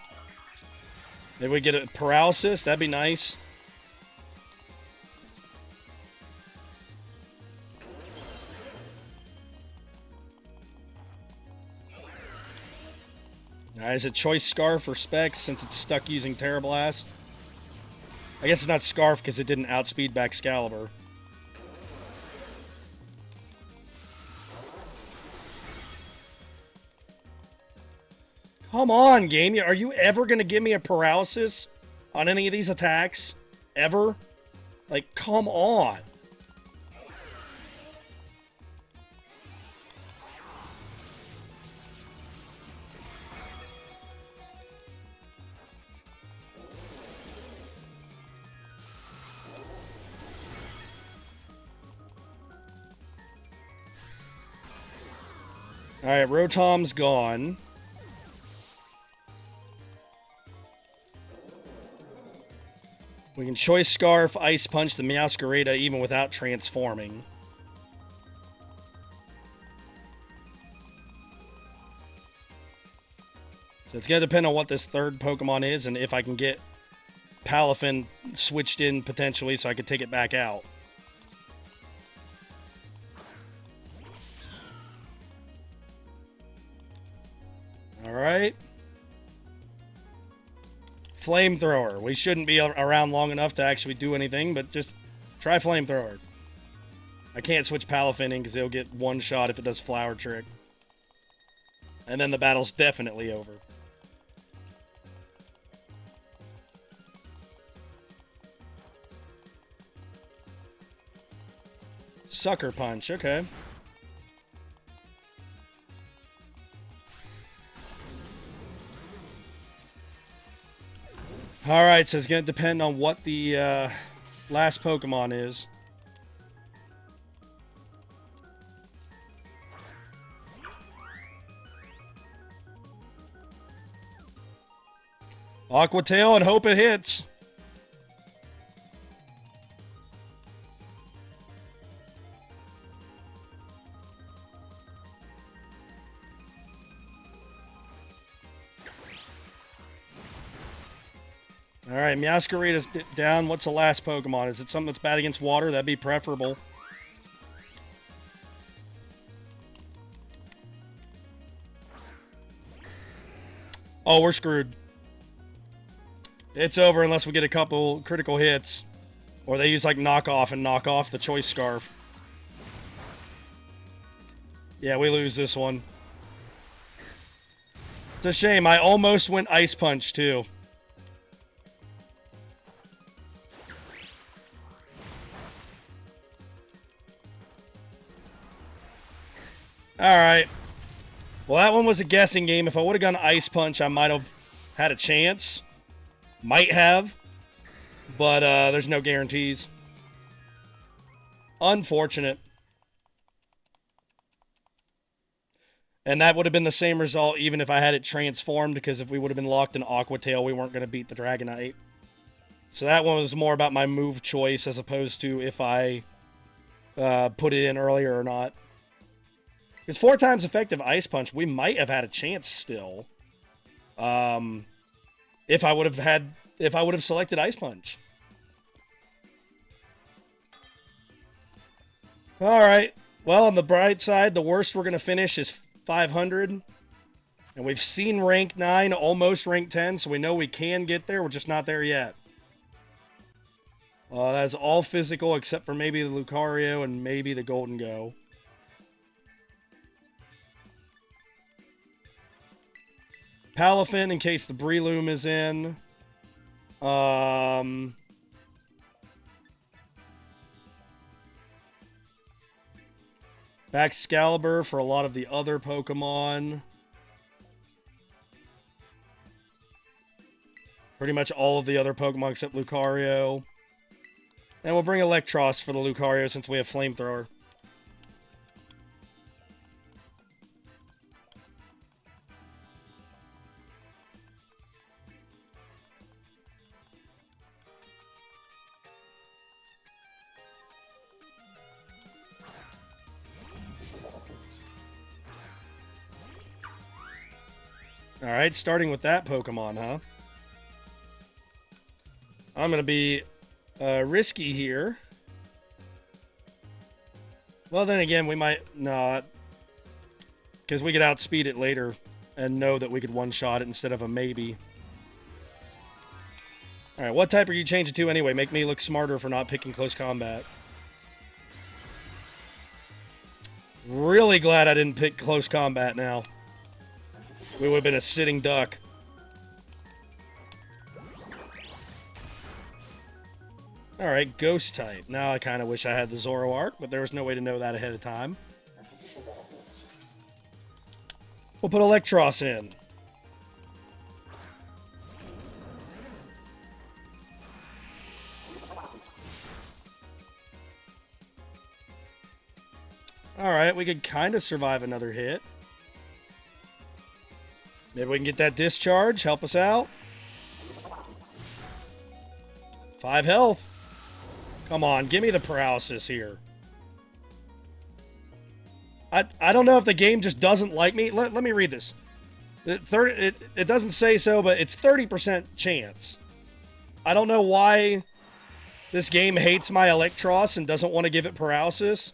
Maybe we get a paralysis. That'd be nice. Alright, is it Choice Scarf or Specs since it's stuck using Terra Blast? I guess it's not Scarf because it didn't outspeed back Excalibur. Come on, game. Are you ever going to give me a paralysis on any of these attacks? Ever? Like, come on. Alright, Rotom's gone. We can Choice Scarf, Ice Punch the Meowscarada even without transforming. So it's going to depend on what this third Pokemon is and if I can get Palafin switched in potentially so I can take it back out. Alright. Flamethrower. We shouldn't be around long enough to actually do anything, but just try Flamethrower. I can't switch Palafin in because it'll get one shot if it does Flower Trick. And then the battle's definitely over. Sucker Punch, okay. Alright, so it's going to depend on what the last Pokemon is. Aqua Tail and hope it hits. Alright, Meowscarada's down. What's the last Pokemon? Is it something that's bad against water? That'd be preferable. Oh, we're screwed. It's over unless we get a couple critical hits. Or they use like knockoff and knock off the Choice Scarf. Yeah, we lose this one. It's a shame. I almost went Ice Punch too. Alright. Well, that one was a guessing game. If I would have gone Ice Punch, I might have had a chance. Might have. But there's no guarantees. Unfortunate. And that would have been the same result even if I had it transformed, because if we would have been locked in Aqua Tail, we weren't going to beat the Dragonite. So that one was more about my move choice as opposed to if I put it in earlier or not. Because 4 times effective Ice Punch, we might have had a chance still. If I would have selected Ice Punch. All right. Well, on the bright side, the worst we're going to finish is 500. And we've seen rank 9, almost rank 10, so we know we can get there. We're just not there yet. That's all physical except for maybe the Lucario and maybe the Golden Go. Palafin in case the Breloom is in. Excalibur for a lot of the other Pokemon. Pretty much all of the other Pokemon except Lucario. And we'll bring Electros for the Lucario since we have Flamethrower. Alright, starting with that Pokemon, huh? I'm going to be risky here. Well, then again, we might not. Because we could outspeed it later and know that we could one-shot it instead of a maybe. Alright, what type are you changing to anyway? Make me look smarter for not picking close combat. Really glad I didn't pick close combat now. We would have been a sitting duck. Alright, Ghost type. Now I kind of wish I had the Zoroark, but there was no way to know that ahead of time. We'll put Electros in. Alright, we could kind of survive another hit. Maybe we can get that discharge, help us out. 5 health. Come on, give me the paralysis here. I don't know if the game just doesn't like me. Let me read this. It doesn't say so, but it's 30% chance. I don't know why this game hates my Electros and doesn't want to give it paralysis.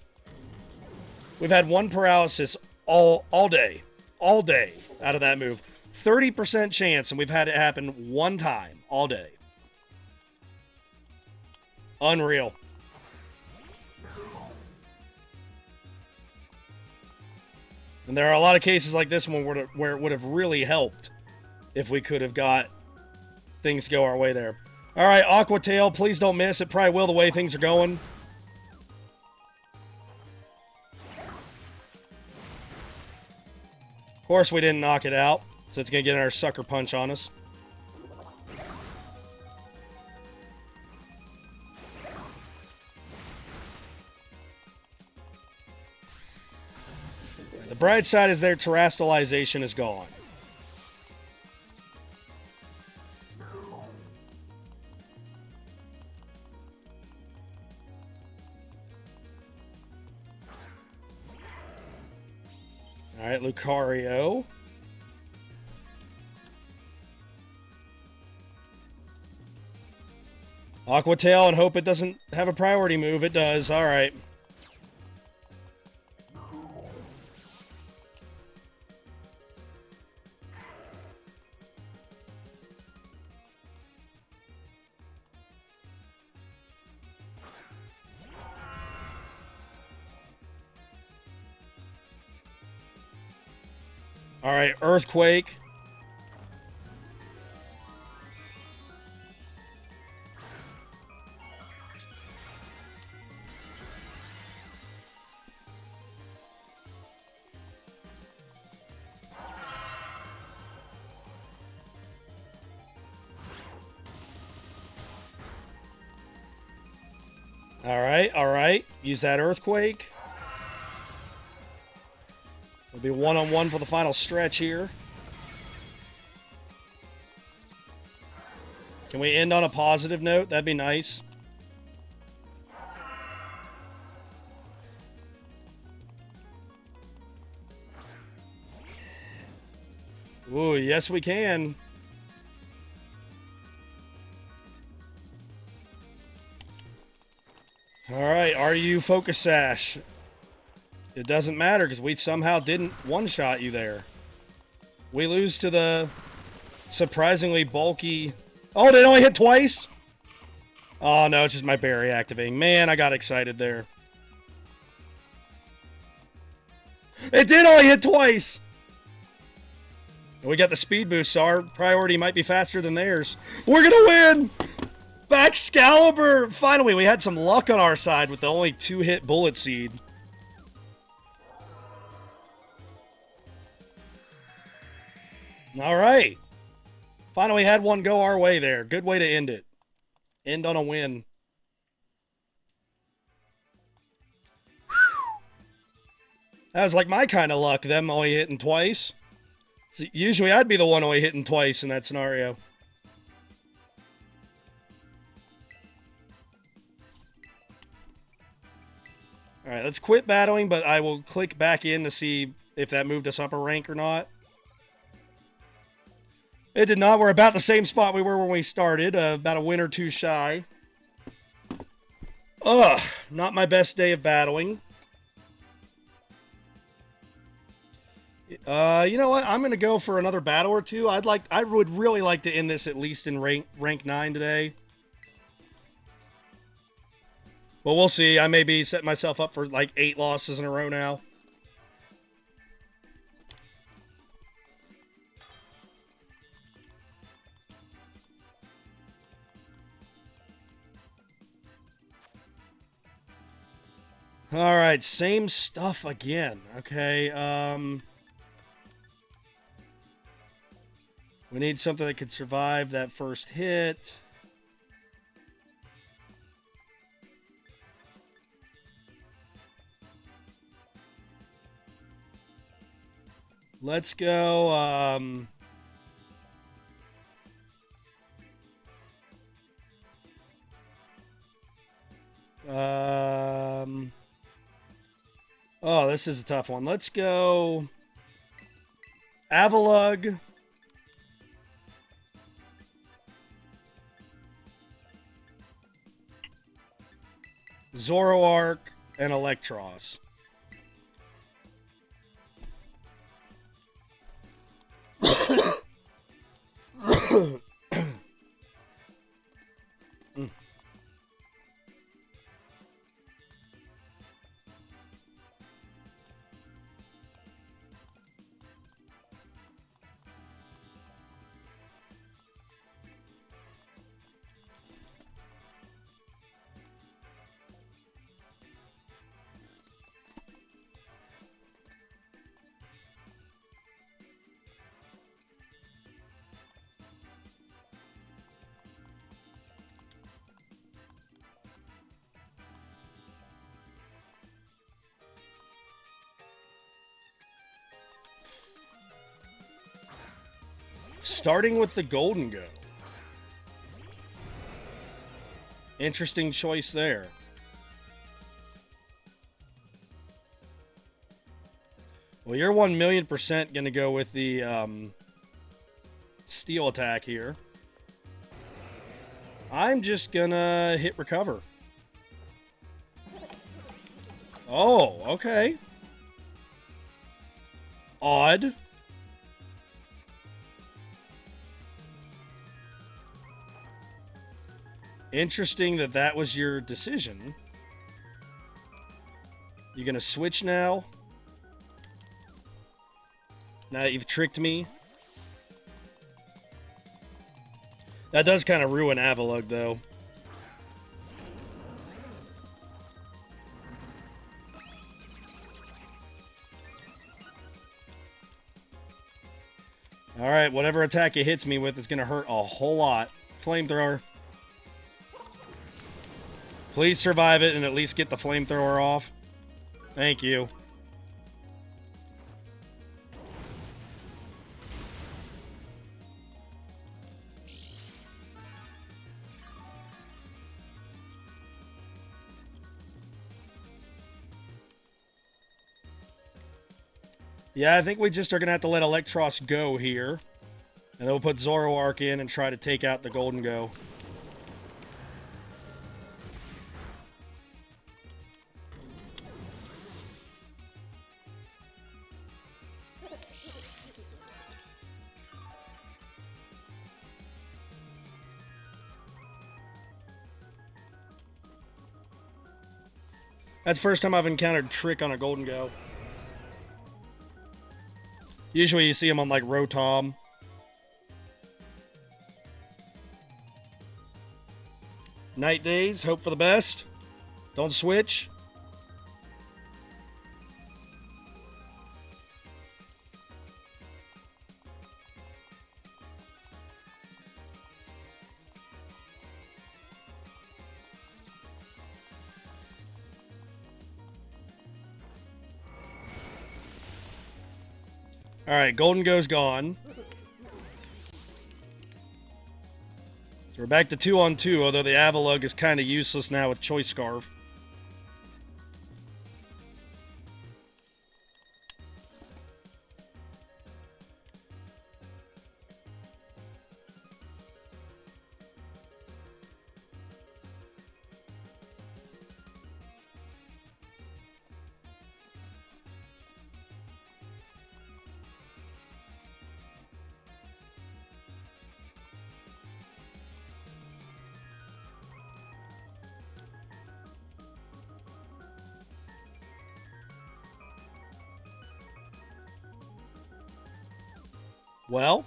We've had 1 paralysis all day. All day out of that move. 30% chance, and we've had it happen 1 time all day. Unreal. And there are a lot of cases like this one where it would have really helped if we could have got things to go our way there. All right, Aqua Tail, please don't miss. It probably will the way things are going. Of course, we didn't knock it out, so it's going to get our Sucker Punch on us. The bright side is their terrestrialization is gone. All right, Lucario. Aqua Tail and hope it doesn't have a priority move. It does. All right. All right, Earthquake. Alright, alright. Use that Earthquake. It'll be one-on-one for the final stretch here. Can we end on a positive note? That'd be nice. Ooh, yes we can. Alright, RU Focus Sash. It doesn't matter because we somehow didn't one-shot you there. We lose to the surprisingly bulky... Oh, did it only hit twice? Oh, no, it's just my berry activating. Man, I got excited there. It did only hit twice! We got the speed boost, so our priority might be faster than theirs. We're gonna win! Excalibur! Finally, we had some luck on our side with the only 2-hit Bullet Seed. Alright. Finally had one go our way there. Good way to end it. End on a win. That was like my kind of luck, them only hitting twice. Usually I'd be the one only hitting twice in that scenario. Alright, let's quit battling, but I will click back in to see if that moved us up a rank or not. It did not. We're about the same spot we were when we started, about a win or two shy. Ugh, not my best day of battling. You know what? I'm going to go for another battle or two. I would really like to end this at least in rank 9 today. But we'll see. I may be setting myself up for like 8 losses in a row now. All right, same stuff again. Okay, we need something that could survive that first hit. Let's go, oh, this is a tough one. Let's go Avalugg. Zoroark and Electros. Starting with the Golden Go. Interesting choice there. Well, you're 1,000,000% going to go with the steel attack here. I'm just going to hit recover. Oh, okay. Odd. Interesting that that was your decision. You gonna switch now? Now that you've tricked me? That does kind of ruin Avalugg, though. Alright, whatever attack it hits me with is gonna hurt a whole lot. Flamethrower. Please survive it and at least get the flamethrower off. Thank you. Yeah, I think we just are going to have to let Electros go here. And then we'll put Zoroark in and try to take out the Golden Go. That's the first time I've encountered Trick on a Golden Go. Usually you see him on like Rotom. Night Days, hope for the best. Don't switch. Alright, Golden Go's gone. So we're back to 2-on-2, although the Avalugg is kind of useless now with Choice Scarf. Well,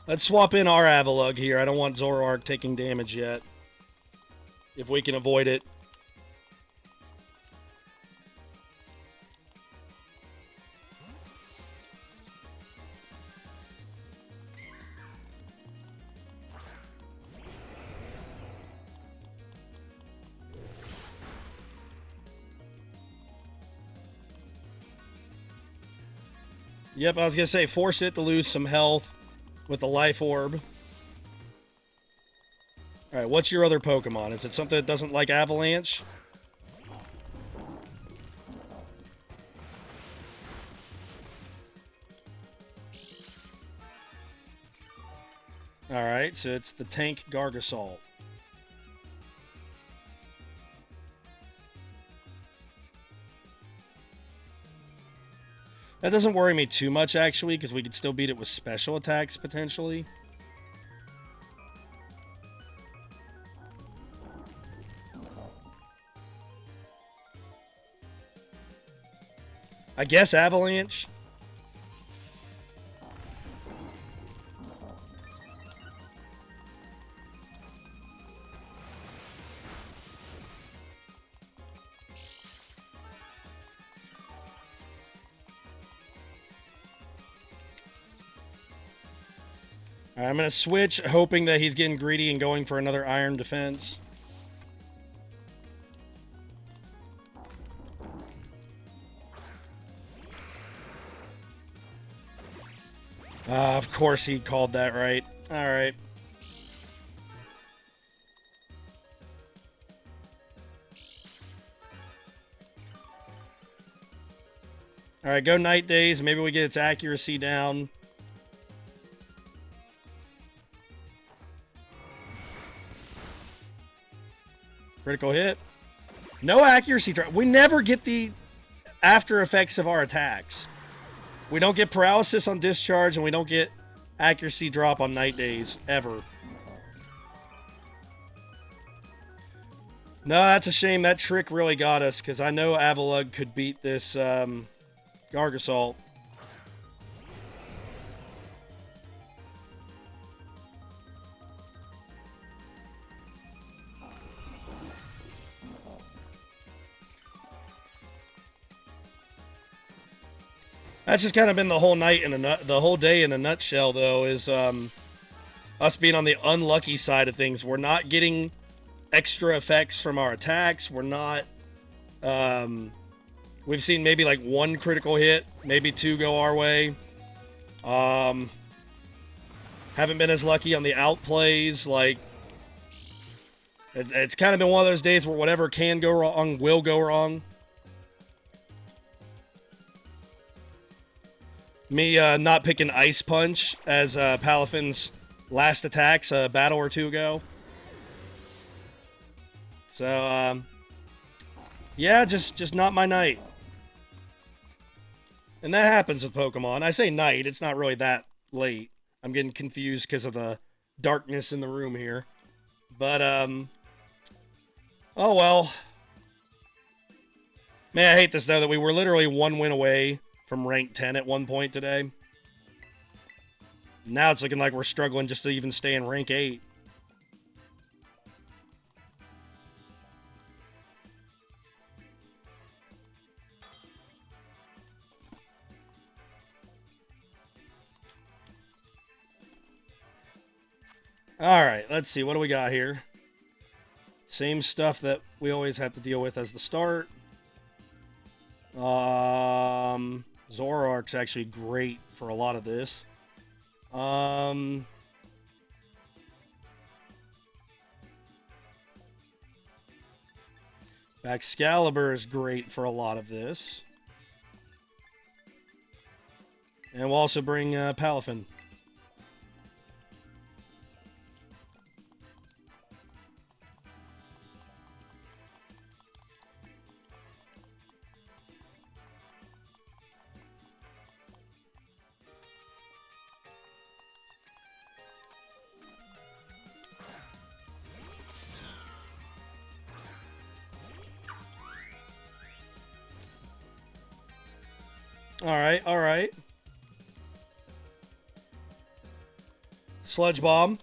let's swap in our Avalugg here. I don't want Zoroark taking damage yet. If we can avoid it. Yep, I was going to say, force it to lose some health with the Life Orb. Alright, what's your other Pokemon? Is it something that doesn't like Avalanche? Alright, so it's the tank Gargasol. That doesn't worry me too much, actually, because we could still beat it with special attacks, potentially. I guess Avalanche. I'm going to switch, hoping that he's getting greedy and going for another Iron Defense. Of course he called that right. Alright. Alright, go Night Days. Maybe we get its accuracy down. Critical hit. No accuracy drop. We never get the after effects of our attacks. We don't get paralysis on discharge, and we don't get accuracy drop on Night Days, ever. No, that's a shame. That trick really got us, because I know Avalugg could beat this Gargasol. That's just kind of been the whole night in the whole day in a nutshell, though, is us being on the unlucky side of things. We're not getting extra effects from our attacks. We're not. We've seen maybe like one critical hit, maybe two go our way. Haven't been as lucky on the outplays. Like, it's kind of been one of those days where whatever can go wrong will go wrong. Me not picking Ice Punch as Palafin's last attacks a battle or two ago. So, yeah, just not my night. And that happens with Pokemon. I say night, it's not really that late. I'm getting confused because of the darkness in the room here. But, oh well. Man, I hate this, though, that we were literally one win away from rank 10 at one point today. Now it's looking like we're struggling just to even stay in rank 8. Alright, let's see. What do we got here? Same stuff that we always have to deal with as the start. Zoroark's actually great for a lot of this. Excalibur is great for a lot of this. And we'll also bring Palafin. Alright, alright. Sludge Bomb.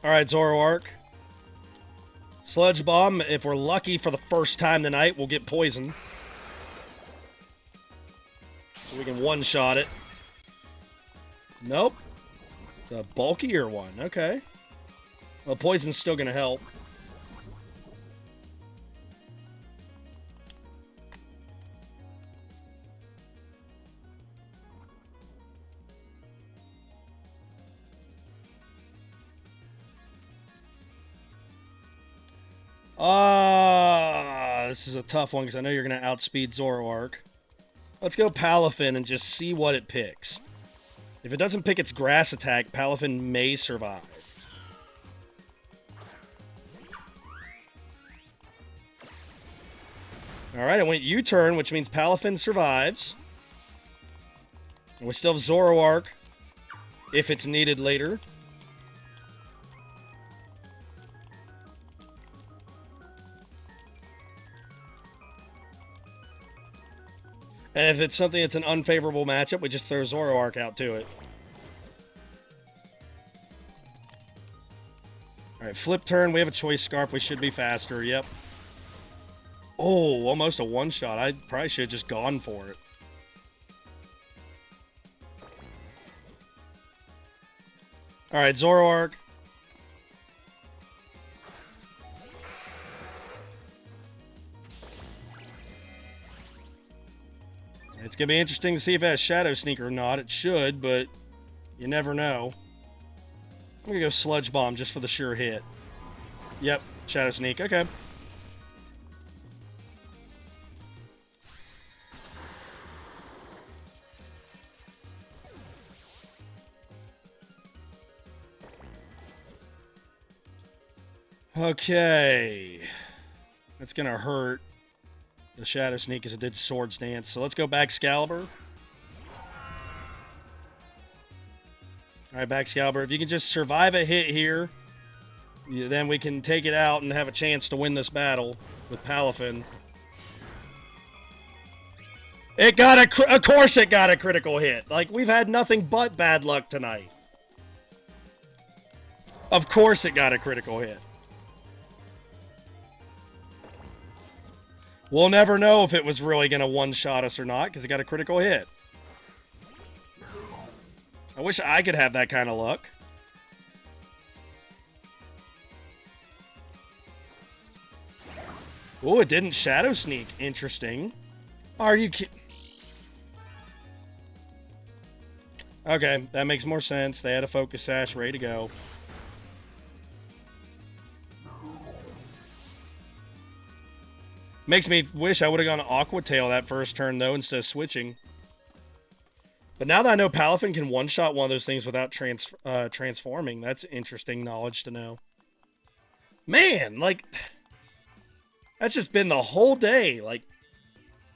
Alright, Zoroark. Sludge Bomb, if we're lucky for the first time tonight, we'll get poison. So we can one-shot it. Nope. It's a bulkier one. Okay. Well, poison's still going to help. This is a tough one because I know you're going to outspeed Zoroark. Let's go Palafin and just see what it picks. If it doesn't pick its grass attack, Palafin may survive. Alright, I went U-turn, which means Palafin survives. And we still have Zoroark if it's needed later. And if it's something that's an unfavorable matchup, we just throw Zoroark out to it. Alright, flip turn. We have a Choice Scarf. We should be faster. Yep. Oh, almost a one-shot. I probably should have just gone for it. Alright, Zoroark. It's going to be interesting to see if it has Shadow Sneak or not. It should, but you never know. I'm going to go Sludge Bomb just for the sure hit. Yep, Shadow Sneak. Okay. Okay. That's going to hurt the Shadow Sneak as it did Swords Dance. So let's go back Excalibur. All right, back Excalibur. If you can just survive a hit here, then we can take it out and have a chance to win this battle with Palafin. It got of course it got a critical hit. Like, we've had nothing but bad luck tonight. Of course it got a critical hit. We'll never know if it was really going to one-shot us or not, because it got a critical hit. I wish I could have that kind of luck. Oh, it didn't Shadow Sneak. Interesting. Are you kidding? Okay, that makes more sense. They had a Focus Sash ready to go. Makes me wish I would have gone Aqua Tail that first turn, though, instead of switching. But now that I know Palafin can one-shot one of those things without transforming, that's interesting knowledge to know. Man, like, that's just been the whole day. Like,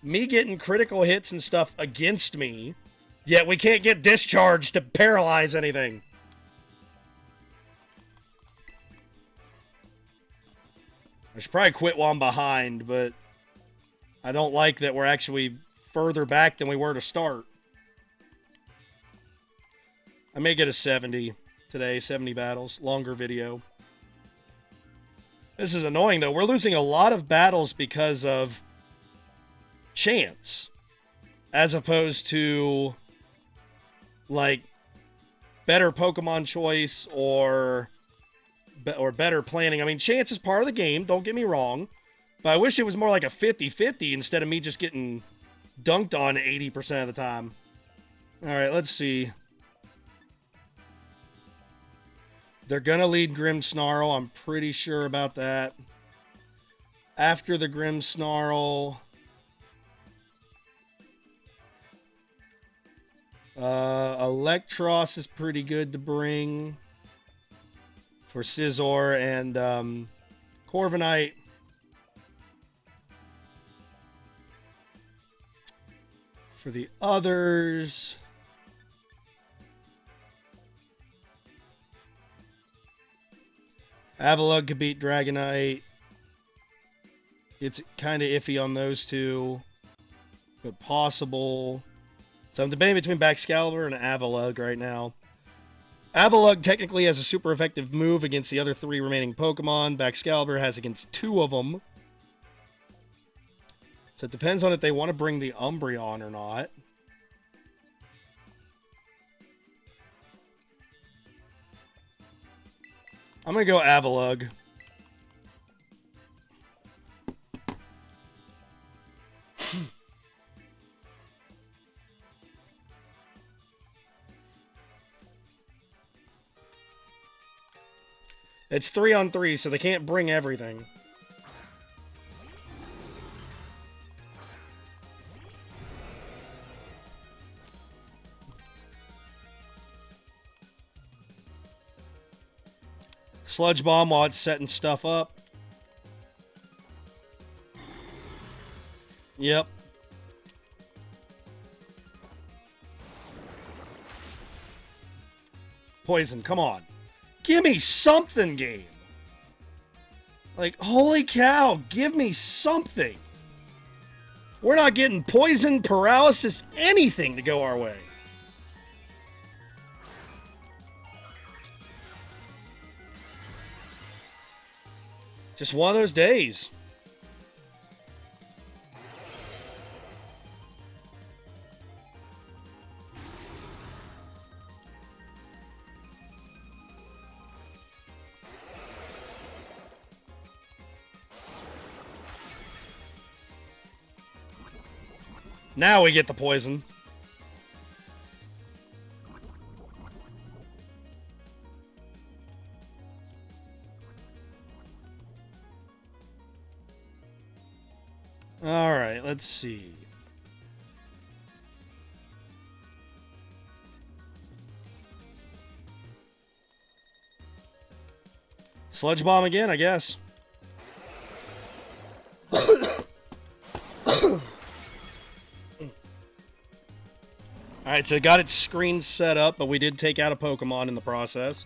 me getting critical hits and stuff against me, yet we can't get discharged to paralyze anything. I should probably quit while I'm behind, but I don't like that we're actually further back than we were to start. I may get a 70 today, 70 battles, longer video. This is annoying, though. We're losing a lot of battles because of chance, as opposed to, like, better Pokemon choice or better planning. I mean, chance is part of the game, don't get me wrong, but I wish it was more like a 50-50 instead of me just getting dunked on 80% of the time. All right, let's see. They're going to lead Grimmsnarl. I'm pretty sure about that. After the Grimmsnarl, Electros is pretty good to bring for Scizor and Corviknight. For the others, Avalugg could beat Dragonite. It's kind of iffy on those two, but possible. So I'm debating between Baxcalibur and Avalugg right now. Avalugg technically has a super effective move against the other 3 remaining Pokemon. Baxcalibur has against 2 of them. So it depends on if they want to bring the Umbreon or not. I'm going to go Avalugg. It's 3-on-3, so they can't bring everything. Sludge Bomb while it's setting stuff up. Yep. Poison, come on. Give me something, game. Like, holy cow, give me something. We're not getting poison, paralysis, anything to go our way. Just one of those days. Now we get the poison. All right, let's see. Sludge Bomb again, I guess. Alright, so it got its screen set up, but we did take out a Pokemon in the process.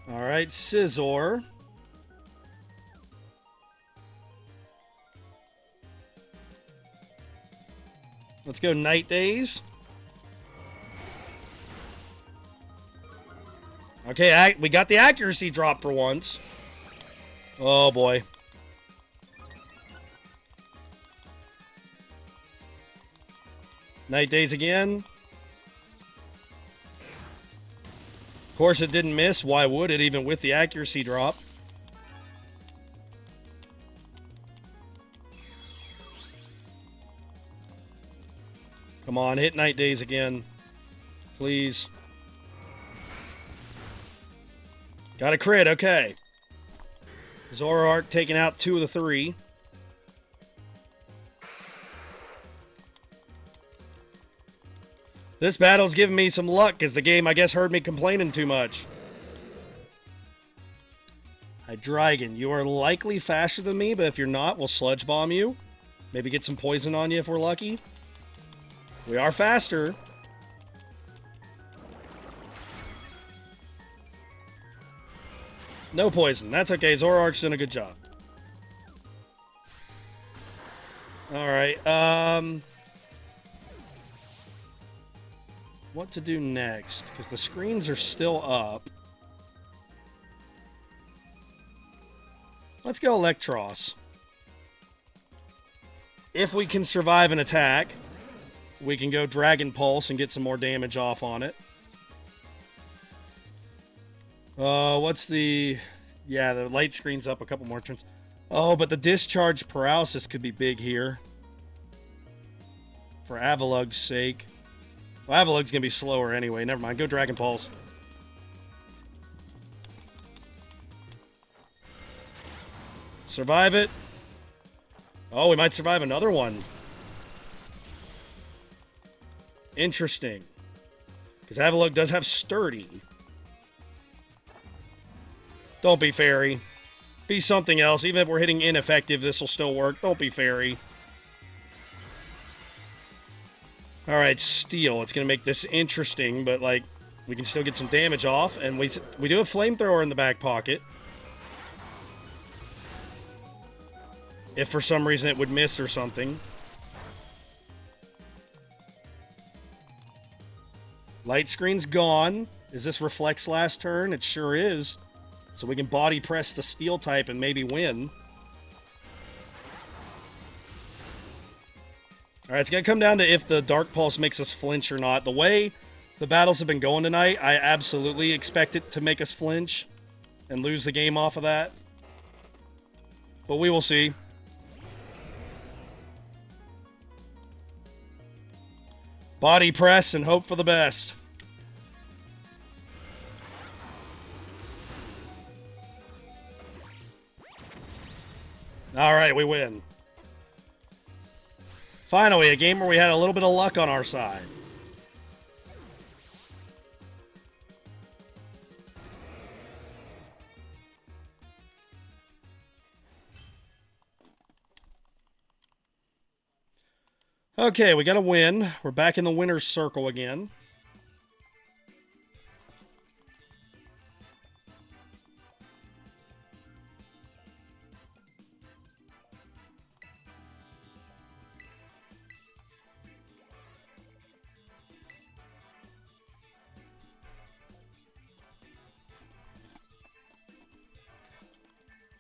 Alright, Scizor. Let's go Night Days. Okay, we got the accuracy drop for once. Oh, boy. Night Days again. Of course, it didn't miss. Why would it, even with the accuracy drop? Come on, hit Night Days again. Please. Got a crit, okay. Zoroark taking out 2 of the 3. This battle's giving me some luck, because the game, I guess, heard me complaining too much. Hydreigon, you are likely faster than me, but if you're not, we'll Sludge Bomb you. Maybe get some poison on you if we're lucky. We are faster. No poison. That's okay. Zoroark's doing a good job. Alright, what to do next? Because the screens are still up. Let's go Electros. If we can survive an attack, we can go Dragon Pulse and get some more damage off on it. What's the... Yeah, the light screen's up a couple more turns. Oh, but the Discharge Paralysis could be big here. For Avalug's sake. Well, Avalug's going to be slower anyway. Never mind. Go Dragon Pulse. Survive it. Oh, we might survive another one. Interesting. Because Avalug does have Sturdy. Don't be Fairy. Be something else. Even if we're hitting ineffective, this will still work. Don't be Fairy. Alright, Steel. It's going to make this interesting, but, like, we can still get some damage off. And we do have Flamethrower in the back pocket. If for some reason it would miss or something. Light screen's gone. Is this Reflect's last turn? It sure is. So we can body press the Steel type and maybe win. Alright, it's going to come down to if the Dark Pulse makes us flinch or not. The way the battles have been going tonight, I absolutely expect it to make us flinch and lose the game off of that. But we will see. Body press and hope for the best. Alright, we win. Finally, a game where we had a little bit of luck on our side. Okay, we got a win. We're back in the winner's circle again.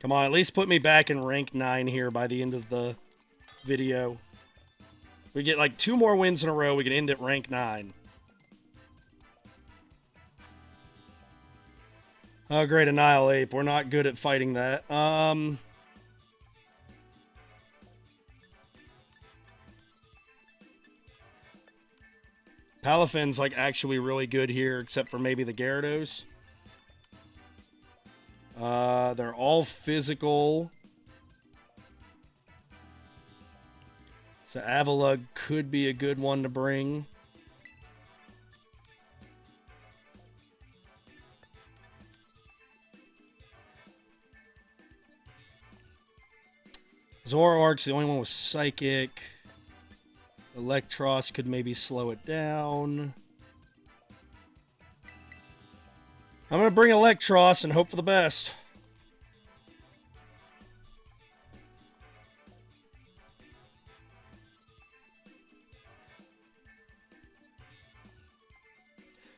Come on, at least put me back in rank 9 here by the end of the video. We get like 2 more wins in a row, we can end at rank 9. Oh, great, Annihilate. We're not good at fighting that. Palafin's like actually really good here, except for maybe the Gyarados. They're all physical. So Avalug could be a good one to bring. Zoroark's the only one with Psychic. Electros could maybe slow it down. I'm going to bring Electros and hope for the best.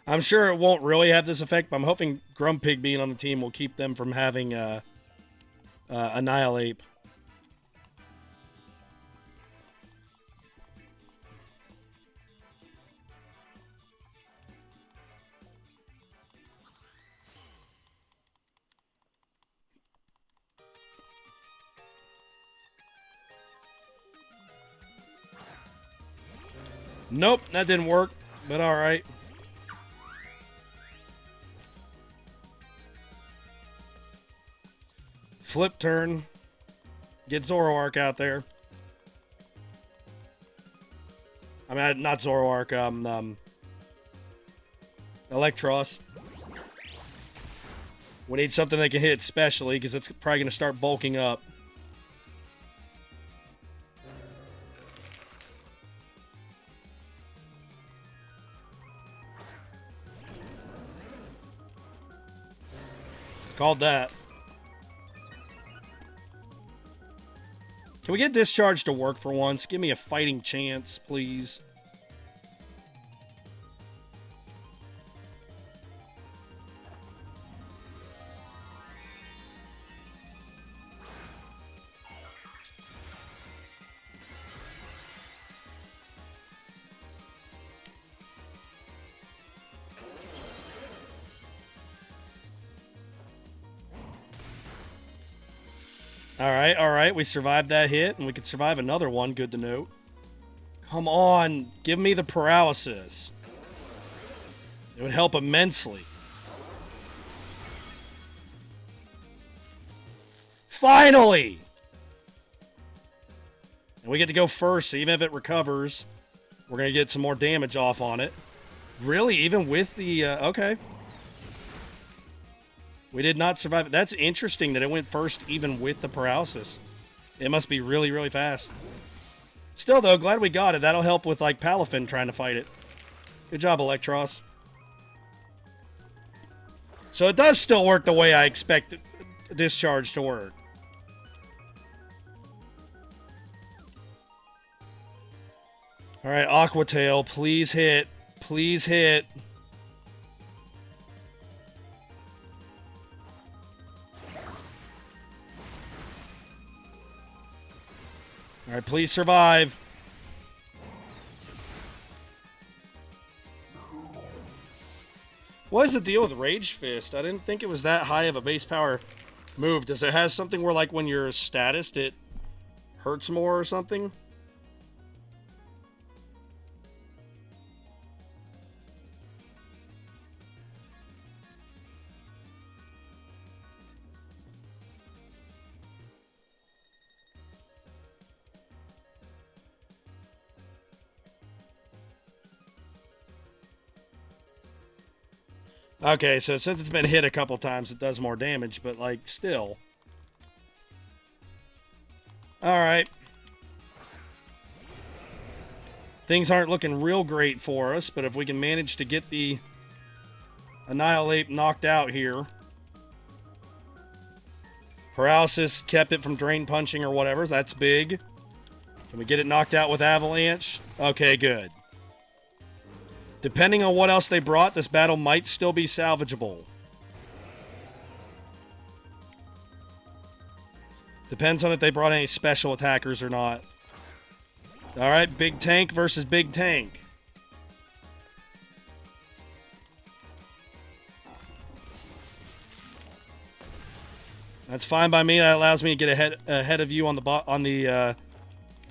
I'm sure it won't really have this effect, but I'm hoping Grumpig being on the team will keep them from having Annihilate. Nope, that didn't work, but all right. Flip turn. Get Zoroark out there. I mean, not Zoroark, Electros. We need something that can hit specially, because it's probably going to start bulking up. Called that. Can we get Discharge to work for once? Give me a fighting chance, please. All right. We survived that hit, and we could survive another one. Good to know. Come on. Give me the Paralysis. It would help immensely. Finally! And we get to go first, so even if it recovers, we're going to get some more damage off on it. Really? Even with the... okay. We did not survive it. That's interesting that it went first even with the Paralysis. It must be really, really fast. Still, though, glad we got it. That'll help with, like, Palafin trying to fight it. Good job, Electros. So it does still work the way I expect Discharge to work. All right, Aqua Tail, please hit. Please hit. All right, please survive. What is the deal with Rage Fist? I didn't think it was that high of a base power move. Does it have something where, like, when you're statused, it hurts more or something? Okay, so since it's been hit a couple times, it does more damage, but, like, still. Alright. Things aren't looking real great for us, but if we can manage to get the Annihilate knocked out here. Paralysis kept it from Drain Punching or whatever, so that's big. Can we get it knocked out with Avalanche? Okay, good. Depending on what else they brought, this battle might still be salvageable. Depends on if they brought any special attackers or not. Alright, Big Tank versus Big Tank. That's fine by me. That allows me to get ahead of you on the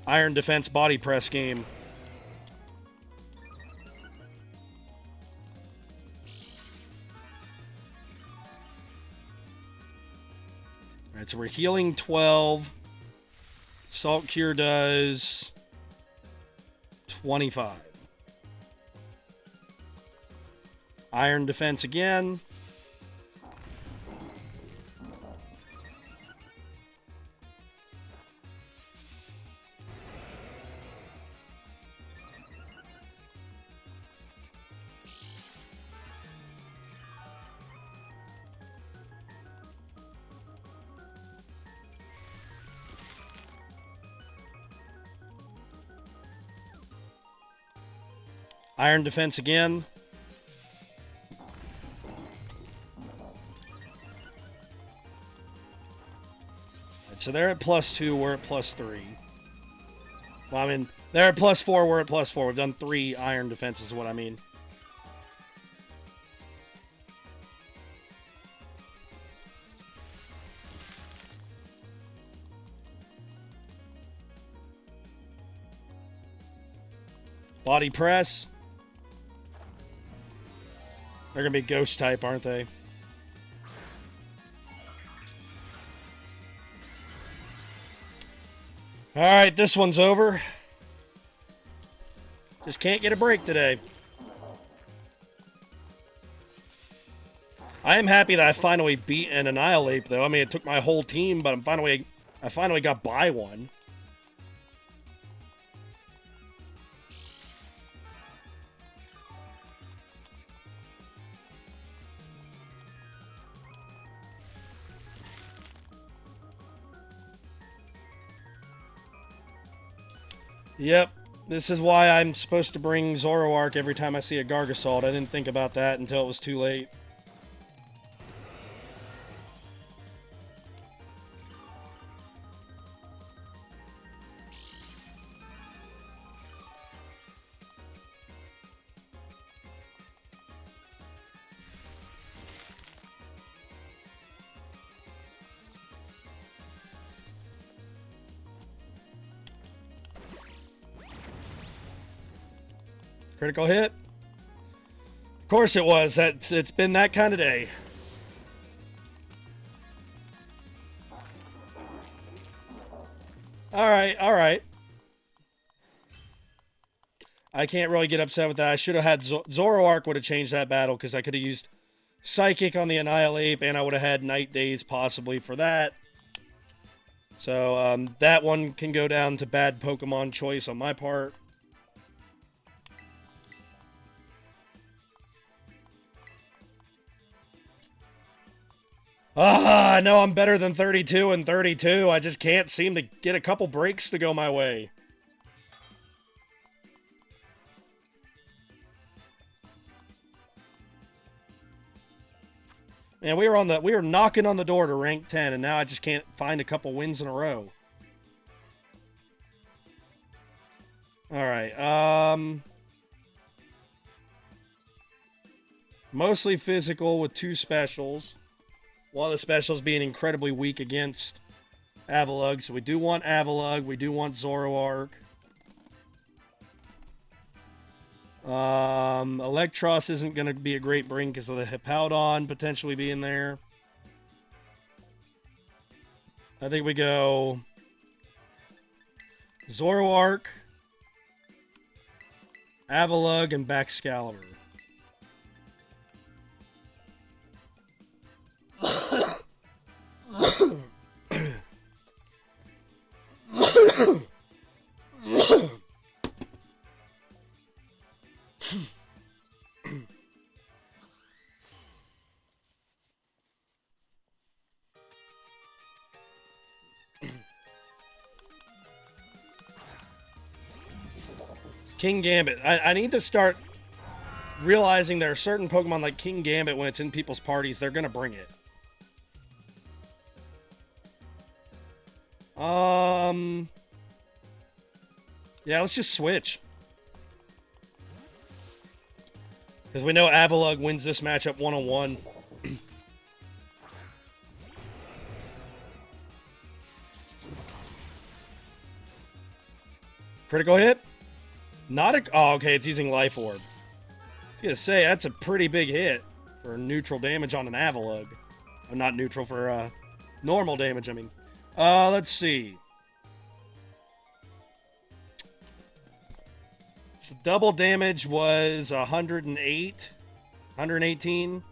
Iron Defense Body Press game. Alright, so we're healing 12. Salt Cure does 25. Iron Defense again. Iron defense again. So they're at +2, we're at +3. Well, I mean, they're at +4, we're at +4. We've done 3 iron defenses is what I mean. Body press. They're going to be ghost type, aren't they? Alright, this one's over. Just can't get a break today. I am happy that I finally beat an Annihilate, though. I mean, it took my whole team, but I finally got by one. Yep, this is why I'm supposed to bring Zoroark every time I see a Gargasalt. I didn't think about that until it was too late. Critical hit. Of course it was. It's been that kind of day. Alright. I can't really get upset with that. I should have had Zoroark would have changed that battle because I could have used Psychic on the Annihilate and I would have had Night Days possibly for that. So that one can go down to bad Pokemon choice on my part. I know I'm better than 32 and 32. I just can't seem to get a couple breaks to go my way. Man, we were knocking on the door to rank 10, and now I just can't find a couple wins in a row. Alright, mostly physical with 2 specials. One of the specials being incredibly weak against Avalugg. So we do want Avalugg. We do want Zoroark. Electros isn't going to be a great bring because of the Hippowdon potentially being there. I think we go Zoroark, Avalugg, and Baxcalibur. King Gambit. I need to start realizing there are certain Pokemon like King Gambit, when it's in people's parties, they're going to bring it. Yeah, let's just switch. Because we know Avalugg wins this matchup 1-on-1. Critical hit? Not a... Oh, okay, it's using Life Orb. I was going to say, that's a pretty big hit for neutral damage on an Avalugg. Not neutral, for normal damage, I mean. Let's see. So double damage was 118.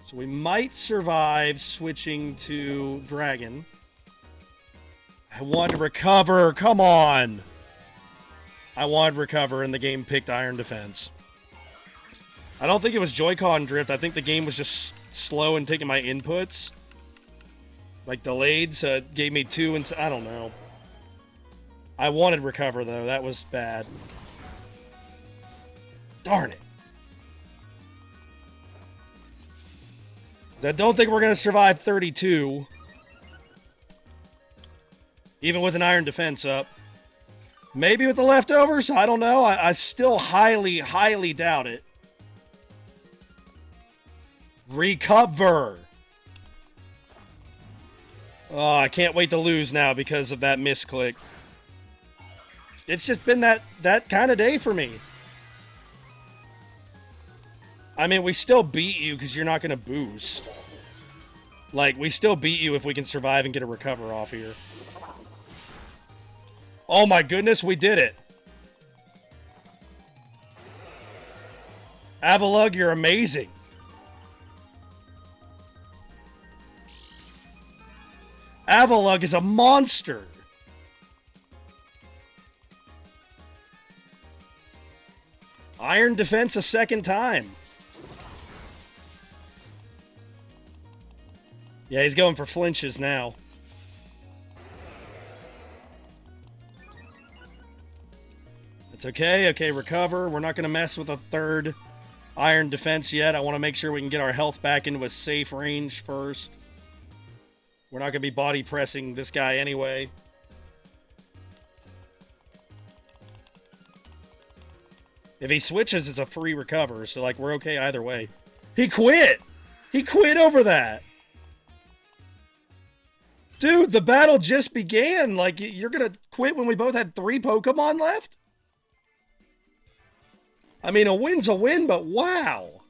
So we might survive switching to Dragon. I want to recover. Come on. I wanted recover, and the game picked Iron Defense. I don't think it was Joy-Con drift. I think the game was just slow in taking my inputs. Like, delayed, so it gave me 2 and... I don't know. I wanted recover, though. That was bad. Darn it. I don't think we're going to survive 32. Even with an iron defense up. Maybe with the leftovers? I don't know. I still highly, highly doubt it. Recover. Oh, I can't wait to lose now because of that misclick. It's just been that kind of day for me. I mean, we still beat you because you're not going to boost. Like, we still beat you if we can survive and get a recover off here. Oh my goodness, we did it. Avalug, you're amazing. Avalug is a monster. Iron defense a second time. Yeah, he's going for flinches now. It's okay. Okay, recover. We're not going to mess with a third iron defense yet. I want to make sure we can get our health back into a safe range first. We're not going to be body pressing this guy anyway. If he switches, it's a free recover. So, like, we're okay either way. He quit! He quit over that! Dude, the battle just began. Like, you're going to quit when we both had 3 Pokemon left? I mean, a win's a win, but wow.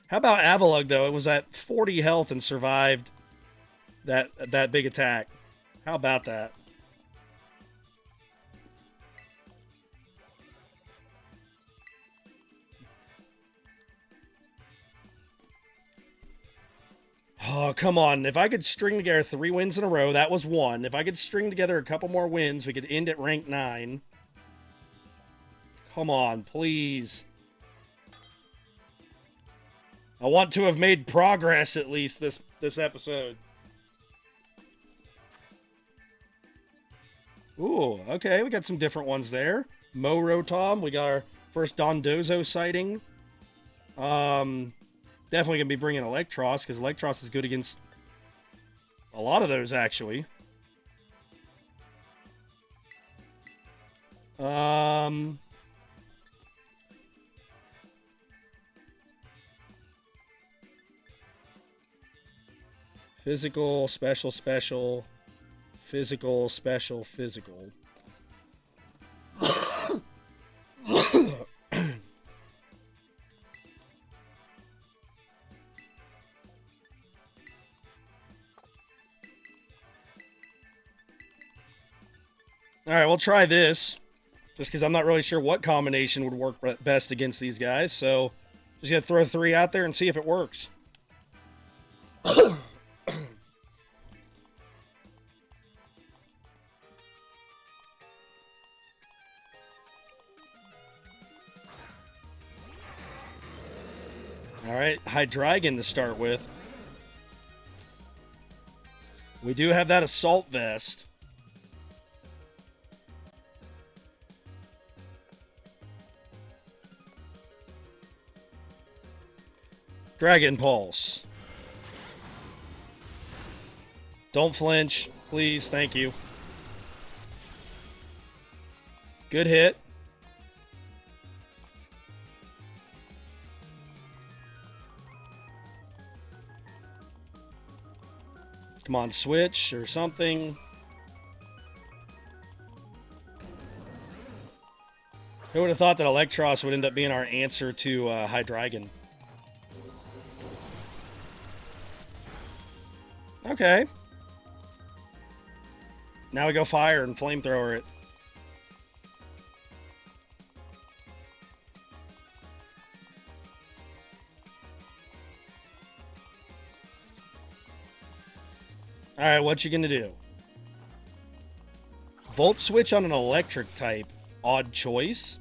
How about Avalug, though? It was at 40 health and survived that big attack. How about that? Oh, come on. If I could string together 3 wins in a row, that was 1. If I could string together a couple more wins, we could end at rank 9. Come on, please. I want to have made progress at least this episode. Ooh, okay, we got some different ones there. Morotom, we got our first Dondozo sighting. Definitely going to be bringing Electros, because Electros is good against a lot of those, actually. Physical, special, special. Physical, special, physical. Alright, we'll try this. Just because I'm not really sure what combination would work best against these guys. So, just going to throw 3 out there and see if it works. Alright, Hydreigon to start with. We do have that Assault Vest. Dragon Pulse. Don't flinch, please. Thank you. Good hit. Come on, switch or something. Who would have thought that Electros would end up being our answer to Hydreigon? Okay. Now we go fire and flamethrower it. Alright, what you gonna do? Volt switch on an electric type. Odd choice.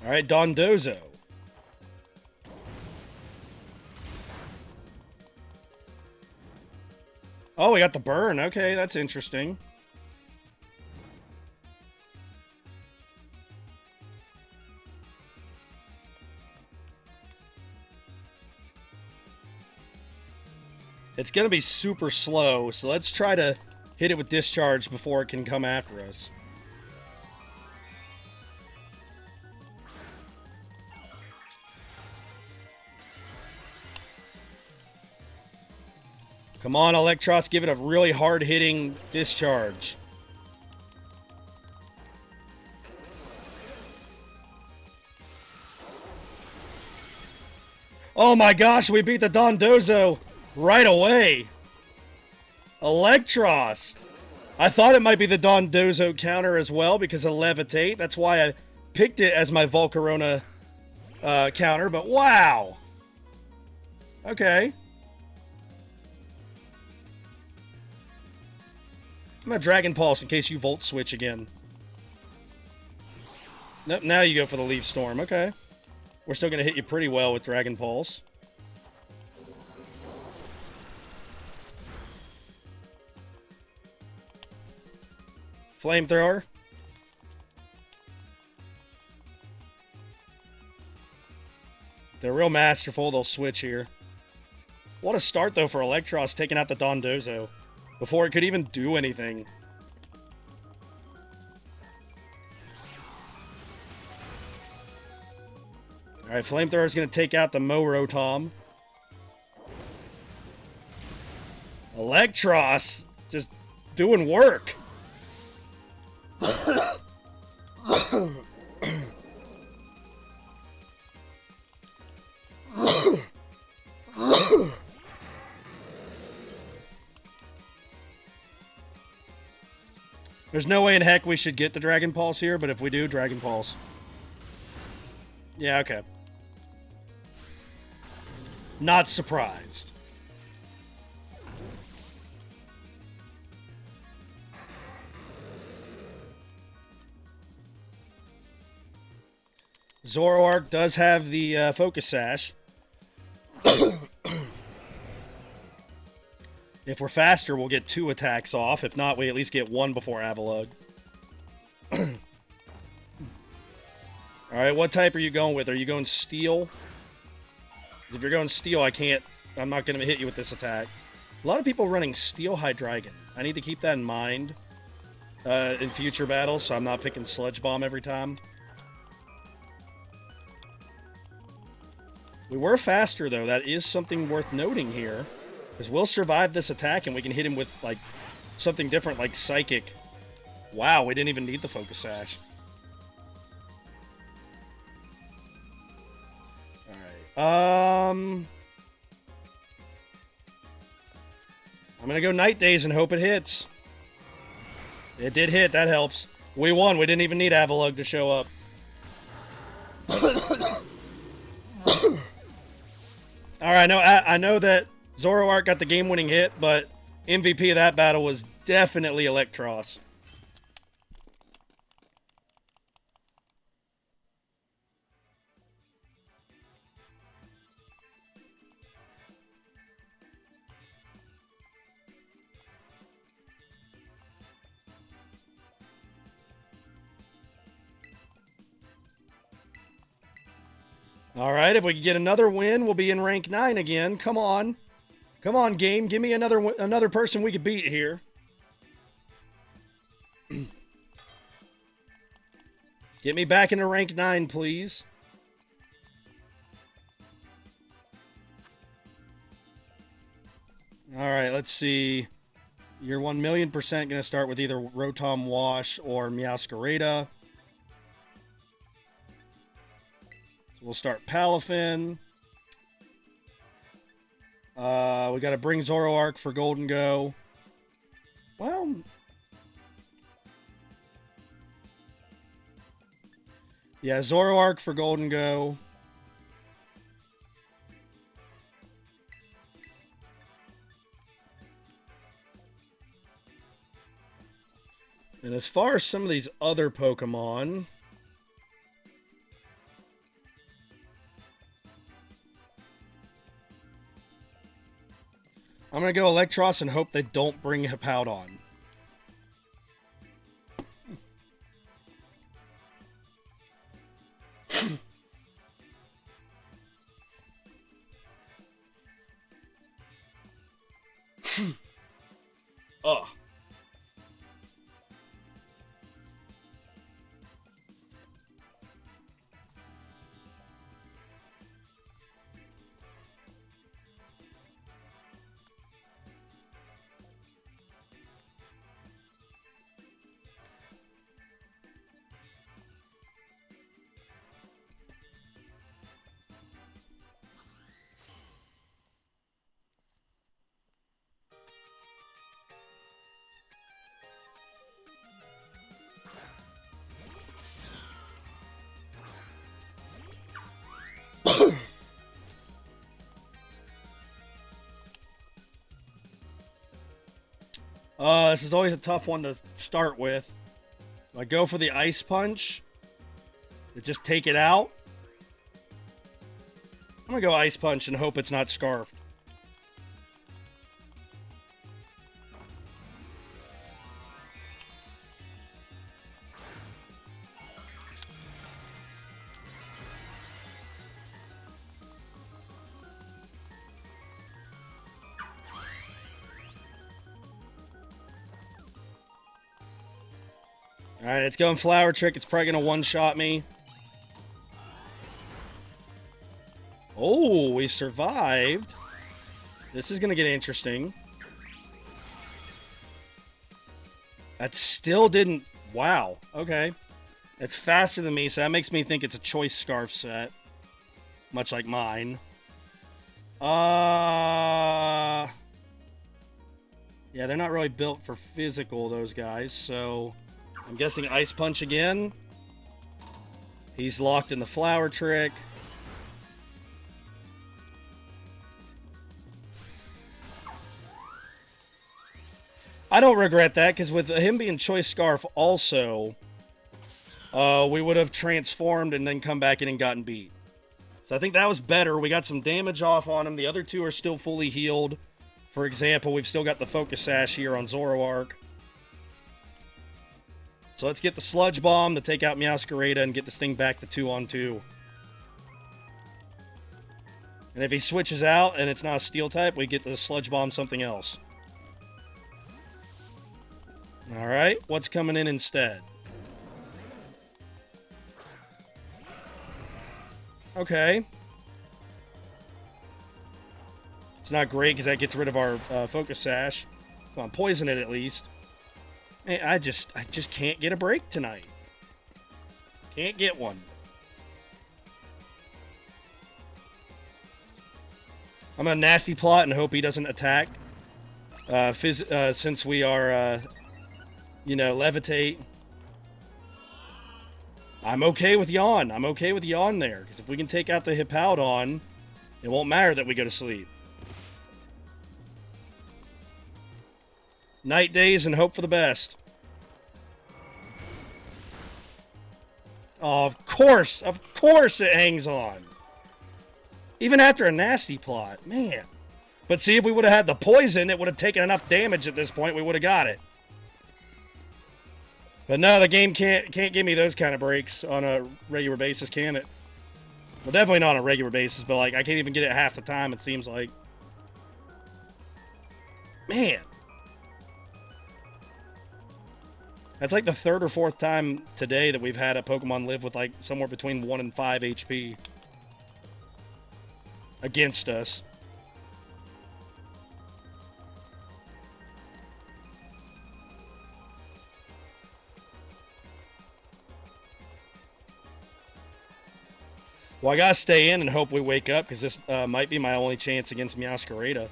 Alright, Dondozo. Oh, we got the burn. Okay, that's interesting. It's going to be super slow, so let's try to hit it with discharge before it can come after us. Come on, Electros, give it a really hard-hitting discharge. Oh my gosh, we beat the Dondozo right away. Electros. I thought it might be the Dondozo counter as well because of Levitate. That's why I picked it as my Volcarona counter, but wow. Okay. I'm gonna Dragon Pulse in case you Volt Switch again. Nope, now you go for the Leaf Storm. Okay. We're still gonna hit you pretty well with Dragon Pulse. Flamethrower. They're real masterful. They'll switch here. What a start, though, for Electros taking out the Dondozo before it could even do anything. All right, Flamethrower's going to take out the Morotom. Electros just doing work. There's no way in heck we should get the Dragon Pulse here, but if we do, Dragon Pulse. Yeah, okay. Not surprised. Zoroark does have the Focus Sash. If we're faster, we'll get 2 attacks off. If not, we at least get 1 before Avalugg. Alright, what type are you going with? Are you going Steel? If you're going Steel, I'm not going to hit you with this attack. A lot of people running Steel Hydreigon. I need to keep that in mind in future battles, so I'm not picking Sludge Bomb every time. We were faster, though. That is something worth noting here. Because we'll survive this attack, and we can hit him with, like, something different, like Psychic. Wow, we didn't even need the Focus Sash. Alright. I'm gonna go Night Days and hope it hits. It did hit, that helps. We won, we didn't even need Avalugg to show up. Alright, I know that Zoroark got the game-winning hit, but MVP of that battle was definitely Electros. Alright, if we can get another win, we'll be in rank 9 again. Come on. Come on, game. Give me another person we could beat here. Get me back into rank 9, please. Alright, let's see. You're 1,000,000% going to start with either Rotom Wash or Meowscarada. So we'll start Palafin. We got to bring Zoroark for Golden Go. Well, yeah, Zoroark for Golden Go. And as far as some of these other Pokemon, I'm going to go Electros and hope they don't bring Hippowdon. Ugh. This is always a tough one to start with. Do I go for the Ice Punch to just take it out? I'm going to go Ice Punch and hope it's not Scarfed. Alright, it's going Flower Trick. It's probably going to one-shot me. Oh, we survived. This is going to get interesting. That still didn't... Wow. Okay. It's faster than me, so that makes me think it's a Choice Scarf set. Much like mine. Yeah, they're not really built for physical, those guys, so... I'm guessing Ice Punch again. He's locked in the Flower Trick. I don't regret that, because with him being Choice Scarf also, we would have transformed and then come back in and gotten beat. So I think that was better. We got some damage off on him. The other two are still fully healed. For example, we've still got the Focus Sash here on Zoroark. So let's get the Sludge Bomb to take out Meowscarada and get this thing back to 2-on-2. And if he switches out and it's not a Steel type, we get the Sludge Bomb something else. Alright, what's coming in instead? Okay. It's not great because that gets rid of our Focus Sash. Come on, poison it at least. Man, I just can't get a break tonight. Can't get one. I'm a nasty plot and hope he doesn't attack. Since we are, levitate. I'm okay with Yawn. I'm okay with Yawn there. Because if we can take out the Hippowdon, it won't matter that we go to sleep. Night days and hope for the best. Oh, of course it hangs on. Even after a nasty plot, man. But see, if we would have had the poison, it would have taken enough damage at this point, we would have got it. But no, the game can't give me those kind of breaks on a regular basis, can it? Well, definitely not on a regular basis, but like I can't even get it half the time, it seems like. Man. That's like the third or fourth time today that we've had a Pokemon live with like somewhere between 1 and 5 HP. Against us. Well, I gotta stay in and hope we wake up, because this might be my only chance against Meowscarada.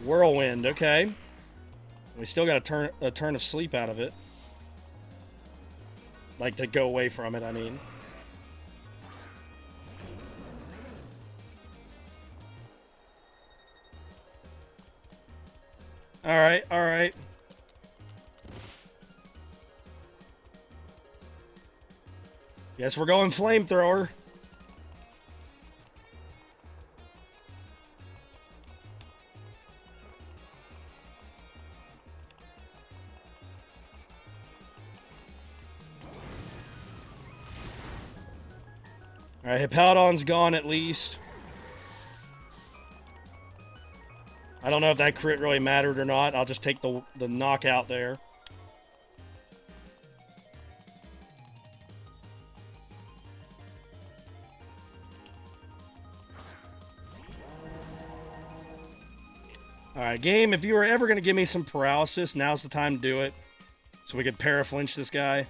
Whirlwind, okay. We still got a turn of sleep out of it. Like, to go away from it, I mean. Alright, alright. Guess we're going Flamethrower. Alright, Hippowdon's gone at least. I don't know if that crit really mattered or not. I'll just take the knockout there. Alright, game, if you were ever going to give me some paralysis, now's the time to do it. So we could paraflinch this guy.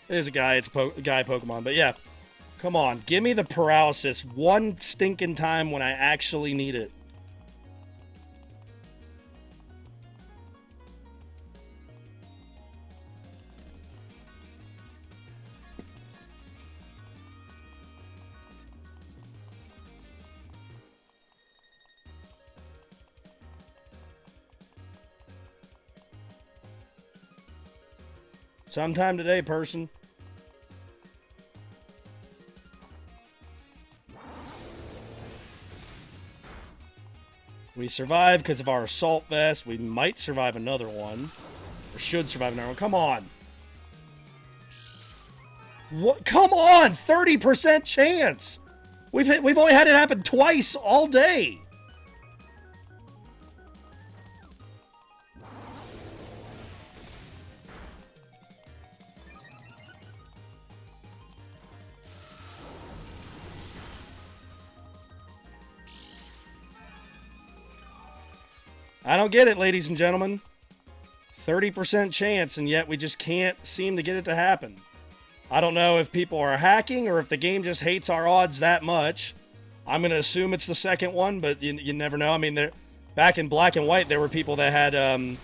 It is a guy, it's a guy Pokemon, but yeah. Come on, give me the paralysis one stinking time when I actually need it. Sometime today, person. We survived because of our assault vest. We might survive another one. Or should survive another one. Come on. What? Come on! 30% chance! We've only had it happen twice all day. I don't get it, ladies and gentlemen. 30% chance, and yet we just can't seem to get it to happen. I don't know if people are hacking or if the game just hates our odds that much. I'm going to assume it's the second one, but you never know. I mean, back in Black and White, there were people that had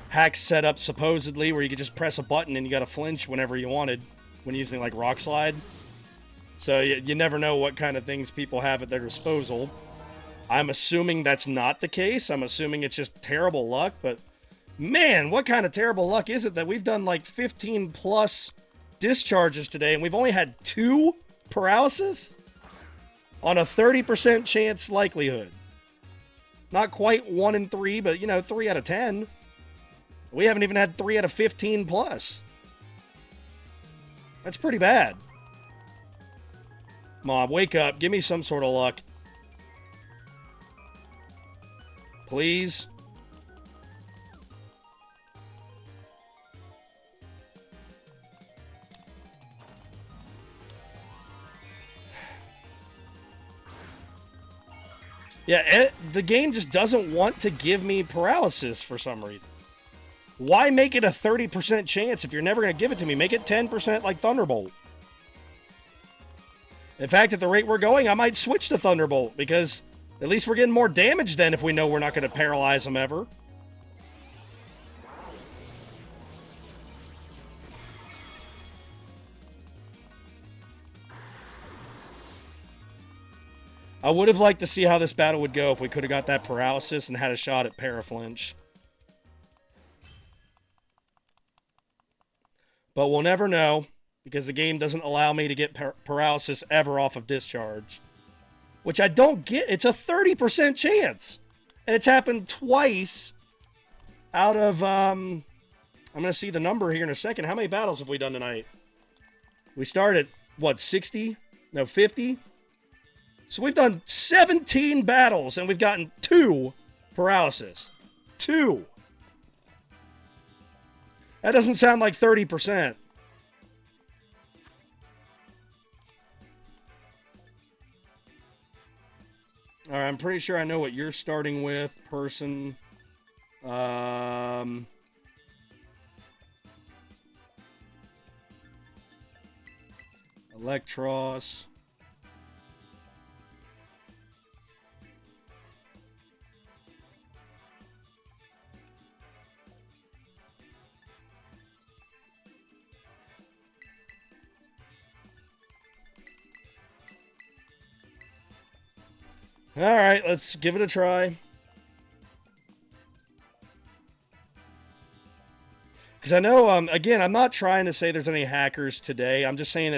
hacks set up supposedly where you could just press a button and you got to flinch whenever you wanted when using, like, Rock Slide. So you never know what kind of things people have at their disposal. I'm assuming that's not the case. I'm assuming it's just terrible luck, but man, what kind of terrible luck is it that we've done like 15 plus discharges today and we've only had 2 paralysis on a 30% chance likelihood. Not quite 1 in 3, but 3 out of 10. We haven't even had 3 out of 15 plus. That's pretty bad. Mom, wake up. Give me some sort of luck. Please. Yeah, the game just doesn't want to give me paralysis for some reason. Why make it a 30% chance if you're never going to give it to me? Make it 10% like Thunderbolt. In fact, at the rate we're going, I might switch to Thunderbolt because at least we're getting more damage then if we know we're not going to paralyze them ever. I would have liked to see how this battle would go if we could have got that paralysis and had a shot at paraflinch. But we'll never know because the game doesn't allow me to get paralysis ever off of discharge. Which I don't get. It's a 30% chance. And it's happened twice out of, I'm going to see the number here in a second. How many battles have we done tonight? We started, what, 60? No, 50? So we've done 17 battles and we've gotten 2 paralysis. 2. That doesn't sound like 30%. All right, I'm pretty sure I know what you're starting with, person. Electros. All right, let's give it a try. Because I know, again, I'm not trying to say there's any hackers today. I'm just saying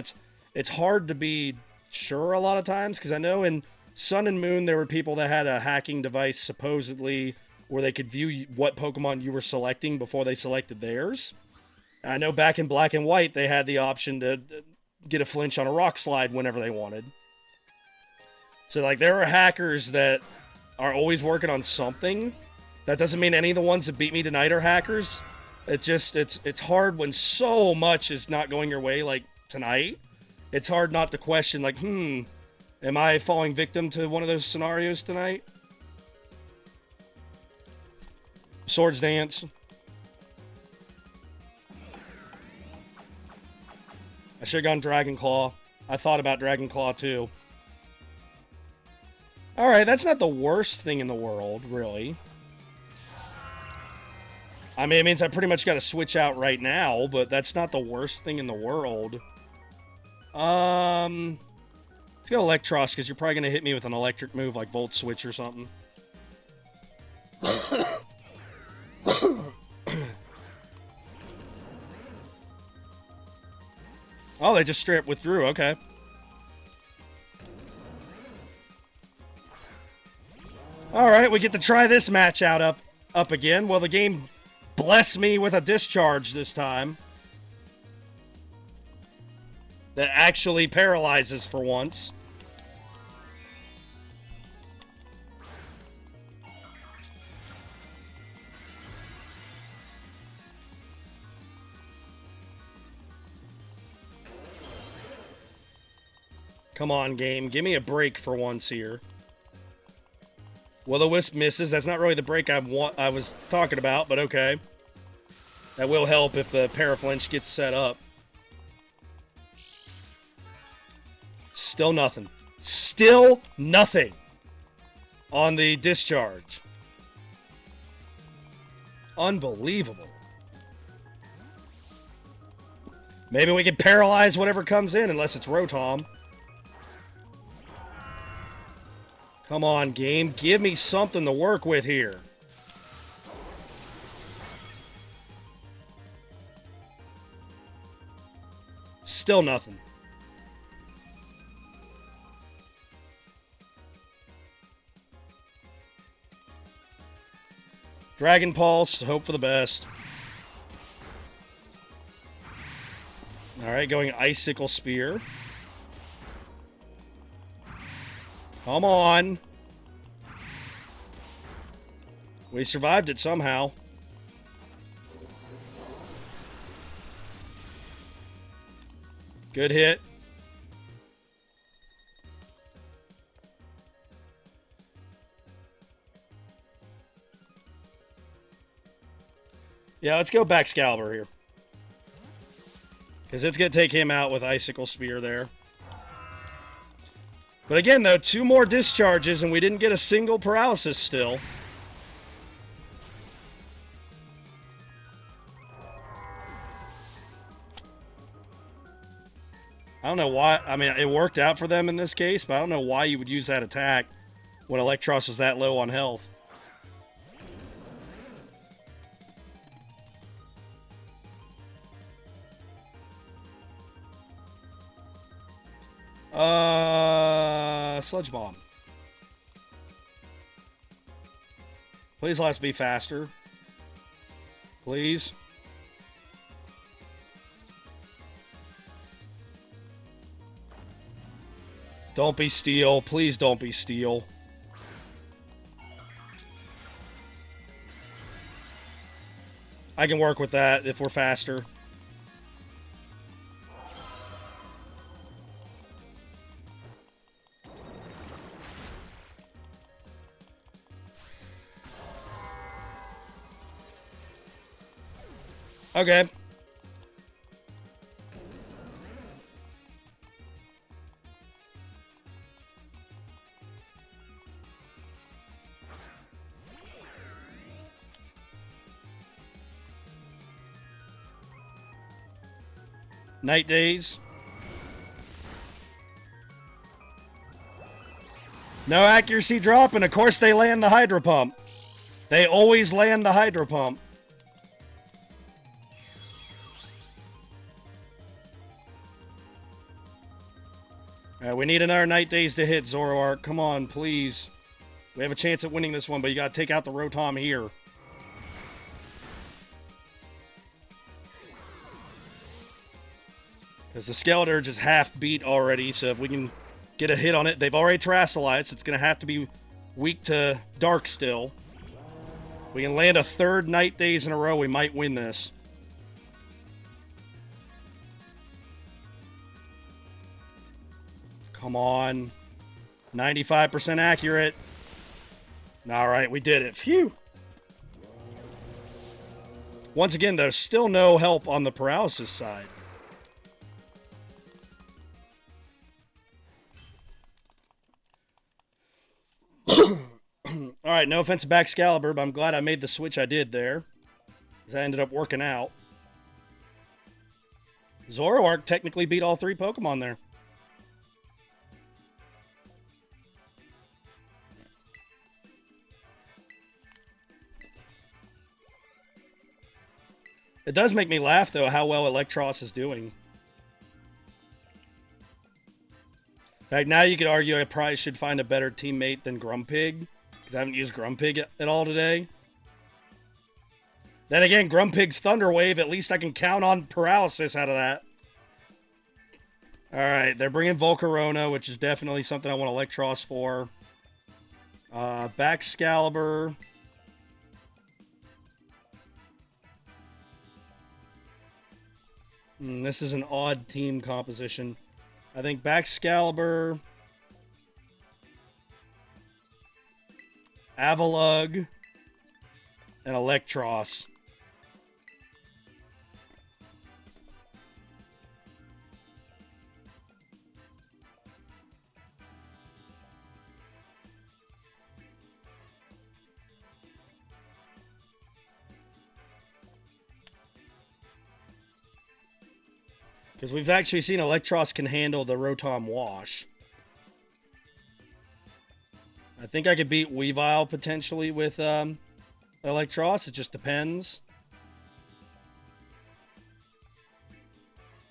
it's hard to be sure a lot of times. Because I know in Sun and Moon there were people that had a hacking device supposedly where they could view what Pokemon you were selecting before they selected theirs. I know back in Black and White they had the option to get a flinch on a rock slide whenever they wanted. So, like, there are hackers that are always working on something. That doesn't mean any of the ones that beat me tonight are hackers. It's just, it's hard when so much is not going your way, like tonight. It's hard not to question, like, am I falling victim to one of those scenarios tonight? Swords Dance. I should have gone Dragon Claw. I thought about Dragon Claw too. Alright, that's not the worst thing in the world, really. I mean, it means I pretty much got to switch out right now, but that's not the worst thing in the world. Let's go Electros, because you're probably going to hit me with an electric move like Volt Switch or something. Oh, they just straight up withdrew. Okay. Alright, we get to try this match out up again. Well, the game blessed me with a discharge this time. That actually paralyzes for once. Come on, game. Give me a break for once here. Will-O-Wisp misses. That's not really the break I was talking about, but okay. That will help if the Paraflinch gets set up. Still nothing. Still nothing on the discharge. Unbelievable. Maybe we can paralyze whatever comes in, unless it's Rotom. Come on, game. Give me something to work with here. Still nothing. Dragon Pulse. Hope for the best. Alright, going Icicle Spear. Come on. We survived it somehow. Good hit. Yeah, let's go back Excalibur here. Because it's going to take him out with Icicle Spear there. But again, though, 2 more discharges, and we didn't get a single paralysis still. I don't know why. I mean, it worked out for them in this case, but I don't know why you would use that attack when Electros was that low on health. Sludge Bomb. Please let us be faster. Please. Don't be Steel. Please don't be Steel. I can work with that if we're faster. Okay. Night Days. No accuracy drop, and of course they land the Hydro Pump. They always land the Hydro Pump. We need another Night Days to hit, Zoroark. Come on, please. We have a chance at winning this one, but you got to take out the Rotom here. Because the Skeletor just half beat already, so if we can get a hit on it, they've already terrestrialized, so it's going to have to be weak to dark still. If we can land a third Night Days in a row, we might win this. Come on. 95% accurate. Alright, we did it. Phew. Once again, there's still no help on the paralysis side. Alright, no offense to Excalibur, but I'm glad I made the switch I did there. Because that ended up working out. Zoroark technically beat all 3 Pokemon there. It does make me laugh, though, how well Electros is doing. In fact, now you could argue I probably should find a better teammate than Grumpig, because I haven't used Grumpig at all today. Then again, Grumpig's Thunder Wave, at least I can count on Paralysis out of that. Alright, they're bringing Volcarona, which is definitely something I want Electros for. Excalibur. This is an odd team composition. I think Excalibur, Avalugg, and Electros. Because we've actually seen Electros can handle the Rotom Wash. I think I could beat Weavile potentially with Electros. It just depends.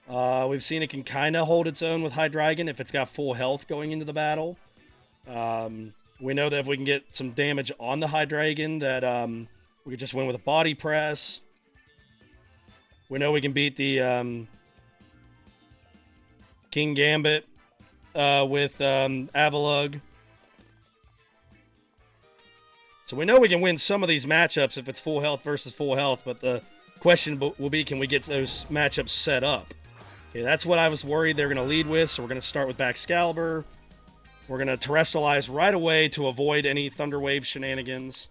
We've seen it can kind of hold its own with Hydreigon if it's got full health going into the battle. We know that if we can get some damage on the Hydreigon, that we could just win with a Body Press. We know we can beat the King Gambit with Avalugg. So we know we can win some of these matchups if it's full health versus full health, but the question will be, can we get those matchups set up? Okay, that's what I was worried they're going to lead with, so we're going to start with Excalibur. We're going to terrestrialize right away to avoid any Thunder Wave shenanigans.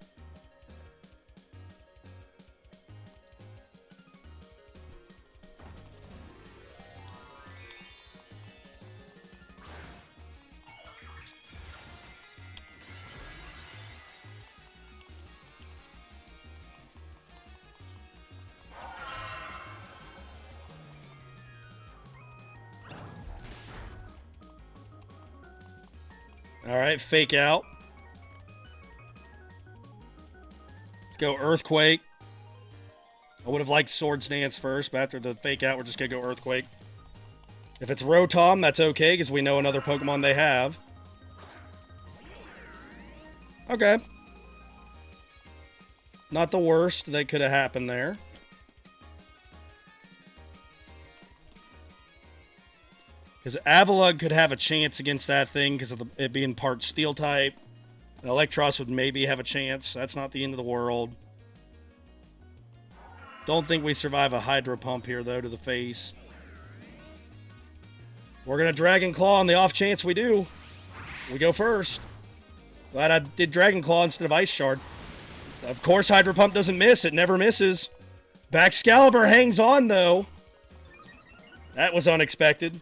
Alright, Fake Out. Let's go Earthquake. I would have liked Swords Dance first, but after the Fake Out, we're just going to go Earthquake. If it's Rotom, that's okay, because we know another Pokemon they have. Okay. Not the worst that could have happened there. Because Avalugg could have a chance against that thing because of it being part Steel type. And Electros would maybe have a chance. That's not the end of the world. Don't think we survive a Hydro Pump here, though, to the face. We're going to Dragon Claw on the off chance we do. We go first. Glad I did Dragon Claw instead of Ice Shard. Of course, Hydro Pump doesn't miss. It never misses. Excalibur hangs on, though. That was unexpected.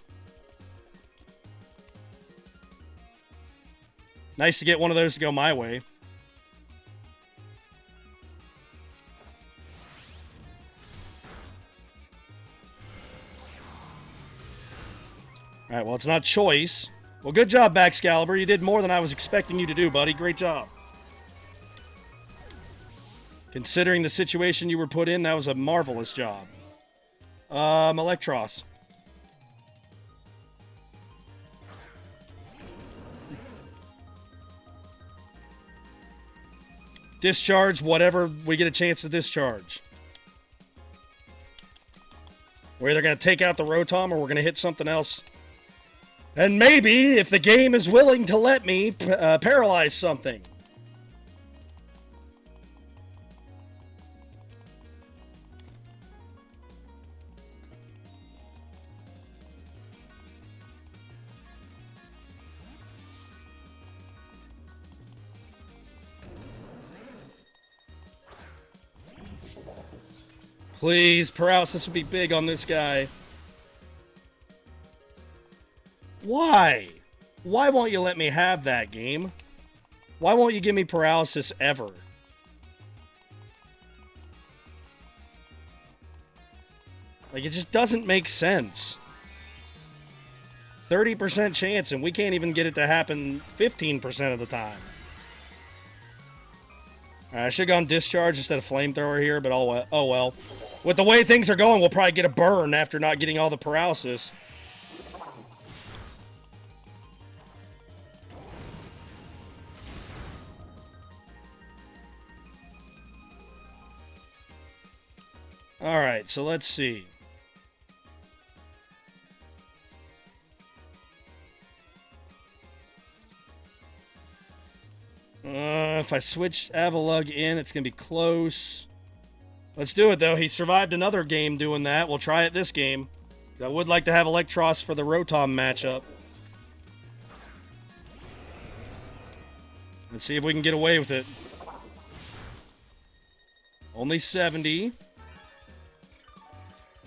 Nice to get one of those to go my way. Alright, well, it's not choice. Well, good job, Excalibur. You did more than I was expecting you to do, buddy. Great job. Considering the situation you were put in, that was a marvelous job. Electros. Discharge whatever we get a chance to discharge. We're either going to take out the Rotom or we're going to hit something else. And maybe, if the game is willing to let me, paralyze something. Please, Paralysis would be big on this guy. Why? Why won't you let me have that, game? Why won't you give me Paralysis ever? Like, it just doesn't make sense. 30% chance, and we can't even get it to happen 15% of the time. I should have gone Discharge instead of Flamethrower here, but oh well. With the way things are going, we'll probably get a burn after not getting all the Paralysis. Alright, so let's see. If I switch Avalugg in, it's going to be close. Let's do it, though. He survived another game doing that. We'll try it this game. I would like to have Electros for the Rotom matchup. Let's see if we can get away with it. Only 70.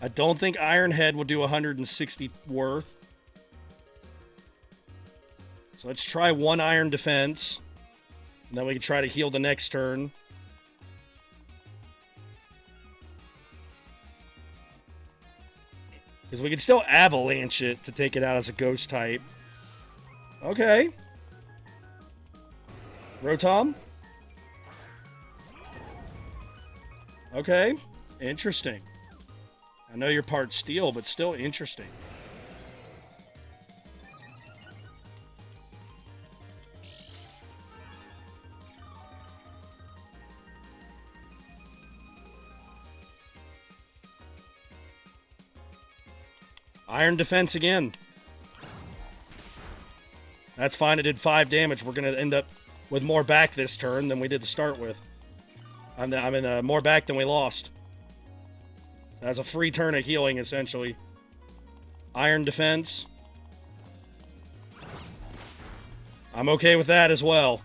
I don't think Iron Head will do 160 worth. So let's try one Iron Defense. And then we can try to heal the next turn. Because we can still Avalanche it to take it out as a Ghost type. Okay. Rotom. Okay. Interesting. I know you're part Steel, but still interesting. Iron Defense again. That's fine. It did 5 damage. We're going to end up with more back this turn than we did to start with. More back than we lost. That's a free turn of healing, essentially. Iron Defense. I'm okay with that as well.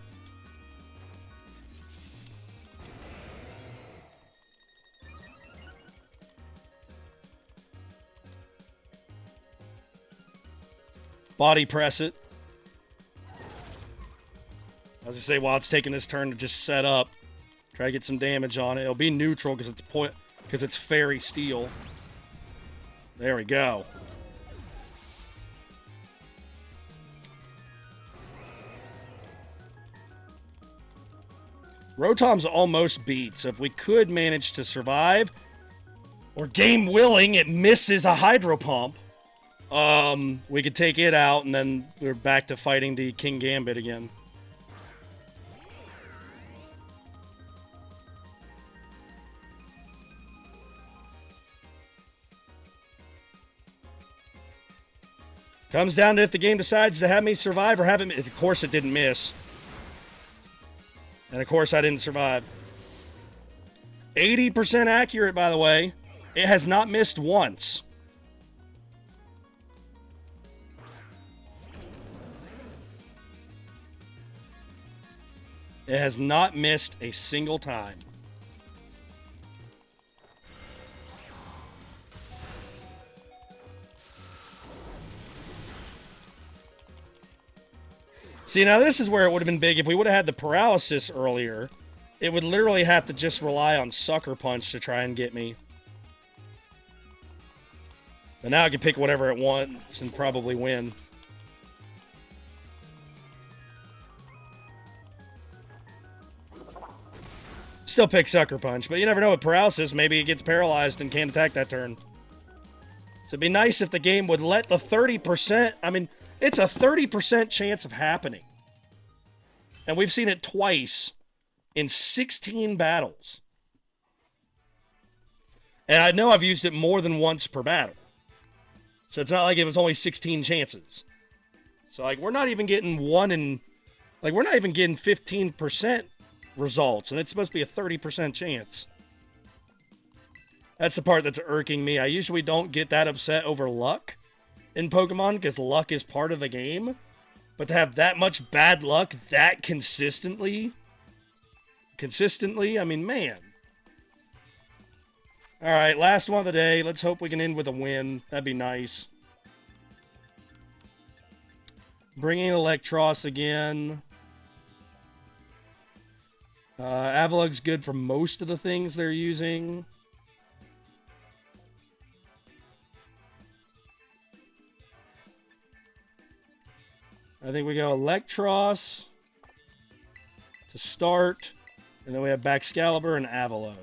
Body press it. As I say, while it's taking this turn to just set up, try to get some damage on it. It'll be neutral because it's Fairy Steel. There we go. Rotom's almost beat, so if we could manage to survive, or game willing, it misses a Hydro Pump. We could take it out, and then we're back to fighting the King Gambit again. Comes down to if the game decides to have me survive or have it. Of course, it didn't miss. And of course, I didn't survive. 80% accurate, by the way. It has not missed once. It has not missed a single time. See, now this is where it would have been big. If we would have had the Paralysis earlier, it would literally have to just rely on Sucker Punch to try and get me. But now I can pick whatever it wants and probably win. Still pick Sucker Punch, but you never know with Paralysis. Maybe it gets paralyzed and can't attack that turn. So it'd be nice if the game would let the 30%... I mean, it's a 30% chance of happening. And we've seen it twice in 16 battles. And I know I've used it more than once per battle. So it's not like it was only 16 chances. So, like, we're not even getting we're not even getting 15% results, and it's supposed to be a 30% chance. That's the part that's irking me. I usually don't get that upset over luck in Pokemon, because luck is part of the game. But to have that much bad luck that consistently, I mean, man. All right, last one of the day. Let's hope we can end with a win. That'd be nice. Bringing Electros again. Avalug's good for most of the things they're using. I think we go Electros to start, and then we have Baxcalibur and Avalug.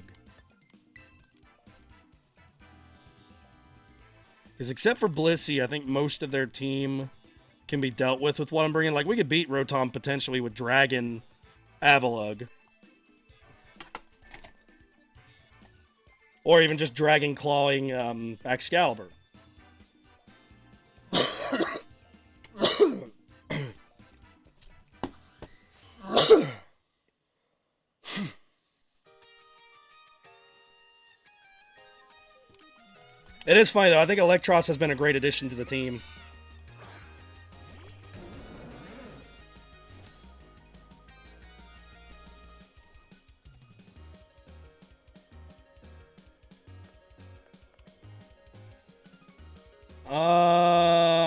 Because except for Blissey, I think most of their team can be dealt with what I'm bringing. Like, we could beat Rotom potentially with Dragon Avalug. Or even just Dragon Clawing Baxcalibur. It is funny, though. I think Electros has been a great addition to the team.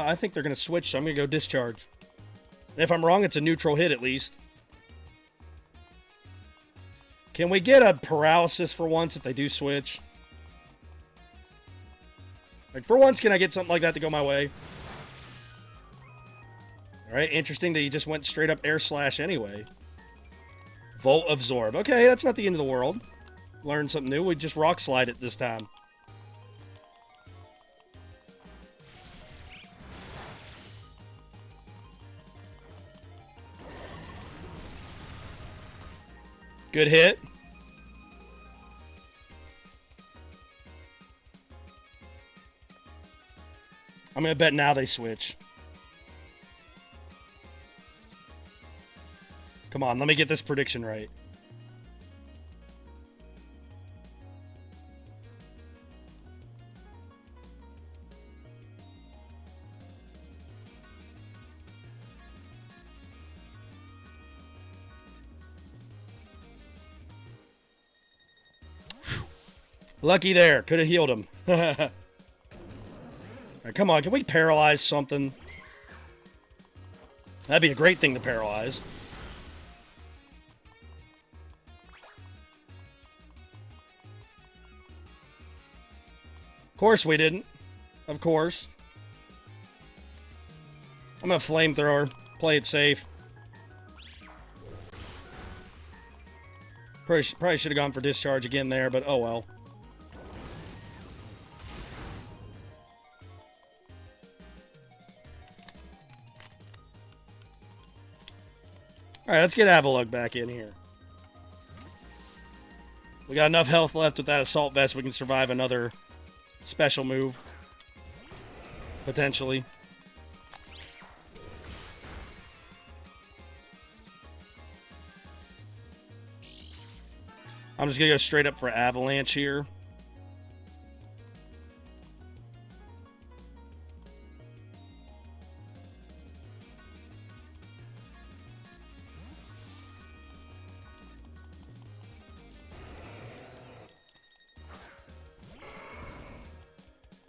I think they're going to switch, so I'm going to go Discharge. And if I'm wrong, it's a neutral hit at least. Can we get a Paralysis for once if they do switch? Like, for once, can I get something like that to go my way? Alright, interesting that you just went straight up Air Slash anyway. Volt Absorb. Okay, that's not the end of the world. Learned something new. We just Rock Slide it this time. Good hit. I'm going to bet now they switch. Come on, let me get this prediction right. Lucky there. Could have healed him. Right, come on, can we paralyze something? That'd be a great thing to paralyze. Of course we didn't. Of course. I'm gonna Flamethrower. Play it safe. Probably should have gone for Discharge again there, but oh well. Alright, let's get Avalug back in here. We got enough health left with that Assault Vest, we can survive another special move. Potentially. I'm just going to go straight up for Avalanche here.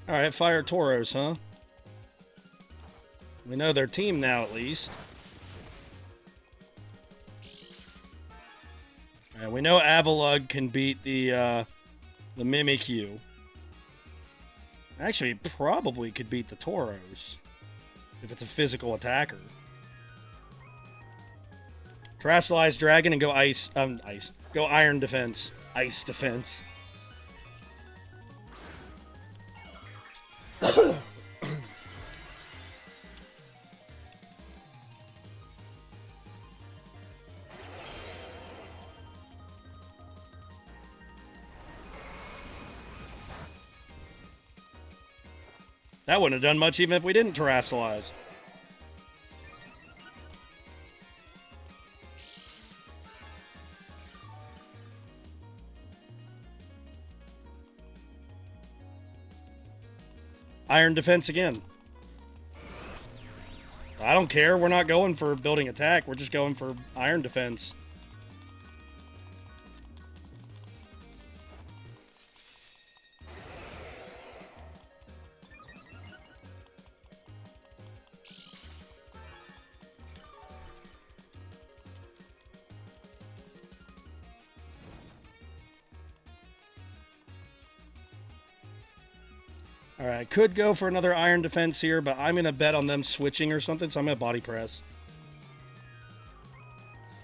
Alright, Fire Tauros, huh? We know their team now, at least. Alright, we know Avalug can beat the Mimikyu. Actually, probably could beat the Tauros. If it's a physical attacker. Terastallize Dragon and go Ice. Go Iron Defense. Ice Defense. That wouldn't have done much even if we didn't terrestrialize. Iron defense again. I don't care. We're not going for building attack. We're just going for iron defense. All right, could go for another iron defense here, but I'm going to bet on them switching or something, so I'm going to body press.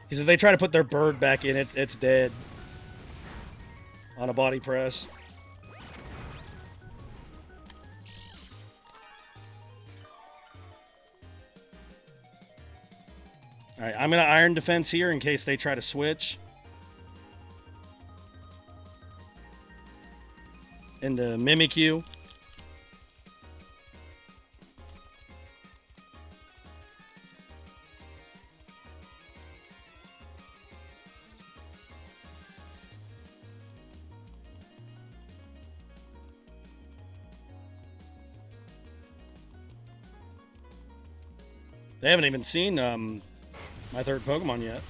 Because if they try to put their bird back in, it's dead on a body press. All right, I'm going to iron defense here in case they try to switch. Into Mimikyu. They haven't even seen my third Pokemon yet.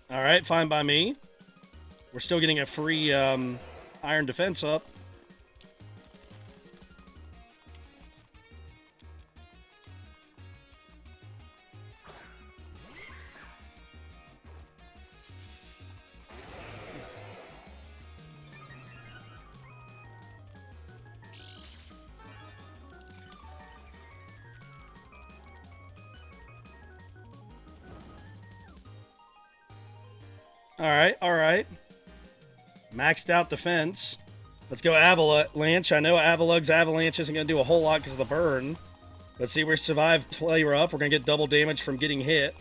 All right, fine by me. We're still getting a free iron defense up. All right. Maxed out defense. Let's go Avalanche. I know Avalug's Avalanche isn't going to do a whole lot because of the burn. Let's see, we survive play rough. We're going to get double damage from getting hit.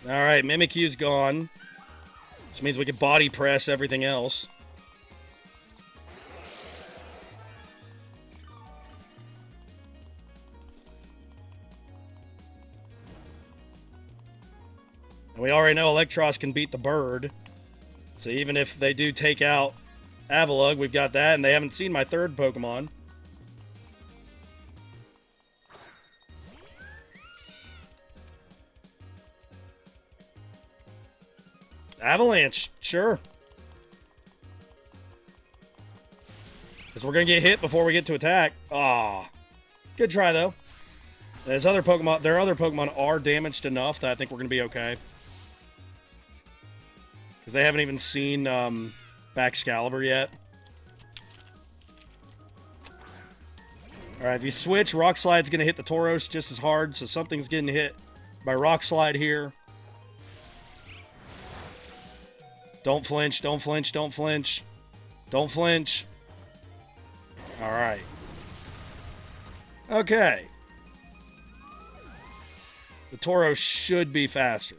All right, Mimikyu's gone. Which means we can body press everything else. And we already know Electros can beat the bird. So even if they do take out Avalugg, we've got that, and they haven't seen my third Pokemon. Avalanche, sure. Because we're going to get hit before we get to attack. Ah, good try, though. There's other Pokemon. Their other Pokemon are damaged enough that I think we're going to be okay. Because they haven't even seen Excalibur yet. Alright, if you switch, Rock Slide's going to hit the Tauros just as hard, so something's getting hit by Rock Slide here. Don't flinch, don't flinch, don't flinch. Don't flinch. Alright. Okay. The Tauros should be faster.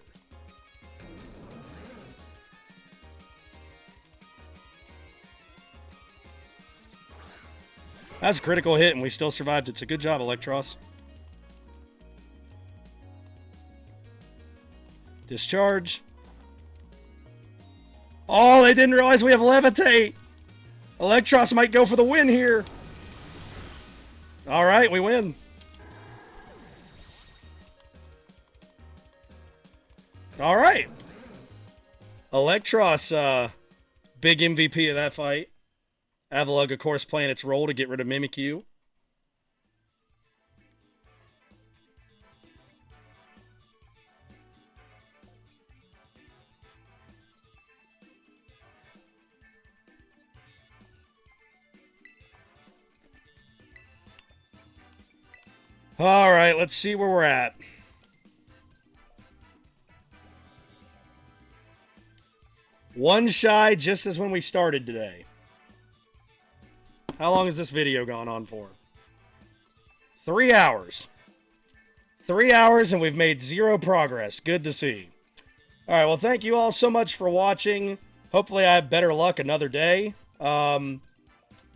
That's a critical hit, and we still survived it. So good job, Electros. Discharge. Oh, they didn't realize we have Levitate. Electros might go for the win here. All right, we win. All right. Electros, big MVP of that fight. Avalugg, of course, playing its role to get rid of Mimikyu. All right, let's see where we're at. One shy just as when we started today. How long has this video gone on for? 3 hours. 3 hours and we've made 0 progress. Good to see. All right, well, thank you all so much for watching. Hopefully I have better luck another day. Don't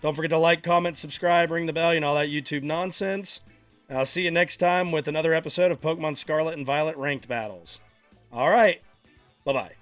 forget to like, comment, subscribe, ring the bell, all that YouTube nonsense. And I'll see you next time with another episode of Pokemon Scarlet and Violet Ranked Battles. All right, bye-bye.